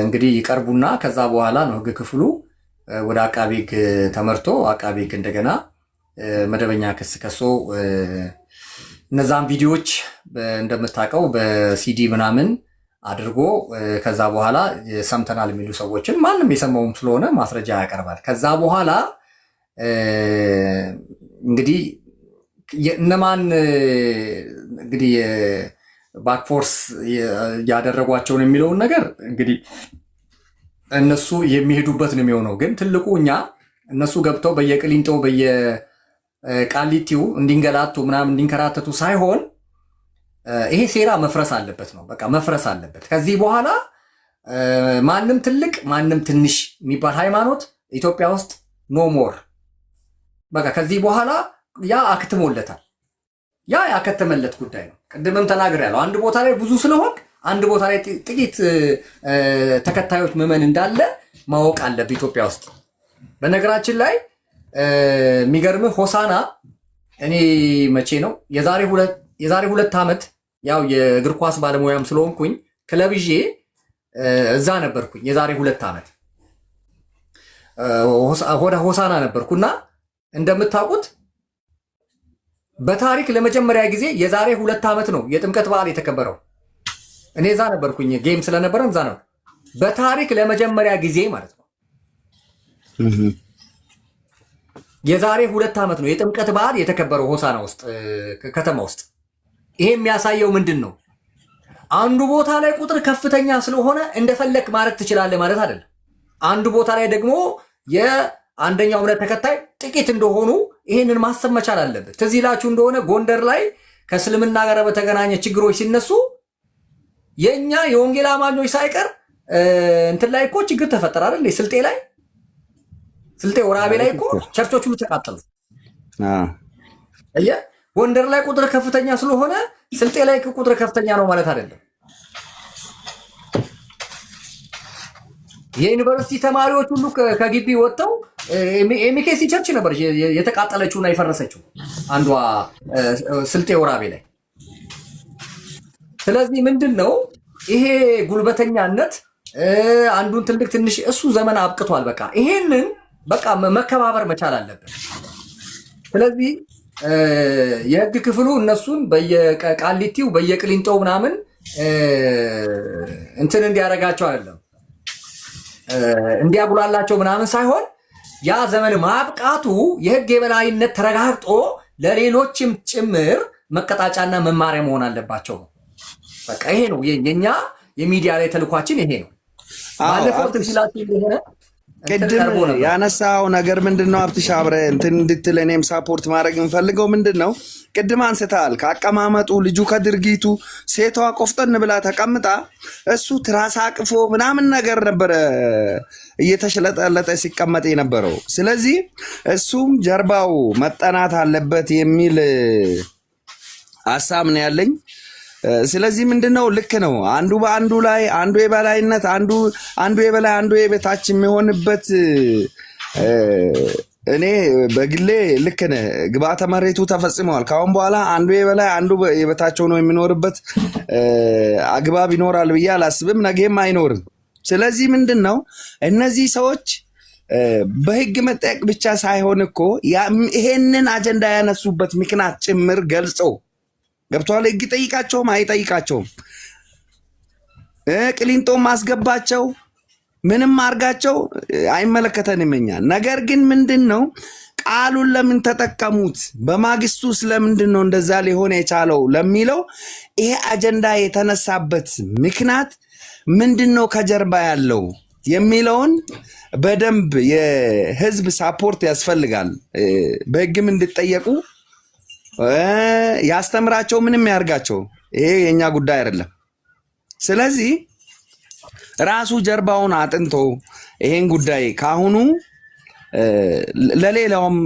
እንግዲህ ይቀርቡና ከዛ በኋላ ነው ህግ ክፍሉ ወደ አቃቢ ህግ ተመርቶ አቃቢ ህግ እንደገና መደበኛ ክስ ከሶ እነዛን ቪዲዮዎች እንደምታውቀው በሲዲ ምናምን አድርጎ ከዛ በኋላ ሰምተናል የሚሉ ሰዎችን ማንም የሰማውም ስለሆነ ማስረጃ ያቀርባል። ከዛ በኋላ እንግዲህ እነማን እንግዲህ ባክፎርስ ያደረጓቸውን የሚለውን ነገር እንግዲህ እነሱ የሚሄዱበት ነው የሚሆነው። ግን ትልቁ እኛ እነሱ ገብተው በየቅሊንጦ በየቃሊቲው እንዲንገላቱ ምናምን እንዲንከራተቱ ሳይሆን ይሄ ሴራ መፍረስ አለበት ነው። በቃ መፍረስ አለበት። ከዚህ በኋላ ማንም ትልቅ ማንም ትንሽ የሚባል ሃይማኖት ኢትዮጵያ ውስጥ ኖ ሞር። በቃ ከዚህ በኋላ ያ አክትሞለታል። ያ ያከተመለት ጉዳይ ነው። ቅድምም ተናግሬያለሁ። አንድ ቦታ ላይ ብዙ ስለሆን አንድ ቦታ ላይ ጥቂት ተከታዮች ምዕመን እንዳለ ማወቅ አለብህ ኢትዮጵያ ውስጥ። በነገራችን ላይ የሚገርምህ ሆሳና እኔ መቼ ነው የዛሬ 2 ዓመት ያው የእግር ኳስ ባለሙያም ስለሆንኩኝ ክለብ ይዤ እዛ ነበርኩኝ። የዛሬ 2 ዓመት ሆሳና ነበርኩና እንደምታውቁት በታሪክ ለመጀመሪያ ጊዜ የዛሬ 2 ዓመት ነው የጥምቀት በዓል የተከበረው። እኔ እዛ ነበርኩኝ፣ ጌም ስለነበረ እዛ ነው። በታሪክ ለመጀመሪያ ጊዜ ማለት ነው የዛሬ 2 ዓመት ነው የጥምቀት በዓል የተከበረው ሆሳና ውስጥ ከተማ ውስጥ። ይሄ የሚያሳየው ምንድን ነው? አንዱ ቦታ ላይ ቁጥር ከፍተኛ ስለሆነ እንደፈለክ ማለት ትችላለህ ማለት አይደለም። አንዱ ቦታ ላይ ደግሞ የአንደኛው እምነት ተከታይ ጥቂት እንደሆኑ ይሄንን ማሰብ መቻል አለበት። ትዝ ይላችሁ እንደሆነ ጎንደር ላይ ከእስልምና ጋር በተገናኘ ችግሮች ሲነሱ የኛ የወንጌል አማኞች ሳይቀር እንትን ላይ እኮ ችግር ተፈጠረ አይደል? ስልጤ ላይ ስልጤ ወራቤ ላይ እኮ ቸርቾች ሁሉ ተቃጠሉ። ጎንደር ላይ ቁጥር ከፍተኛ ስለሆነ ስልጤ ላይ ቁጥር ከፍተኛ ነው ማለት አይደለም። የዩኒቨርሲቲ ተማሪዎች ሁሉ ከግቢ ወጥተው ኤሚኬሲ ቸርች ነበር የተቃጠለችውና የፈረሰችው አንዷ ስልጤ ወራቤ ላይ። ስለዚህ ምንድን ነው ይሄ ጉልበተኛነት? አንዱን ትልቅ ትንሽ እሱ ዘመን አብቅቷል። በቃ ይሄንን በቃ መከባበር መቻል አለብን። ስለዚህ የህግ ክፍሉ እነሱን በየቃሊቲው በየቅሊንጦው ምናምን እንትን እንዲያደርጋቸው አይደለም እንዲያጉላላቸው ምናምን ሳይሆን ያ ዘመን ማብቃቱ የህግ የበላይነት ተረጋግጦ ለሌሎችም ጭምር መቀጣጫና መማሪያ መሆን አለባቸው። በቃ ይሄ ነው የኛ የሚዲያ ላይ ተልኳችን ይሄ ነው። ባለፈው ትንሽላችሁ እንደሆነ ቅድም ያነሳው ነገር ምንድነው? አብትሽ አብረህ እንትን እንድትል እኔም ሳፖርት ማድረግ የምፈልገው ምንድነው? ቅድም አንስተሃል። ከአቀማመጡ ልጁ ከድርጊቱ ሴቷ ቆፍጠን ብላ ተቀምጣ እሱ ትራስ አቅፎ ምናምን ነገር ነበረ እየተሽለጠለጠ ሲቀመጥ የነበረው። ስለዚህ እሱም ጀርባው መጠናት አለበት የሚል ሀሳብ ነው ያለኝ። ስለዚህ ምንድነው ልክ ነው። አንዱ በአንዱ ላይ አንዱ የበላይነት አንዱ የበላይ አንዱ የበታች የሚሆንበት እኔ በግሌ ልክ ነህ። ግብአተ መሬቱ ተፈጽመዋል። ካሁን በኋላ አንዱ የበላይ አንዱ የበታች ሆኖ የሚኖርበት አግባብ ይኖራል ብዬ አላስብም። ነገም አይኖርም። ስለዚህ ምንድነው እነዚህ ሰዎች በህግ መጠየቅ ብቻ ሳይሆን እኮ ይሄንን አጀንዳ ያነሱበት ምክንያት ጭምር ገልጸው ገብቷል። ህግ ጠይቃቸውም አይጠይቃቸውም ቅሊንጦም ማስገባቸው ምንም አርጋቸው አይመለከተንም እኛ። ነገር ግን ምንድነው ቃሉን ለምን ተጠቀሙት? በማግስቱ ስለምንድነው እንደዛ ሊሆን የቻለው ለሚለው ይሄ አጀንዳ የተነሳበት ምክንያት ምንድነው ከጀርባ ያለው የሚለውን በደንብ የህዝብ ሳፖርት ያስፈልጋል። በህግም እንድጠየቁ ያስተምራቸው ምንም ያርጋቸው ይሄ የኛ ጉዳይ አይደለም። ስለዚህ ራሱ ጀርባውን አጥንቶ ይሄን ጉዳይ ካሁኑ ለሌላውም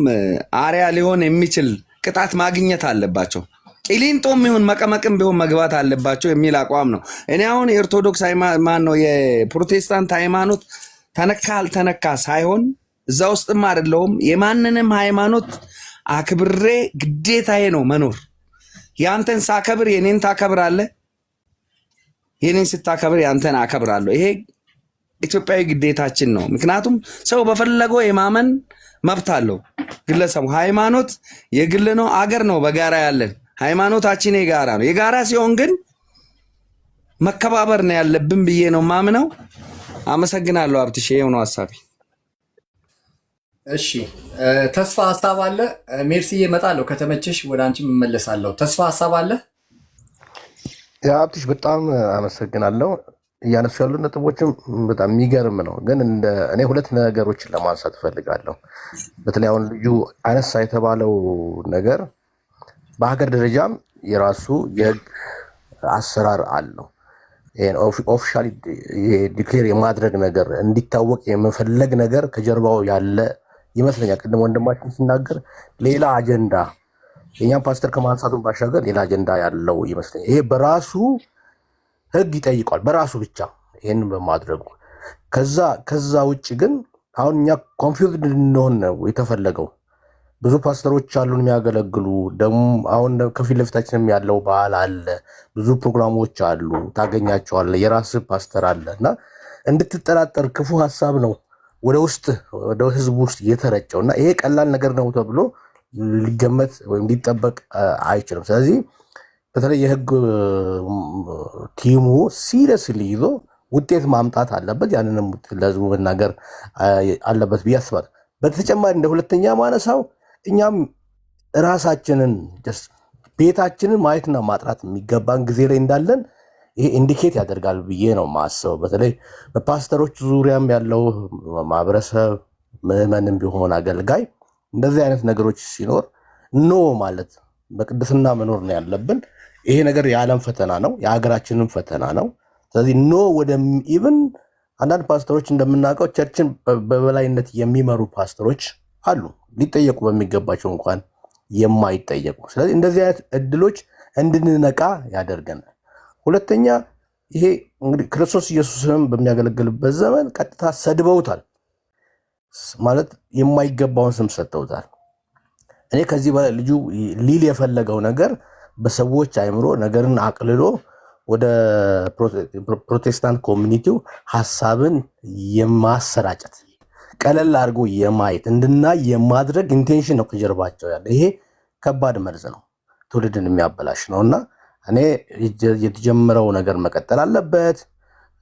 አሪያ ሊሆን የሚችል ቅጣት ማግኘት አለባቸው። ቂሊንጦም ይሁን መቀመቅም ቢሆን መግባት አለባቸው የሚል አቋም ነው። እኔ አሁን የኦርቶዶክስ ማን ነው የፕሮቴስታንት ሃይማኖት ተነካ አልተነካ ሳይሆን እዛ ውስጥም አይደለሁም። የማንንም ሃይማኖት አክብሬ ግዴታዬ ነው መኖር። ያንተን ሳከብር የኔን ታከብራለህ፣ የኔን ስታከብር ያንተን አከብራለሁ። ይሄ ኢትዮጵያዊ ግዴታችን ነው። ምክንያቱም ሰው በፈለገው የማመን መብት አለው። ግለሰቡ ሃይማኖት የግል ነው፣ አገር ነው በጋራ ያለን። ሃይማኖታችን የጋራ ነው። የጋራ ሲሆን ግን መከባበር ነው ያለብን ብዬ ነው ማምነው። አመሰግናለሁ አብትሽ። ይሄው ነው ሐሳቤ። እሺ ተስፋ ሐሳብ አለ? ሜርሲዬ እመጣለሁ፣ ከተመቸሽ ወደ አንቺ እመለሳለሁ። ተስፋ ሐሳብ አለ? አብትሽ በጣም አመሰግናለሁ። እያነሱ ያሉ ነጥቦችም በጣም የሚገርም ነው። ግን እኔ ሁለት ነገሮችን ለማንሳት እፈልጋለሁ። በተለይ አሁን ልዩ አነሳ የተባለው ነገር በሀገር ደረጃም የራሱ የህግ አሰራር አለው። ኦፊሻሊ ዲክሌር የማድረግ ነገር እንዲታወቅ የመፈለግ ነገር ከጀርባው ያለ ይመስለኛል። ቅድም ወንድማችን ሲናገር ሌላ አጀንዳ የኛም ፓስተር ከማንሳቱን ባሻገር ሌላ አጀንዳ ያለው ይመስለኛል። ይሄ በራሱ ህግ ይጠይቋል፣ በራሱ ብቻ ይህንን በማድረጉ። ከዛ ውጭ ግን አሁን እኛ ኮንፊውዝድ እንድንሆን ነው የተፈለገው። ብዙ ፓስተሮች አሉን የሚያገለግሉ። ደግሞ አሁን ከፊት ለፊታችንም ያለው በዓል አለ፣ ብዙ ፕሮግራሞች አሉ፣ ታገኛቸዋለ። የራስህ ፓስተር አለ እና እንድትጠራጠር ክፉ ሀሳብ ነው ወደ ውስጥ ወደ ህዝቡ ውስጥ የተረጨው እና ይሄ ቀላል ነገር ነው ተብሎ ሊገመት ወይም ሊጠበቅ አይችልም። ስለዚህ በተለይ የህግ ቲሙ ሲሪየስሊ ይዞ ውጤት ማምጣት አለበት። ያንንም ለህዝቡ መናገር አለበት ብዬ አስባለሁ። በተጨማሪ እንደ ሁለተኛ ማነሳው እኛም ራሳችንን ቤታችንን ማየትና ማጥራት የሚገባን ጊዜ ላይ እንዳለን ይሄ ኢንዲኬት ያደርጋል ብዬ ነው ማስበው። በተለይ በፓስተሮች ዙሪያም ያለው ማህበረሰብ ምዕመንም ቢሆን አገልጋይ እንደዚህ አይነት ነገሮች ሲኖር ኖ ማለት በቅድስና መኖር ነው ያለብን። ይሄ ነገር የዓለም ፈተና ነው፣ የሀገራችንም ፈተና ነው። ስለዚህ ኖ ወደ ኢቭን አንዳንድ ፓስተሮች እንደምናውቀው ቸርችን በበላይነት የሚመሩ ፓስተሮች አሉ፣ ሊጠየቁ በሚገባቸው እንኳን የማይጠየቁ። ስለዚህ እንደዚህ አይነት እድሎች እንድንነቃ ያደርገናል። ሁለተኛ ይሄ እንግዲህ ክርስቶስ ኢየሱስንም በሚያገለግልበት ዘመን ቀጥታ ሰድበውታል፣ ማለት የማይገባውን ስም ሰጥተውታል። እኔ ከዚህ በላይ ልጁ ሊል የፈለገው ነገር በሰዎች አይምሮ ነገርን አቅልሎ ወደ ፕሮቴስታንት ኮሚኒቲው ሀሳብን የማሰራጨት ቀለል አድርጎ የማየት እንድናይ የማድረግ ኢንቴንሽን ነው ከጀርባቸው ያለ። ይሄ ከባድ መርዝ ነው፣ ትውልድን የሚያበላሽ ነው እና እኔ የተጀመረው ነገር መቀጠል አለበት።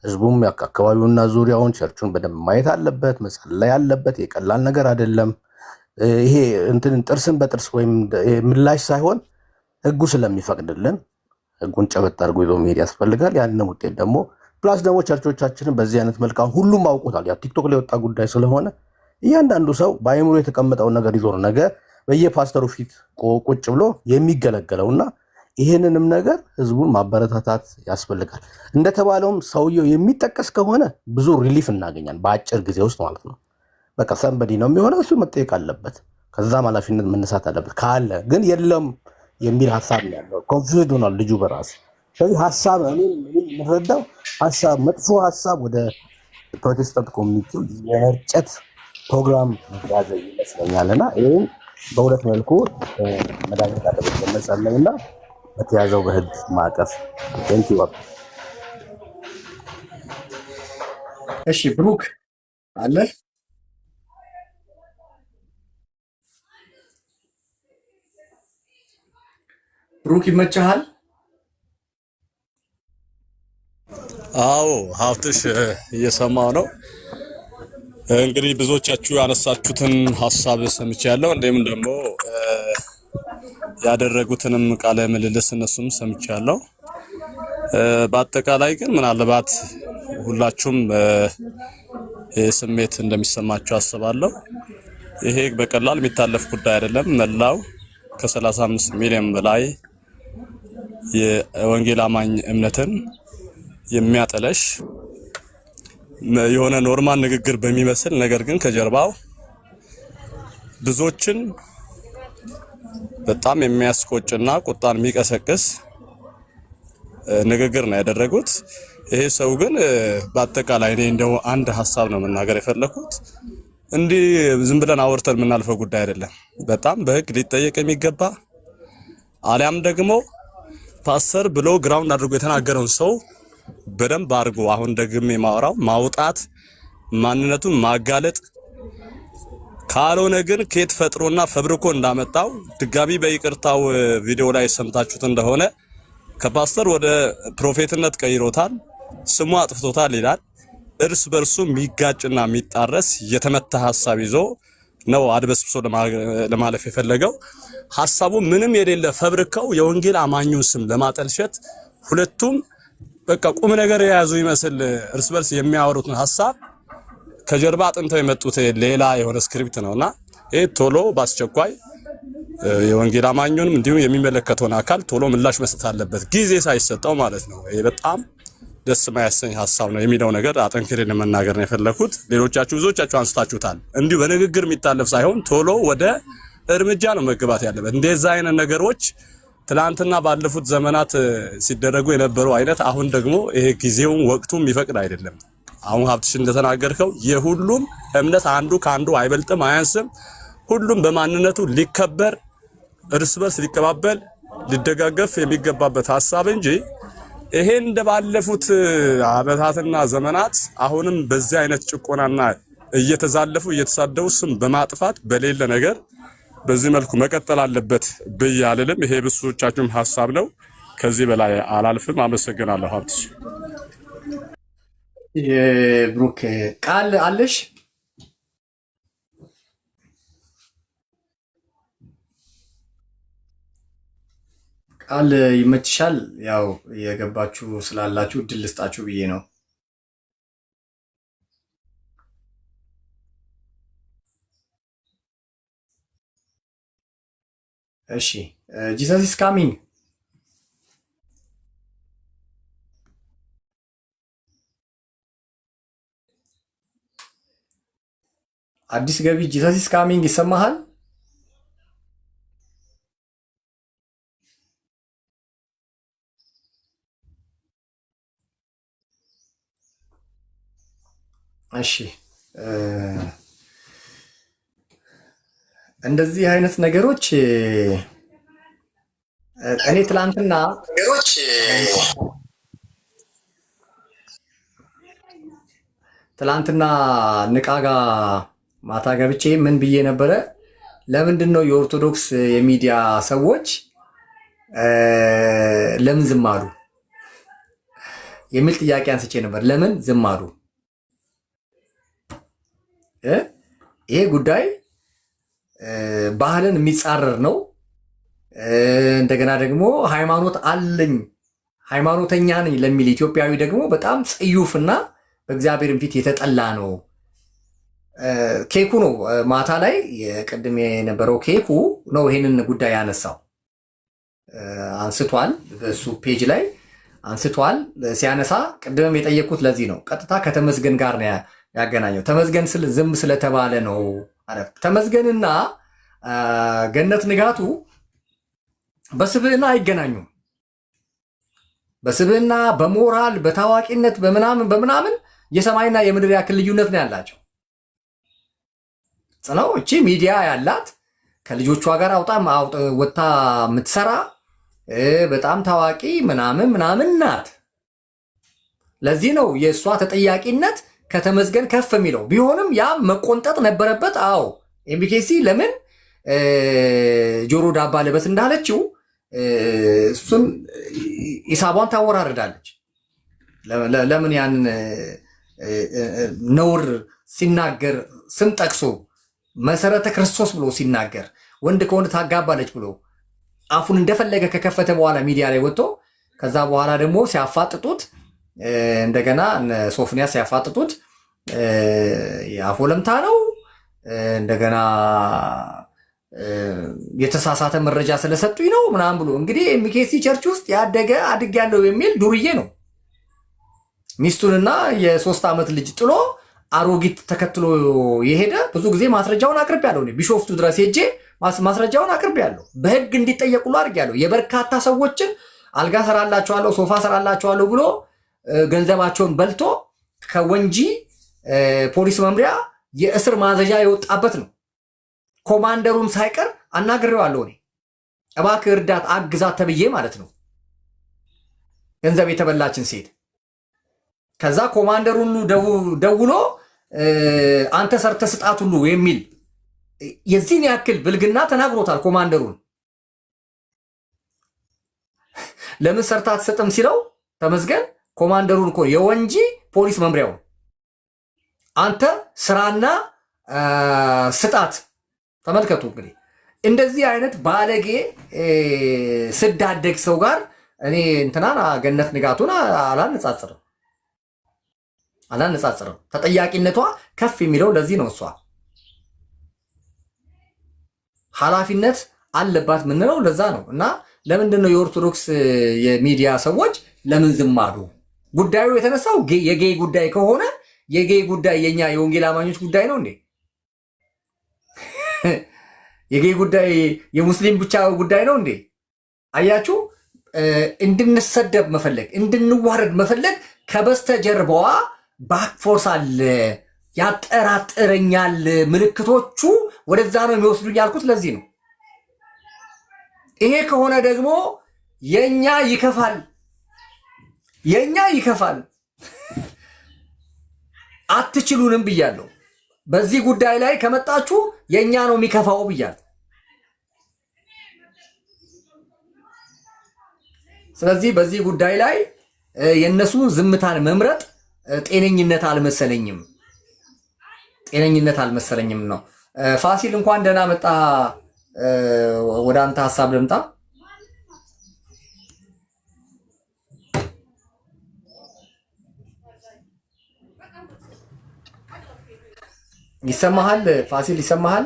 ህዝቡም አካባቢውና ዙሪያውን ቸርቹን በደንብ ማየት አለበት፣ መጸለይ አለበት። የቀላል ነገር አይደለም። ይሄ እንትን ጥርስን በጥርስ ወይም ምላሽ ሳይሆን ህጉ ስለሚፈቅድልን ህጉን ጨበጥ አድርጎ ይዞ መሄድ ያስፈልጋል። ያንን ውጤት ደግሞ ፕላስ ደግሞ ቸርቾቻችንን በዚህ አይነት መልካም ሁሉም አውቆታል። ያ ቲክቶክ ላይ የወጣ ጉዳይ ስለሆነ እያንዳንዱ ሰው በአይምሮ የተቀመጠውን ነገር ይዞ ነው ነገ በየፓስተሩ ፊት ቁጭ ብሎ የሚገለገለውና ይሄንንም ነገር ህዝቡን ማበረታታት ያስፈልጋል። እንደተባለውም ሰውየው የሚጠቀስ ከሆነ ብዙ ሪሊፍ እናገኛለን በአጭር ጊዜ ውስጥ ማለት ነው። በቃ ሰንበዲ ነው የሚሆነው፣ እሱ መጠየቅ አለበት፣ ከዛም ኃላፊነት መነሳት አለበት። ካለ ግን የለም የሚል ሀሳብ ነው ያለው። ኮንፊውዝድ ሆኗል ልጁ በራሱ። ስለዚህ ሀሳብ የምንረዳው ሀሳብ መጥፎ ሀሳብ ወደ ፕሮቴስታንት ኮሚኒቲው የመርጨት ፕሮግራም ያዘ ይመስለኛልና ይህም በሁለት መልኩ መዳኘት አለበት በመጸለይና በተያዘው በህግ ማዕቀፍ። ቴንኪው። እሺ ብሩክ አለ ብሩክ ይመችሃል? አዎ ሀብትሽ እየሰማው ነው። እንግዲህ ብዙዎቻችሁ ያነሳችሁትን ሀሳብ ሰምቻለሁ። እንዲሁም ደግሞ ያደረጉትንም ቃለ ምልልስ እነሱም ሰምቻለሁ። በአጠቃላይ ግን ምናልባት ሁላችሁም ስሜት እንደሚሰማችሁ አስባለሁ። ይሄ በቀላል የሚታለፍ ጉዳይ አይደለም። መላው ከ35 ሚሊዮን በላይ የወንጌል አማኝ እምነትን የሚያጠለሽ የሆነ ኖርማል ንግግር በሚመስል ነገር ግን ከጀርባው ብዙዎችን በጣም የሚያስቆጭና ቁጣን የሚቀሰቅስ ንግግር ነው ያደረጉት። ይሄ ሰው ግን በአጠቃላይ እኔ እንደው አንድ ሀሳብ ነው መናገር የፈለኩት። እንዲህ ዝም ብለን አወርተን የምናልፈው ጉዳይ አይደለም። በጣም በህግ ሊጠየቅ የሚገባ አሊያም ደግሞ ፓስተር ብሎ ግራውንድ አድርጎ የተናገረውን ሰው በደንብ አድርጎ አሁን ደግሜ ማውራው ማውጣት፣ ማንነቱን ማጋለጥ፣ ካልሆነ ግን ከየት ፈጥሮና ፈብርኮ እንዳመጣው ድጋሚ በይቅርታው ቪዲዮ ላይ ሰምታችሁት እንደሆነ ከፓስተር ወደ ፕሮፌትነት ቀይሮታል፣ ስሙ አጥፍቶታል ይላል። እርስ በርሱ የሚጋጭና የሚጣረስ የተመታ ሐሳብ ይዞ ነው አድበስብሶ ለማለፍ የፈለገው። ሐሳቡ ምንም የሌለ ፈብርከው የወንጌል አማኙን ስም ለማጠልሸት ሁለቱም በቃ ቁም ነገር የያዙ ይመስል እርስ በርስ የሚያወሩትን ሐሳብ ከጀርባ አጥንተው የመጡት ሌላ የሆነ ስክሪፕት ነውና ይሄ ቶሎ በአስቸኳይ የወንጌል አማኙንም እንዲሁም የሚመለከተውን አካል ቶሎ ምላሽ መስጠት አለበት፣ ጊዜ ሳይሰጠው ማለት ነው። ይሄ በጣም ደስ የማያሰኝ ሐሳብ ነው የሚለው ነገር አጠንክሬ ለመናገር ነው የፈለኩት። ሌሎቻችሁ ብዙዎቻችሁ አንስታችሁታል። እንዲሁ በንግግር የሚታለፍ ሳይሆን ቶሎ ወደ እርምጃ ነው መግባት ያለበት። እንደዛ አይነት ነገሮች ትላንትና ባለፉት ዘመናት ሲደረጉ የነበሩ አይነት አሁን ደግሞ ይሄ ጊዜውን ወቅቱም የሚፈቅድ አይደለም። አሁን ሀብትሽ እንደተናገርከው የሁሉም እምነት አንዱ ከአንዱ አይበልጥም አያንስም። ሁሉም በማንነቱ ሊከበር እርስ በርስ ሊቀባበል ሊደጋገፍ የሚገባበት ሐሳብ እንጂ ይሄ እንደባለፉት አመታትና ዘመናት አሁንም በዚህ አይነት ጭቆናና እየተዛለፉ እየተሳደቡ ስም በማጥፋት በሌለ ነገር በዚህ መልኩ መቀጠል አለበት ብዬ አልልም። ይሄ ብዙዎቻችሁም ሐሳብ ነው። ከዚህ በላይ አላልፍም። አመሰግናለሁ። ሀብትሽ የብሩክ ቃል አለሽ? ቃል ይመችሻል? ያው የገባችሁ ስላላችሁ እድል ልስጣችሁ ብዬ ነው። እሺ ጂሰስ ኢዝ ካሚንግ። አዲስ ገቢ ጂሰስ ኢዝ ካሚንግ ይሰማሃል? እሺ እንደዚህ አይነት ነገሮች እኔ ትላንትና ንቃጋ ማታ ገብቼ ምን ብዬ ነበረ? ለምንድን ነው የኦርቶዶክስ የሚዲያ ሰዎች ለምን ዝም አሉ የሚል ጥያቄ አንስቼ ነበር። ለምን ዝም አሉ? ይሄ ጉዳይ ባህልን የሚጻረር ነው። እንደገና ደግሞ ሃይማኖት አለኝ ሃይማኖተኛ ነኝ ለሚል ኢትዮጵያዊ ደግሞ በጣም ጽዩፍና በእግዚአብሔርን ፊት የተጠላ ነው። ኬኩ ነው ማታ ላይ የቅድም የነበረው ኬኩ ነው ይሄንን ጉዳይ ያነሳው አንስቷል። በሱ ፔጅ ላይ አንስቷል። ሲያነሳ ቅድምም የጠየኩት ለዚህ ነው። ቀጥታ ከተመስገን ጋር ነው ያገናኘው። ተመስገን ዝም ስለተባለ ነው። ተመስገንና ገነት ንጋቱ በስብዕና አይገናኙም። በስብዕና በሞራል በታዋቂነት በምናምን የሰማይና የምድር ያክል ልዩነት ነው ያላቸው። ጽናው እቺ ሚዲያ ያላት ከልጆቿ ጋር ወጣ የምትሰራ በጣም ታዋቂ ምናምን ናት። ለዚህ ነው የእሷ ተጠያቂነት ከተመስገን ከፍ የሚለው። ቢሆንም ያ መቆንጠጥ ነበረበት። አዎ ኤምቢኬሲ ለምን ጆሮ ዳባ ልበስ እንዳለችው እሱን ሂሳቧን ታወራርዳለች። ለምን ያን ነውር ሲናገር ስም ጠቅሶ መሰረተ ክርስቶስ ብሎ ሲናገር ወንድ ከወንድ ታጋባለች ብሎ አፉን እንደፈለገ ከከፈተ በኋላ ሚዲያ ላይ ወጥቶ ከዛ በኋላ ደግሞ ሲያፋጥጡት እንደገና ሶፍኒያ ሲያፋጥጡት የአፎ ለምታ ነው እንደገና የተሳሳተ መረጃ ስለሰጡኝ ነው ምናምን ብሎ እንግዲህ ኤምኬሲ ቸርች ውስጥ ያደገ አድግ ያለው የሚል ዱርዬ ነው። ሚስቱንና የ3 ዓመት ልጅ ጥሎ አሮጊት ተከትሎ የሄደ ብዙ ጊዜ ማስረጃውን አቅርቤያለሁ። ቢሾፍቱ ድረስ ሄጄ ማስረጃውን አቅርቤያለሁ። በህግ እንዲጠየቁሉ አድርጌያለሁ። የበርካታ ሰዎችን አልጋ ሰራላቸዋለሁ፣ ሶፋ ሰራላቸዋለሁ ብሎ ገንዘባቸውን በልቶ ከወንጂ ፖሊስ መምሪያ የእስር ማዘዣ የወጣበት ነው። ኮማንደሩን ሳይቀር አናግሬዋለሁ። እኔ እባክህ እርዳት አግዛት ተብዬ ማለት ነው። ገንዘብ የተበላችን ሴት ከዛ ኮማንደሩን ደውሎ አንተ ሰርተ ስጣት ሁሉ የሚል የዚህን ያክል ብልግና ተናግሮታል። ኮማንደሩን ለምን ሰርታ አትሰጥም ሲለው ተመስገን ኮማንደሩን እኮ የወንጂ ፖሊስ መምሪያው አንተ ስራና ስጣት። ተመልከቱ እንግዲህ እንደዚህ አይነት ባለጌ ስዳደግ ሰው ጋር እኔ እንትናን ገነት ንጋቱን አላነጻጽርም። ተጠያቂነቷ ከፍ የሚለው ለዚህ ነው። እሷ ኃላፊነት አለባት ምንለው ለዛ ነው። እና ለምንድን ነው የኦርቶዶክስ የሚዲያ ሰዎች ለምን ዝም አሉ? ጉዳዩ የተነሳው የጌይ ጉዳይ ከሆነ የጌይ ጉዳይ የኛ የወንጌል አማኞች ጉዳይ ነው እንዴ? የጌይ ጉዳይ የሙስሊም ብቻ ጉዳይ ነው እንዴ? አያችሁ፣ እንድንሰደብ መፈለግ እንድንዋረድ መፈለግ ከበስተጀርባዋ ባክፎርስ አለ። ያጠራጥረኛል። ምልክቶቹ ወደዛ ነው የሚወስዱኝ ያልኩት ለዚህ ነው። ይሄ ከሆነ ደግሞ የኛ ይከፋል። አትችሉንም ብያለሁ። በዚህ ጉዳይ ላይ ከመጣችሁ የኛ ነው የሚከፋው ብያለሁ። ስለዚህ በዚህ ጉዳይ ላይ የነሱ ዝምታን መምረጥ ጤነኝነት አልመሰለኝም ነው። ፋሲል እንኳን ደህና መጣ። ወደ አንተ ሐሳብ ልምጣ። ይሰማሃል ፋሲል? ይሰማሃል?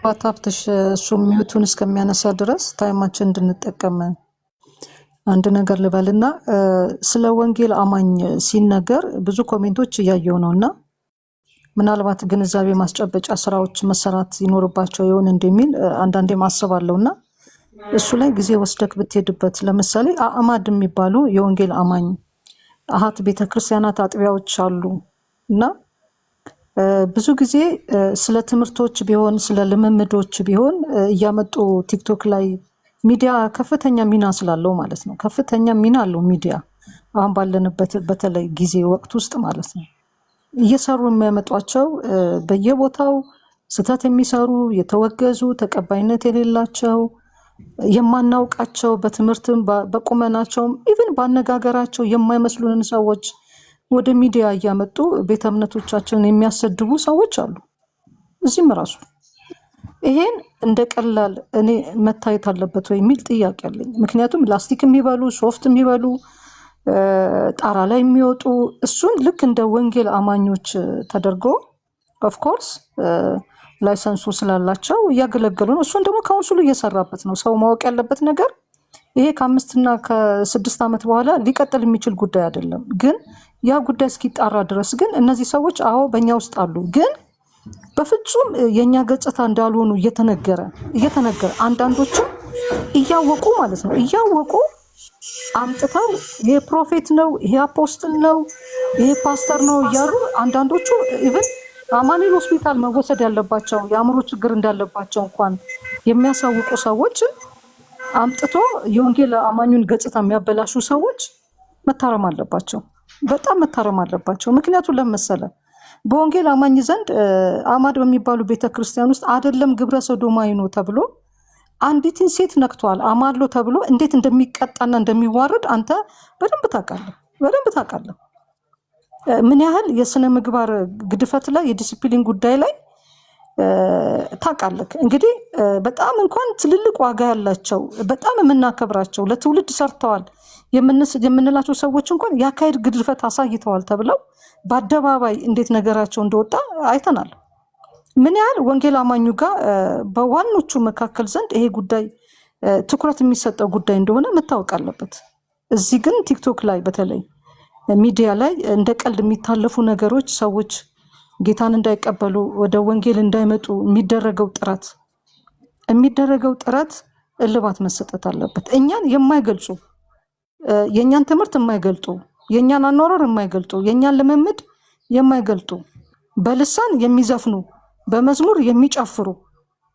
ባታፕትሽ እሱ ሚዩቱን እስከሚያነሳ ድረስ ታይማችን እንድንጠቀም አንድ ነገር ልበልና ስለ ወንጌል አማኝ ሲነገር ብዙ ኮሜንቶች እያየው ነውና ምናልባት ግንዛቤ ማስጨበጫ ስራዎች መሰራት ይኖርባቸው ይሆን እንደሚል አንዳንዴ ማሰብ አለውና እሱ ላይ ጊዜ ወስደክ ብትሄድበት። ለምሳሌ አእማድ የሚባሉ የወንጌል አማኝ አሃት ቤተክርስቲያናት አጥቢያዎች አሉ እና ብዙ ጊዜ ስለ ትምህርቶች ቢሆን ስለ ልምምዶች ቢሆን እያመጡ ቲክቶክ ላይ ሚዲያ ከፍተኛ ሚና ስላለው ማለት ነው። ከፍተኛ ሚና አለው ሚዲያ አሁን ባለንበት በተለይ ጊዜ ወቅት ውስጥ ማለት ነው። እየሰሩ የሚያመጧቸው በየቦታው ስተት የሚሰሩ የተወገዙ ተቀባይነት የሌላቸው የማናውቃቸው በትምህርትም በቁመናቸውም ኢቭን ባነጋገራቸው የማይመስሉንን ሰዎች ወደ ሚዲያ እያመጡ ቤተ እምነቶቻችንን የሚያሰድቡ ሰዎች አሉ። እዚህም ራሱ ይሄን እንደ ቀላል እኔ መታየት አለበት ወይ የሚል ጥያቄ አለኝ። ምክንያቱም ላስቲክ የሚበሉ ሶፍት የሚበሉ ጣራ ላይ የሚወጡ እሱን ልክ እንደ ወንጌል አማኞች ተደርጎ ኦፍኮርስ ላይሰንሱ ስላላቸው እያገለገሉ ነው። እሱን ደግሞ ካውንስሉ እየሰራበት ነው። ሰው ማወቅ ያለበት ነገር ይሄ ከ5 እና ከ6 ዓመት በኋላ ሊቀጥል የሚችል ጉዳይ አይደለም። ግን ያ ጉዳይ እስኪጣራ ድረስ ግን እነዚህ ሰዎች አዎ በእኛ ውስጥ አሉ፣ ግን በፍጹም የእኛ ገጽታ እንዳልሆኑ እየተነገረ አንዳንዶችም እያወቁ ማለት ነው እያወቁ አምጥተው ይሄ ፕሮፌት ነው፣ ይሄ አፖስትል ነው፣ ይሄ ፓስተር ነው እያሉ አንዳንዶቹ ኢቭን አማኑኤል ሆስፒታል መወሰድ ያለባቸው የአእምሮ ችግር እንዳለባቸው እንኳን የሚያሳውቁ ሰዎች አምጥቶ የወንጌል አማኙን ገጽታ የሚያበላሹ ሰዎች መታረም አለባቸው፣ በጣም መታረም አለባቸው። ምክንያቱም ለመሰለ በወንጌል አማኝ ዘንድ አማድ በሚባሉ ቤተክርስቲያን ውስጥ አይደለም ግብረ ሰዶማዊ ነው ተብሎ አንዲትን ሴት ነክቷል አማድሎ ተብሎ እንዴት እንደሚቀጣና እንደሚዋረድ አንተ በደንብ ታውቃለህ። ምን ያህል የስነ ምግባር ግድፈት ላይ የዲሲፕሊን ጉዳይ ላይ ታውቃለህ። እንግዲህ በጣም እንኳን ትልልቅ ዋጋ ያላቸው በጣም የምናከብራቸው ለትውልድ ሰርተዋል የምንላቸው ሰዎች እንኳን የአካሄድ ግድፈት አሳይተዋል ተብለው በአደባባይ እንዴት ነገራቸው እንደወጣ አይተናል። ምን ያህል ወንጌል አማኙ ጋር በዋኖቹ መካከል ዘንድ ይሄ ጉዳይ ትኩረት የሚሰጠው ጉዳይ እንደሆነ መታወቅ አለበት። እዚህ ግን ቲክቶክ ላይ በተለይ ሚዲያ ላይ እንደ ቀልድ የሚታለፉ ነገሮች ሰዎች ጌታን እንዳይቀበሉ ወደ ወንጌል እንዳይመጡ የሚደረገው ጥረት እልባት መሰጠት አለበት። እኛን የማይገልጹ የኛን ትምህርት የማይገልጡ የኛን አኗኗር የማይገልጡ የኛን ልምምድ የማይገልጡ በልሳን የሚዘፍኑ በመዝሙር የሚጨፍሩ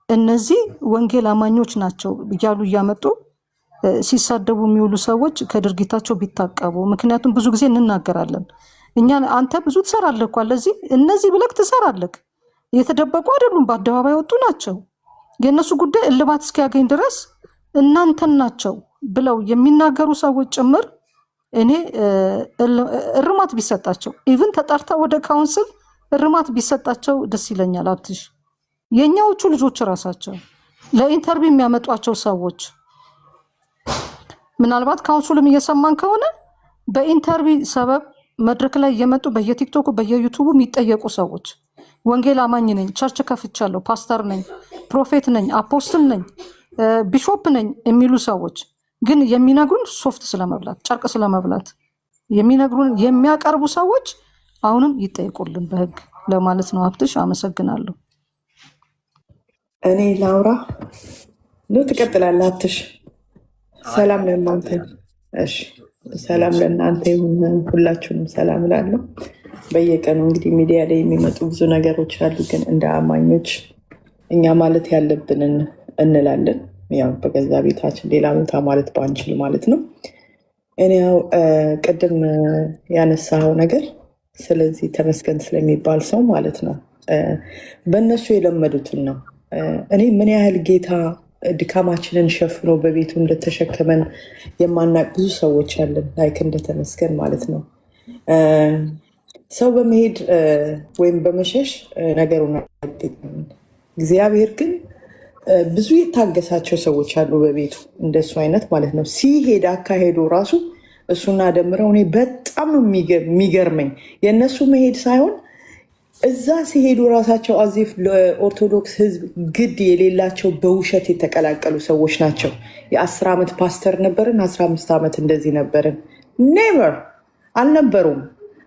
እነዚህ ወንጌል አማኞች ናቸው እያሉ እያመጡ ሲሳደቡ የሚውሉ ሰዎች ከድርጊታቸው ቢታቀቡ። ምክንያቱም ብዙ ጊዜ እንናገራለን እኛ አንተ ብዙ ትሰራለህ እኮ ለዚህ እነዚህ ብለክ ትሰራለህ፣ የተደበቁ አይደሉም በአደባባይ ወጡ ናቸው። የእነሱ ጉዳይ እልባት እስኪያገኝ ድረስ እናንተን ናቸው ብለው የሚናገሩ ሰዎች ጭምር እኔ እርማት ቢሰጣቸው ኢቭን ተጣርታ ወደ ካውንስል እርማት ቢሰጣቸው ደስ ይለኛል። አብትሽ የኛዎቹ ልጆች ራሳቸው ለኢንተርቪው የሚያመጧቸው ሰዎች ምናልባት ካውንስሉም እየሰማን ከሆነ በኢንተርቪው ሰበብ መድረክ ላይ እየመጡ በየቲክቶኩ በየዩቱቡ የሚጠየቁ ሰዎች ወንጌል አማኝ ነኝ፣ ቸርች ከፍቻለሁ፣ ፓስተር ነኝ፣ ፕሮፌት ነኝ፣ አፖስትል ነኝ፣ ቢሾፕ ነኝ የሚሉ ሰዎች ግን የሚነግሩን ሶፍት ስለመብላት ጨርቅ ስለመብላት የሚነግሩን የሚያቀርቡ ሰዎች አሁንም ይጠይቁልን በህግ ለማለት ነው። ሀብትሽ አመሰግናለሁ። እኔ ላውራ ነው ትቀጥላለህ ሀብትሽ? ሰላም ለእናንተ። እሺ ሰላም ለእናንተ ይሁን። ሁላችሁንም ሰላም እላለሁ። በየቀኑ እንግዲህ ሚዲያ ላይ የሚመጡ ብዙ ነገሮች አሉ፣ ግን እንደ አማኞች እኛ ማለት ያለብንን እንላለን። ያው በገዛ ቤታችን ሌላ ቦታ ማለት ባንችል ማለት ነው። እኔ ያው ቅድም ያነሳው ነገር ስለዚህ ተመስገን ስለሚባል ሰው ማለት ነው በእነሱ የለመዱትን ነው። እኔ ምን ያህል ጌታ ድካማችንን ሸፍኖ በቤቱ እንደተሸከመን የማናቅ ብዙ ሰዎች አለን። ላይክ እንደተመስገን ማለት ነው። ሰው በመሄድ ወይም በመሸሽ ነገሩን እግዚአብሔር ግን ብዙ የታገሳቸው ሰዎች አሉ በቤቱ እንደሱ አይነት ማለት ነው። ሲሄድ አካሄዱ ራሱ እሱና ደምረው እኔ በጣም ነው የሚገርመኝ። የእነሱ መሄድ ሳይሆን እዛ ሲሄዱ ራሳቸው አዚፍ ለኦርቶዶክስ ሕዝብ ግድ የሌላቸው በውሸት የተቀላቀሉ ሰዎች ናቸው። የ10 ዓመት ፓስተር ነበርን፣ 15 ዓመት እንደዚህ ነበርን። ኔቨር አልነበሩም።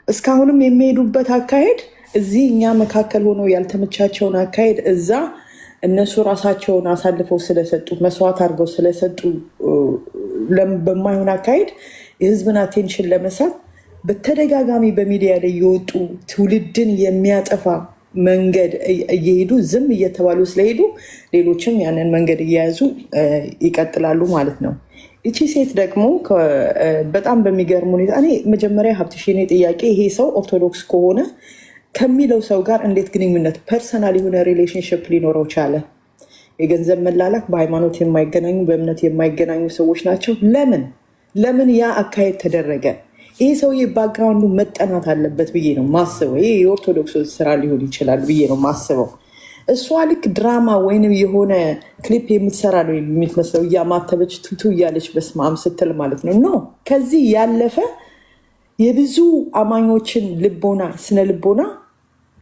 እስካሁንም የሚሄዱበት አካሄድ እዚህ እኛ መካከል ሆኖ ያልተመቻቸውን አካሄድ እዛ እነሱ ራሳቸውን አሳልፈው ስለሰጡ መስዋዕት አድርገው ስለሰጡ በማይሆን አካሄድ የህዝብን አቴንሽን ለመሳብ በተደጋጋሚ በሚዲያ ላይ የወጡ ትውልድን የሚያጠፋ መንገድ እየሄዱ ዝም እየተባሉ ስለሄዱ ሌሎችም ያንን መንገድ እየያዙ ይቀጥላሉ ማለት ነው። እቺ ሴት ደግሞ በጣም በሚገርም ሁኔታ እኔ መጀመሪያ ሀብትሽ የኔ ጥያቄ ይሄ ሰው ኦርቶዶክስ ከሆነ ከሚለው ሰው ጋር እንዴት ግንኙነት ፐርሰናል የሆነ ሪሌሽንሽፕ ሊኖረው ቻለ? የገንዘብ መላላክ በሃይማኖት የማይገናኙ በእምነት የማይገናኙ ሰዎች ናቸው። ለምን ያ አካሄድ ተደረገ? ይህ ሰውዬ ባክግራውንዱ መጠናት አለበት ብዬ ነው ማስበው። ይህ የኦርቶዶክስ ስራ ሊሆን ይችላል ብዬ ነው ማስበው። እሷ ልክ ድራማ ወይንም የሆነ ክሊፕ የምትሰራ ነው የሚመስለው፣ እያማተበች ቱቱ እያለች በስመ አብ ስትል ማለት ነው። ኖ ከዚህ ያለፈ የብዙ አማኞችን ልቦና ስነ ልቦና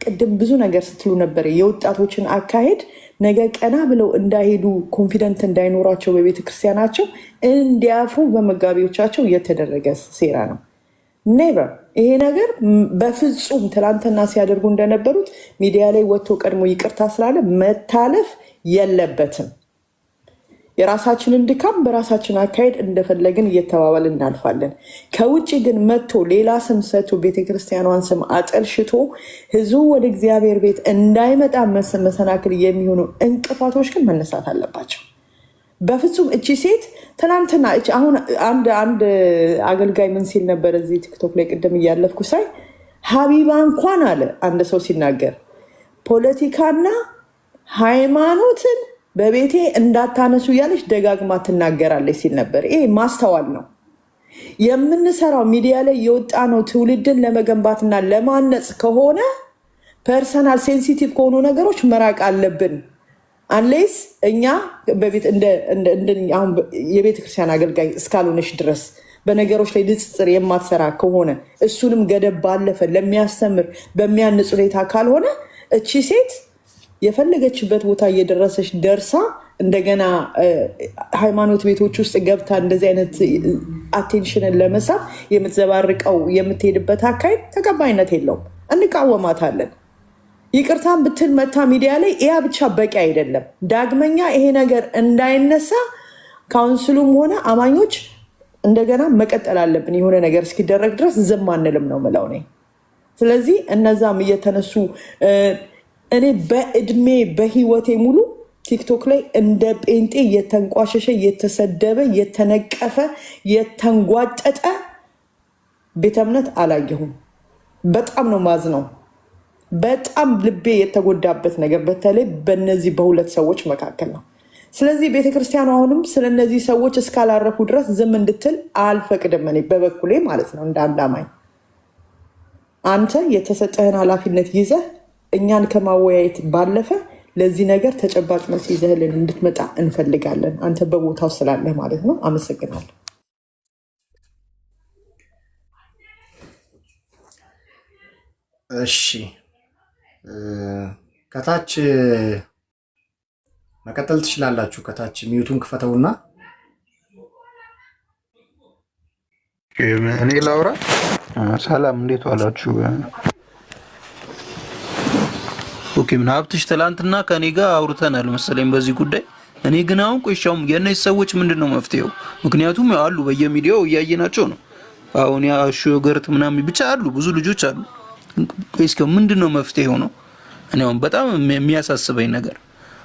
ቅድም ብዙ ነገር ስትሉ ነበር። የወጣቶችን አካሄድ ነገ ቀና ብለው እንዳይሄዱ ኮንፊደንት እንዳይኖራቸው በቤተክርስቲያናቸው እንዲያፍሩ በመጋቢዎቻቸው እየተደረገ ሴራ ነው። ኔቨር ይሄ ነገር በፍጹም ትላንትና ሲያደርጉ እንደነበሩት ሚዲያ ላይ ወጥቶ ቀድሞ ይቅርታ ስላለ መታለፍ የለበትም። የራሳችንን ድካም በራሳችን አካሄድ እንደፈለግን እየተባባል እናልፋለን። ከውጭ ግን መጥቶ ሌላ ስም ሰጥቶ ቤተክርስቲያኗን ስም አጠልሽቶ ህዝቡ ወደ እግዚአብሔር ቤት እንዳይመጣ መሰናክል የሚሆኑ እንቅፋቶች ግን መነሳት አለባቸው። በፍጹም እቺ ሴት ትናንትና አሁን አንድ አገልጋይ ምን ሲል ነበር እዚህ ቲክቶክ ላይ ቅድም እያለፍኩ ሳይ ሀቢባ እንኳን አለ አንድ ሰው ሲናገር ፖለቲካና ሃይማኖትን በቤቴ እንዳታነሱ እያለች ደጋግማ ትናገራለች ሲል ነበር። ይሄ ማስተዋል ነው። የምንሰራው ሚዲያ ላይ የወጣ ነው ትውልድን ለመገንባትና ለማነጽ ከሆነ ፐርሰናል ሴንሲቲቭ ከሆኑ ነገሮች መራቅ አለብን። አንሌስ እኛ የቤተ ክርስቲያን አገልጋይ እስካልሆነች ድረስ በነገሮች ላይ ንጽጽር የማትሰራ ከሆነ እሱንም ገደብ ባለፈ ለሚያስተምር በሚያንጽ ሁኔታ ካልሆነ እቺ ሴት የፈለገችበት ቦታ እየደረሰች ደርሳ እንደገና ሃይማኖት ቤቶች ውስጥ ገብታ እንደዚህ አይነት አቴንሽንን ለመሳብ የምትዘባርቀው የምትሄድበት አካሄድ ተቀባይነት የለውም። እንቃወማታለን። ይቅርታን ብትል መታ ሚዲያ ላይ ያ ብቻ በቂ አይደለም። ዳግመኛ ይሄ ነገር እንዳይነሳ ካውንስሉም ሆነ አማኞች እንደገና መቀጠል አለብን። የሆነ ነገር እስኪደረግ ድረስ ዝም አንልም ነው የምለው እኔ። ስለዚህ እነዛም እየተነሱ እኔ በእድሜ በህይወቴ ሙሉ ቲክቶክ ላይ እንደ ጴንጤ የተንቋሸሸ የተሰደበ የተነቀፈ የተንጓጠጠ ቤተ እምነት አላየሁም። በጣም ነው ማዝነው። በጣም ልቤ የተጎዳበት ነገር በተለይ በነዚህ በሁለት ሰዎች መካከል ነው። ስለዚህ ቤተክርስቲያኑ አሁንም ስለነዚህ ሰዎች እስካላረፉ ድረስ ዝም እንድትል አልፈቅድም እኔ በበኩሌ ማለት ነው። እንደ አንድ አማኝ አንተ የተሰጠህን ኃላፊነት ይዘህ እኛን ከማወያየት ባለፈ ለዚህ ነገር ተጨባጭ መልስ ይዘህልን እንድትመጣ እንፈልጋለን። አንተ በቦታው ስላለህ ማለት ነው። አመሰግናለሁ። እሺ ከታች መቀጠል ትችላላችሁ። ከታች ሚዩቱን ክፈተውና እኔ ላውራ። ሰላም እንዴት ዋላችሁ? ኦኬ ምን ሀብትሽ ትላንትና ከኔ ጋር አውርተናል መሰለኝ በዚህ ጉዳይ። እኔ ግን አሁን ቆይሻውም የእነዚህ ሰዎች ምንድን ነው መፍትሄው? ምክንያቱም አሉ በየሚዲያው እያየናቸው ነው። አሁን ያ ሹገርት ምናምን ብቻ አሉ ብዙ ልጆች አሉ። ቆይስከ ምንድን ነው መፍትሄው ነው? እኔ አሁን በጣም የሚያሳስበኝ ነገር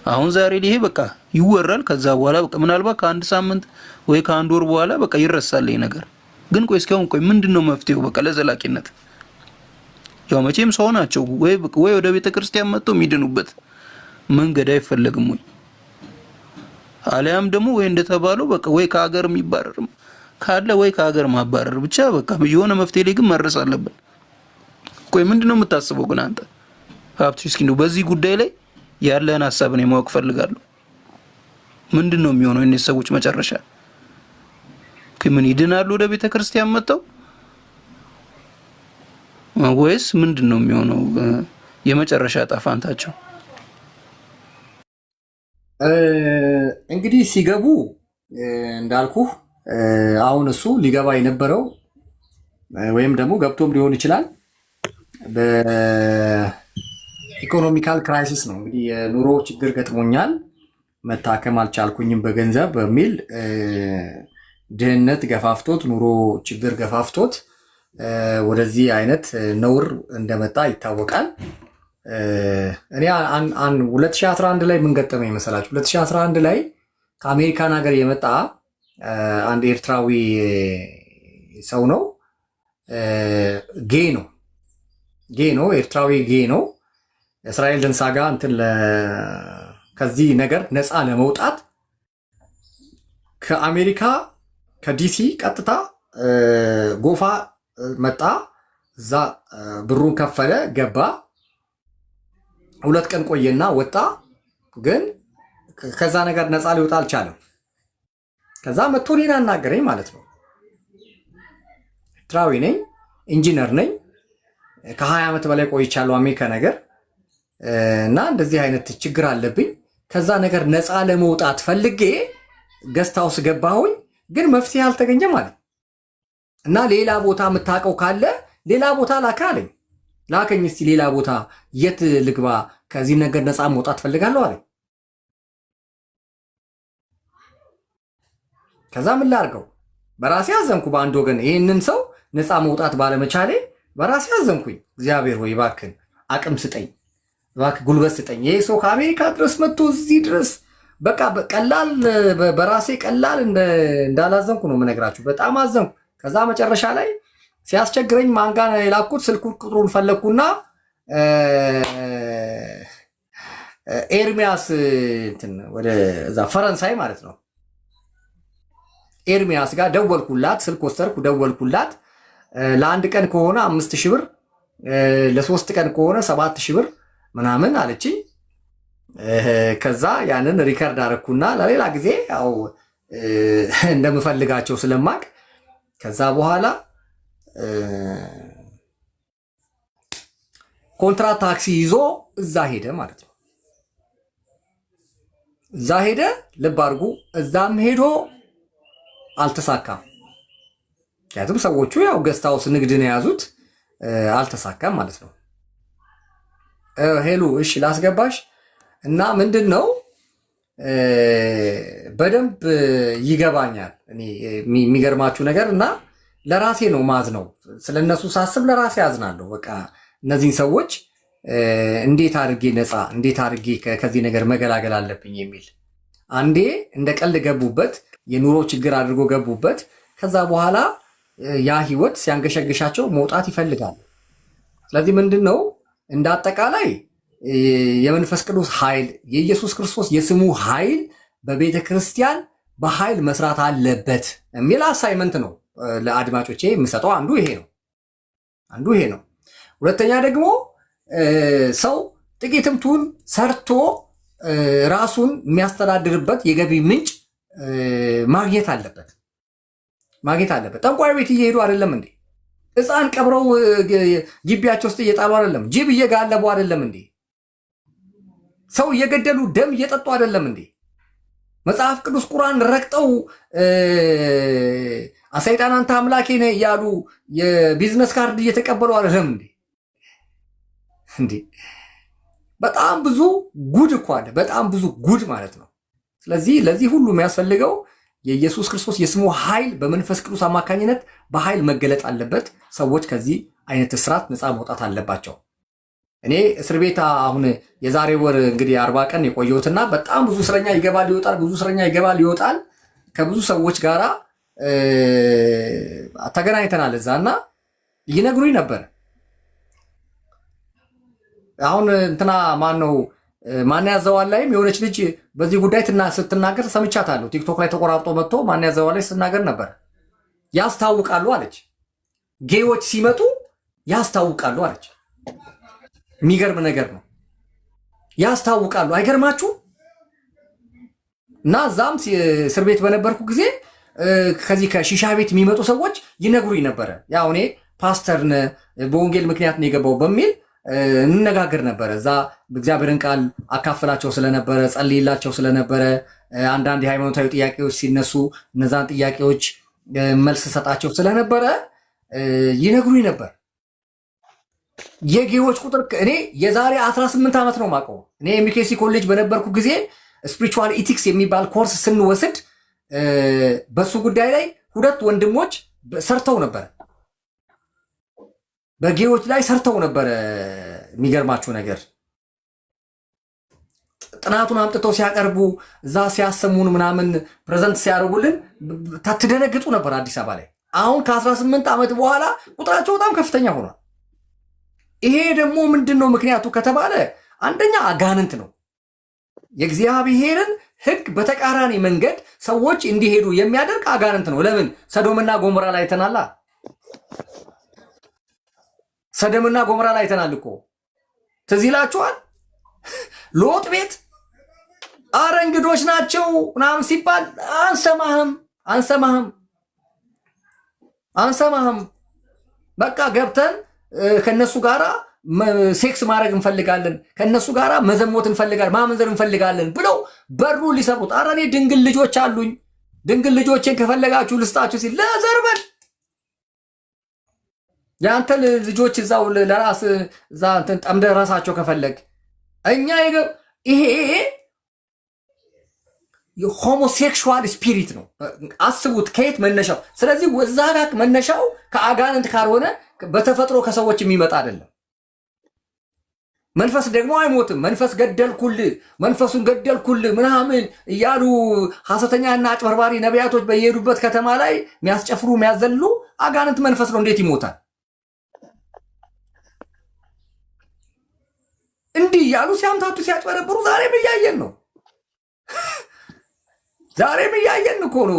አሁን ዛሬ ላይ ይሄ በቃ ይወራል። ከዛ በኋላ በቃ ምናልባት ከአንድ ሳምንት ወይ ከአንድ ወር በኋላ በቃ ይረሳል ይሄ ነገር። ግን ቆይስከው ምንድን ነው መፍትሄው በቃ ለዘላቂነት? ያው መቼም ሰው ናቸው ወይ ወደ ቤተ ክርስቲያን መጥተው የሚድኑበት መንገድ አይፈለግም ወይ? አሊያም ደግሞ ወይ እንደተባለው በቃ ወይ ከሀገር የሚባረርም ካለ ወይ ከሀገር ማባረር ብቻ በቃ የሆነ መፍትሄ ላይ ግን መድረስ አለብን። ቆይ ምንድነው የምታስበው ግን አንተ ሀብትሽ? እስኪ እንደው በዚህ ጉዳይ ላይ ያለህን ሀሳብ እኔ ማወቅ ፈልጋለሁ። ምንድነው የሚሆነው እነዚህ ሰዎች መጨረሻ? ምን ይድናሉ ወደ ቤተ ክርስቲያን መጥተው ወይስ ምንድነው የሚሆነው የመጨረሻ ጣፋንታቸው? እንግዲህ ሲገቡ እንዳልኩ አሁን እሱ ሊገባ የነበረው ወይም ደግሞ ገብቶም ሊሆን ይችላል በኢኮኖሚካል ክራይሲስ ነው። እንግዲህ የኑሮ ችግር ገጥሞኛል፣ መታከም አልቻልኩኝም በገንዘብ በሚል ድህነት ገፋፍቶት ኑሮ ችግር ገፋፍቶት ወደዚህ አይነት ነውር እንደመጣ ይታወቃል። እኔ 2011 ላይ ምን ገጠመኝ መሰላችሁ? 2011 ላይ ከአሜሪካን ሀገር የመጣ አንድ ኤርትራዊ ሰው ነው። ጌ ነው፣ ኤርትራዊ ጌ ነው። እስራኤል ደንሳ ጋር እንትን ከዚህ ነገር ነፃ ለመውጣት ከአሜሪካ ከዲሲ ቀጥታ ጎፋ መጣ። እዛ ብሩን ከፈለ ገባ። 2 ቀን ቆየና ወጣ። ግን ከዛ ነገር ነፃ ሊወጣ አልቻለም። ከዛ መጥቶ እኔን አናገረኝ ማለት ነው። ኤርትራዊ ነኝ፣ ኢንጂነር ነኝ፣ ከ20 ዓመት በላይ ቆይቻለሁ አሜሪካ ነገር እና እንደዚህ አይነት ችግር አለብኝ። ከዛ ነገር ነፃ ለመውጣት ፈልጌ ገስት ሃውስ ገባሁኝ፣ ግን መፍትሄ አልተገኘም ማለት እና ሌላ ቦታ የምታውቀው ካለ ሌላ ቦታ ላካ አለኝ። ላከኝ። እስቲ ሌላ ቦታ የት ልግባ? ከዚህ ነገር ነፃ መውጣት ፈልጋለሁ አለኝ። ከዛ ምን ላድርገው? በራሴ አዘንኩ። በአንድ ወገን ይህንን ሰው ነፃ መውጣት ባለመቻሌ በራሴ አዘንኩኝ። እግዚአብሔር ወይ እባክህን አቅም ስጠኝ፣ እባክህ ጉልበት ስጠኝ። ይሄ ሰው ከአሜሪካ ድረስ መጥቶ እዚህ ድረስ በቃ ቀላል በራሴ ቀላል እንዳላዘንኩ ነው የምነግራችሁ። በጣም አዘንኩ። ከዛ መጨረሻ ላይ ሲያስቸግረኝ ማንጋ የላኩት ስልኩ ቁጥሩን ፈለግኩና ኤርሚያስ ወደ እዛ ፈረንሳይ ማለት ነው ኤርሚያስ ጋር ደወልኩላት። ስልክ ወሰድኩ፣ ደወልኩላት። ለ1 ቀን ከሆነ 5000 ብር፣ ለ3 ቀን ከሆነ 7000 ብር ምናምን አለችኝ። ከዛ ያንን ሪከርድ አረኩና ለሌላ ጊዜ ያው እንደምፈልጋቸው ስለማቅ ከዛ በኋላ ኮንትራት ታክሲ ይዞ እዛ ሄደ ማለት ነው። እዛ ሄደ። ልብ አድርጉ፣ እዛም ሄዶ አልተሳካም። ምክንያቱም ሰዎቹ ያው ገስት ሃውስ ንግድን የያዙት አልተሳካም ማለት ነው። ሄሉ እሺ ላስገባሽ እና ምንድን ነው በደንብ ይገባኛል። እኔ የሚገርማችሁ ነገር እና ለራሴ ነው ማዝ ነው ስለነሱ ሳስብ ለራሴ አዝናለሁ። በቃ እነዚህን ሰዎች እንዴት አድርጌ ነፃ እንዴት አድርጌ ከዚህ ነገር መገላገል አለብኝ የሚል አንዴ እንደ ቀልድ ገቡበት፣ የኑሮ ችግር አድርጎ ገቡበት። ከዛ በኋላ ያ ህይወት ሲያንገሸግሻቸው መውጣት ይፈልጋሉ። ስለዚህ ምንድን ነው እንደ አጠቃላይ የመንፈስ ቅዱስ ኃይል የኢየሱስ ክርስቶስ የስሙ ኃይል በቤተ ክርስቲያን በኃይል መስራት አለበት የሚል አሳይመንት ነው ለአድማጮቼ የምሰጠው። አንዱ ይሄ ነው። ሁለተኛ ደግሞ ሰው ጥቂትም ትሁን ሰርቶ ራሱን የሚያስተዳድርበት የገቢ ምንጭ ማግኘት አለበት። ጠንቋይ ቤት እየሄዱ አይደለም እንዴ? ሕፃን ቀብረው ግቢያቸው ውስጥ እየጣሉ አይደለም? ጅብ እየጋለቡ አይደለም እንዴ? ሰው እየገደሉ ደም እየጠጡ አይደለም እንዴ? መጽሐፍ ቅዱስ ቁርአን ረግጠው ሰይጣን አንተ አምላኬ ነህ እያሉ የቢዝነስ ካርድ እየተቀበሉ አይደለም እንዴ? በጣም ብዙ ጉድ እኮ አለ። በጣም ብዙ ጉድ ማለት ነው። ስለዚህ ለዚህ ሁሉ የሚያስፈልገው የኢየሱስ ክርስቶስ የስሙ ኃይል በመንፈስ ቅዱስ አማካኝነት በኃይል መገለጥ አለበት። ሰዎች ከዚህ አይነት እስራት ነፃ መውጣት አለባቸው። እኔ እስር ቤት አሁን የዛሬ ወር እንግዲህ 40 ቀን የቆየሁትና በጣም ብዙ እስረኛ ይገባል ይወጣል፣ ብዙ እስረኛ ይገባል ይወጣል። ከብዙ ሰዎች ጋራ ተገናኝተናል እዛና ይነግሩኝ ነበር። አሁን እንትና ማን ያዘዋል ላይም የሆነች ልጅ በዚህ ጉዳይ ስትናገር ሰምቻታለሁ። ቲክቶክ ላይ ተቆራርጦ መጥቶ ማን ያዘዋል ላይ ስትናገር ነበር። ያስታውቃሉ አለች። ጌዎች ሲመጡ ያስታውቃሉ አለች። የሚገርም ነገር ነው። ያስታውቃሉ። አይገርማችሁ? እና እዛም እስር ቤት በነበርኩ ጊዜ ከዚህ ከሺሻ ቤት የሚመጡ ሰዎች ይነግሩኝ ነበረ። ያው እኔ ፓስተር በወንጌል ምክንያት ነው የገባው በሚል እንነጋገር ነበረ። እዛ እግዚአብሔርን ቃል አካፍላቸው ስለነበረ ጸልይላቸው ስለነበረ አንዳንድ የሃይማኖታዊ ጥያቄዎች ሲነሱ እነዛን ጥያቄዎች መልስ ሰጣቸው ስለነበረ ይነግሩኝ ነበር። የጌዎች ቁጥር እኔ የዛሬ 18 ዓመት ነው የማውቀው። እኔ ኤምኬሲ ኮሌጅ በነበርኩ ጊዜ ስፒሪቹዋል ኢቲክስ የሚባል ኮርስ ስንወስድ በሱ ጉዳይ ላይ 2 ወንድሞች ሰርተው ነበር፣ በጌዎች ላይ ሰርተው ነበረ። የሚገርማችሁ ነገር ጥናቱን አምጥተው ሲያቀርቡ እዛ ሲያሰሙን ምናምን ፕሬዘንት ሲያደርጉልን ትደነግጡ ነበር አዲስ አበባ ላይ። አሁን ከ18 ዓመት በኋላ ቁጥራቸው በጣም ከፍተኛ ሆኗል። ይሄ ደግሞ ምንድን ነው ምክንያቱ ከተባለ አንደኛ አጋንንት ነው። የእግዚአብሔርን ሕግ በተቃራኒ መንገድ ሰዎች እንዲሄዱ የሚያደርግ አጋንንት ነው። ለምን? ሰዶምና ጎሞራ ላይ አይተናላ። ሰዶምና ጎሞራ ላይ አይተናል እኮ ትዝ ይላችኋል። ሎጥ ቤት አረ እንግዶች ናቸው ምናምን ሲባል አንሰማህም። በቃ ገብተን ከነሱ ጋራ ሴክስ ማድረግ እንፈልጋለን፣ ከነሱ ጋራ መዘሞት እንፈልጋለን፣ ማመንዘር እንፈልጋለን ብለው በሩ ሊሰሩት። አረ እኔ ድንግል ልጆች አሉኝ፣ ድንግል ልጆችን ከፈለጋችሁ ልስጣችሁ ሲል ለዘርበል ያንተ ልጆች እዛው ለራስ እዛ እንትን ጠምደ ራሳቸው ከፈለግ እኛ ይሄ የሆሞሴክሹዋል ስፒሪት ነው። አስቡት ከየት መነሻው። ስለዚህ ወዛ ጋር መነሻው ከአጋንንት ካልሆነ በተፈጥሮ ከሰዎች የሚመጣ አይደለም። መንፈስ ደግሞ አይሞትም። መንፈስ መንፈሱን ገደልኩል ምናምን እያሉ ሐሰተኛና አጭበርባሪ ነቢያቶች በየሄዱበት ከተማ ላይ የሚያስጨፍሩ የሚያዘሉ አጋንንት መንፈስ ነው። እንዴት ይሞታል? እንዲህ እያሉ ሲያምታቱ ሲያጭበረብሩ ዛሬም እያየን ነው። ዛሬም እያየን እኮ ነው።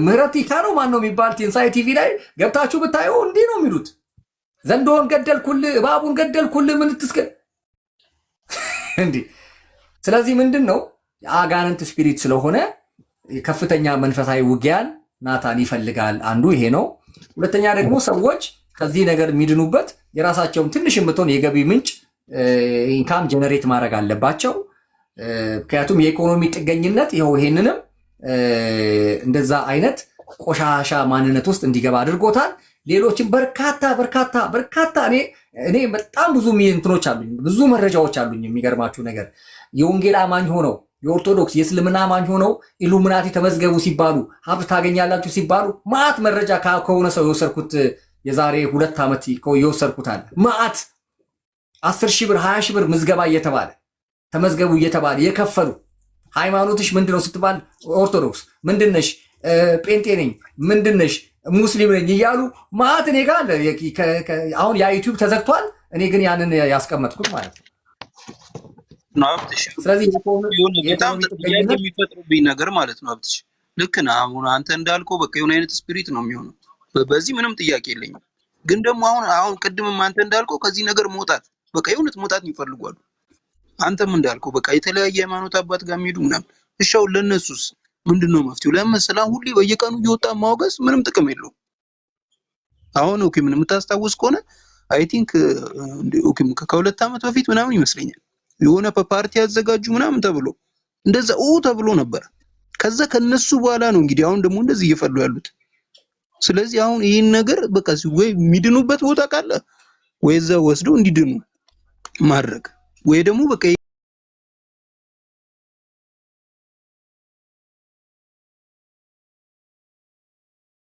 ምህረት ይካ ነው ማን ነው የሚባል ቲንሳይ ቲቪ ላይ ገብታችሁ ብታዩ እንዲህ ነው የሚሉት። ዘንዶን ገደልኩል፣ እባቡን ገደልኩል ምን ትስከ እንዲህ። ስለዚህ ምንድን ነው የአጋንንት ስፒሪት ስለሆነ ከፍተኛ መንፈሳዊ ውጊያን ናታን ይፈልጋል። አንዱ ይሄ ነው። ሁለተኛ ደግሞ ሰዎች ከዚህ ነገር የሚድኑበት የራሳቸውን ትንሽ የምትሆን የገቢ ምንጭ ኢንካም ጀነሬት ማድረግ አለባቸው። ምክንያቱም የኢኮኖሚ ጥገኝነት ይኸው ይሄንንም እንደዛ አይነት ቆሻሻ ማንነት ውስጥ እንዲገባ አድርጎታል። ሌሎችም በርካታ እኔ በጣም ብዙ እንትኖች አሉኝ፣ ብዙ መረጃዎች አሉኝ። የሚገርማችሁ ነገር የወንጌል አማኝ ሆነው የኦርቶዶክስ የእስልምና አማኝ ሆነው ኢሉሚናቲ ተመዝገቡ ሲባሉ ሀብት ታገኛላችሁ ሲባሉ ማአት መረጃ ከሆነ ሰው የወሰድኩት የዛሬ 2 ዓመት የወሰድኩት አለ። ማአት 10 ሺህ ብር 20 ሺህ ብር ምዝገባ እየተባለ ተመዝገቡ እየተባለ የከፈሉ ሃይማኖትሽ ምንድነው ስትባል ኦርቶዶክስ ምንድነሽ፣ ጴንጤ ነኝ፣ ምንድነሽ፣ ሙስሊም ነኝ እያሉ ማአት እኔ ጋር አለ። አሁን ያ ዩቲዩብ ተዘግቷል። እኔ ግን ያንን ያስቀመጥኩት ማለት ነው። ስለዚህ በጣም ጥያቄ የሚፈጥሩብኝ ነገር ማለት ነው። ሀብትሽ ልክ ነህ። አሁን አንተ እንዳልከው በቃ የሆነ አይነት ስፒሪት ነው የሚሆነው። በዚህ ምንም ጥያቄ የለኝም። ግን ደግሞ አሁን ቅድምም አንተ እንዳልከው ከዚህ ነገር መውጣት በቃ የእውነት መውጣት ይፈልጓሉ። አንተም እንዳልከው በቃ የተለያየ ሃይማኖት አባት ጋር የሚሄዱ ምናምን እሻው ለነሱስ ምንድነው መፍትሄው? ለምሳሌ ሁሌ በየቀኑ እየወጣ ማውገዝ ምንም ጥቅም የለውም። አሁን ኦኬ ምን የምታስታውስ ከሆነ አይ ቲንክ ኦኬ ከ2 ዓመት በፊት ምናምን ይመስለኛል የሆነ ፓርቲ ያዘጋጁ ምናምን ተብሎ እንደዛ ተብሎ ነበር። ከዛ ከነሱ በኋላ ነው እንግዲህ አሁን ደግሞ እንደዚህ እየፈሉ ያሉት። ስለዚህ አሁን ይሄን ነገር በቃ ወይ የሚድኑበት ቦታ ካለ ወይ እዛ ወስደው እንዲድኑ ማድረግ ወይ ደግሞ በቃ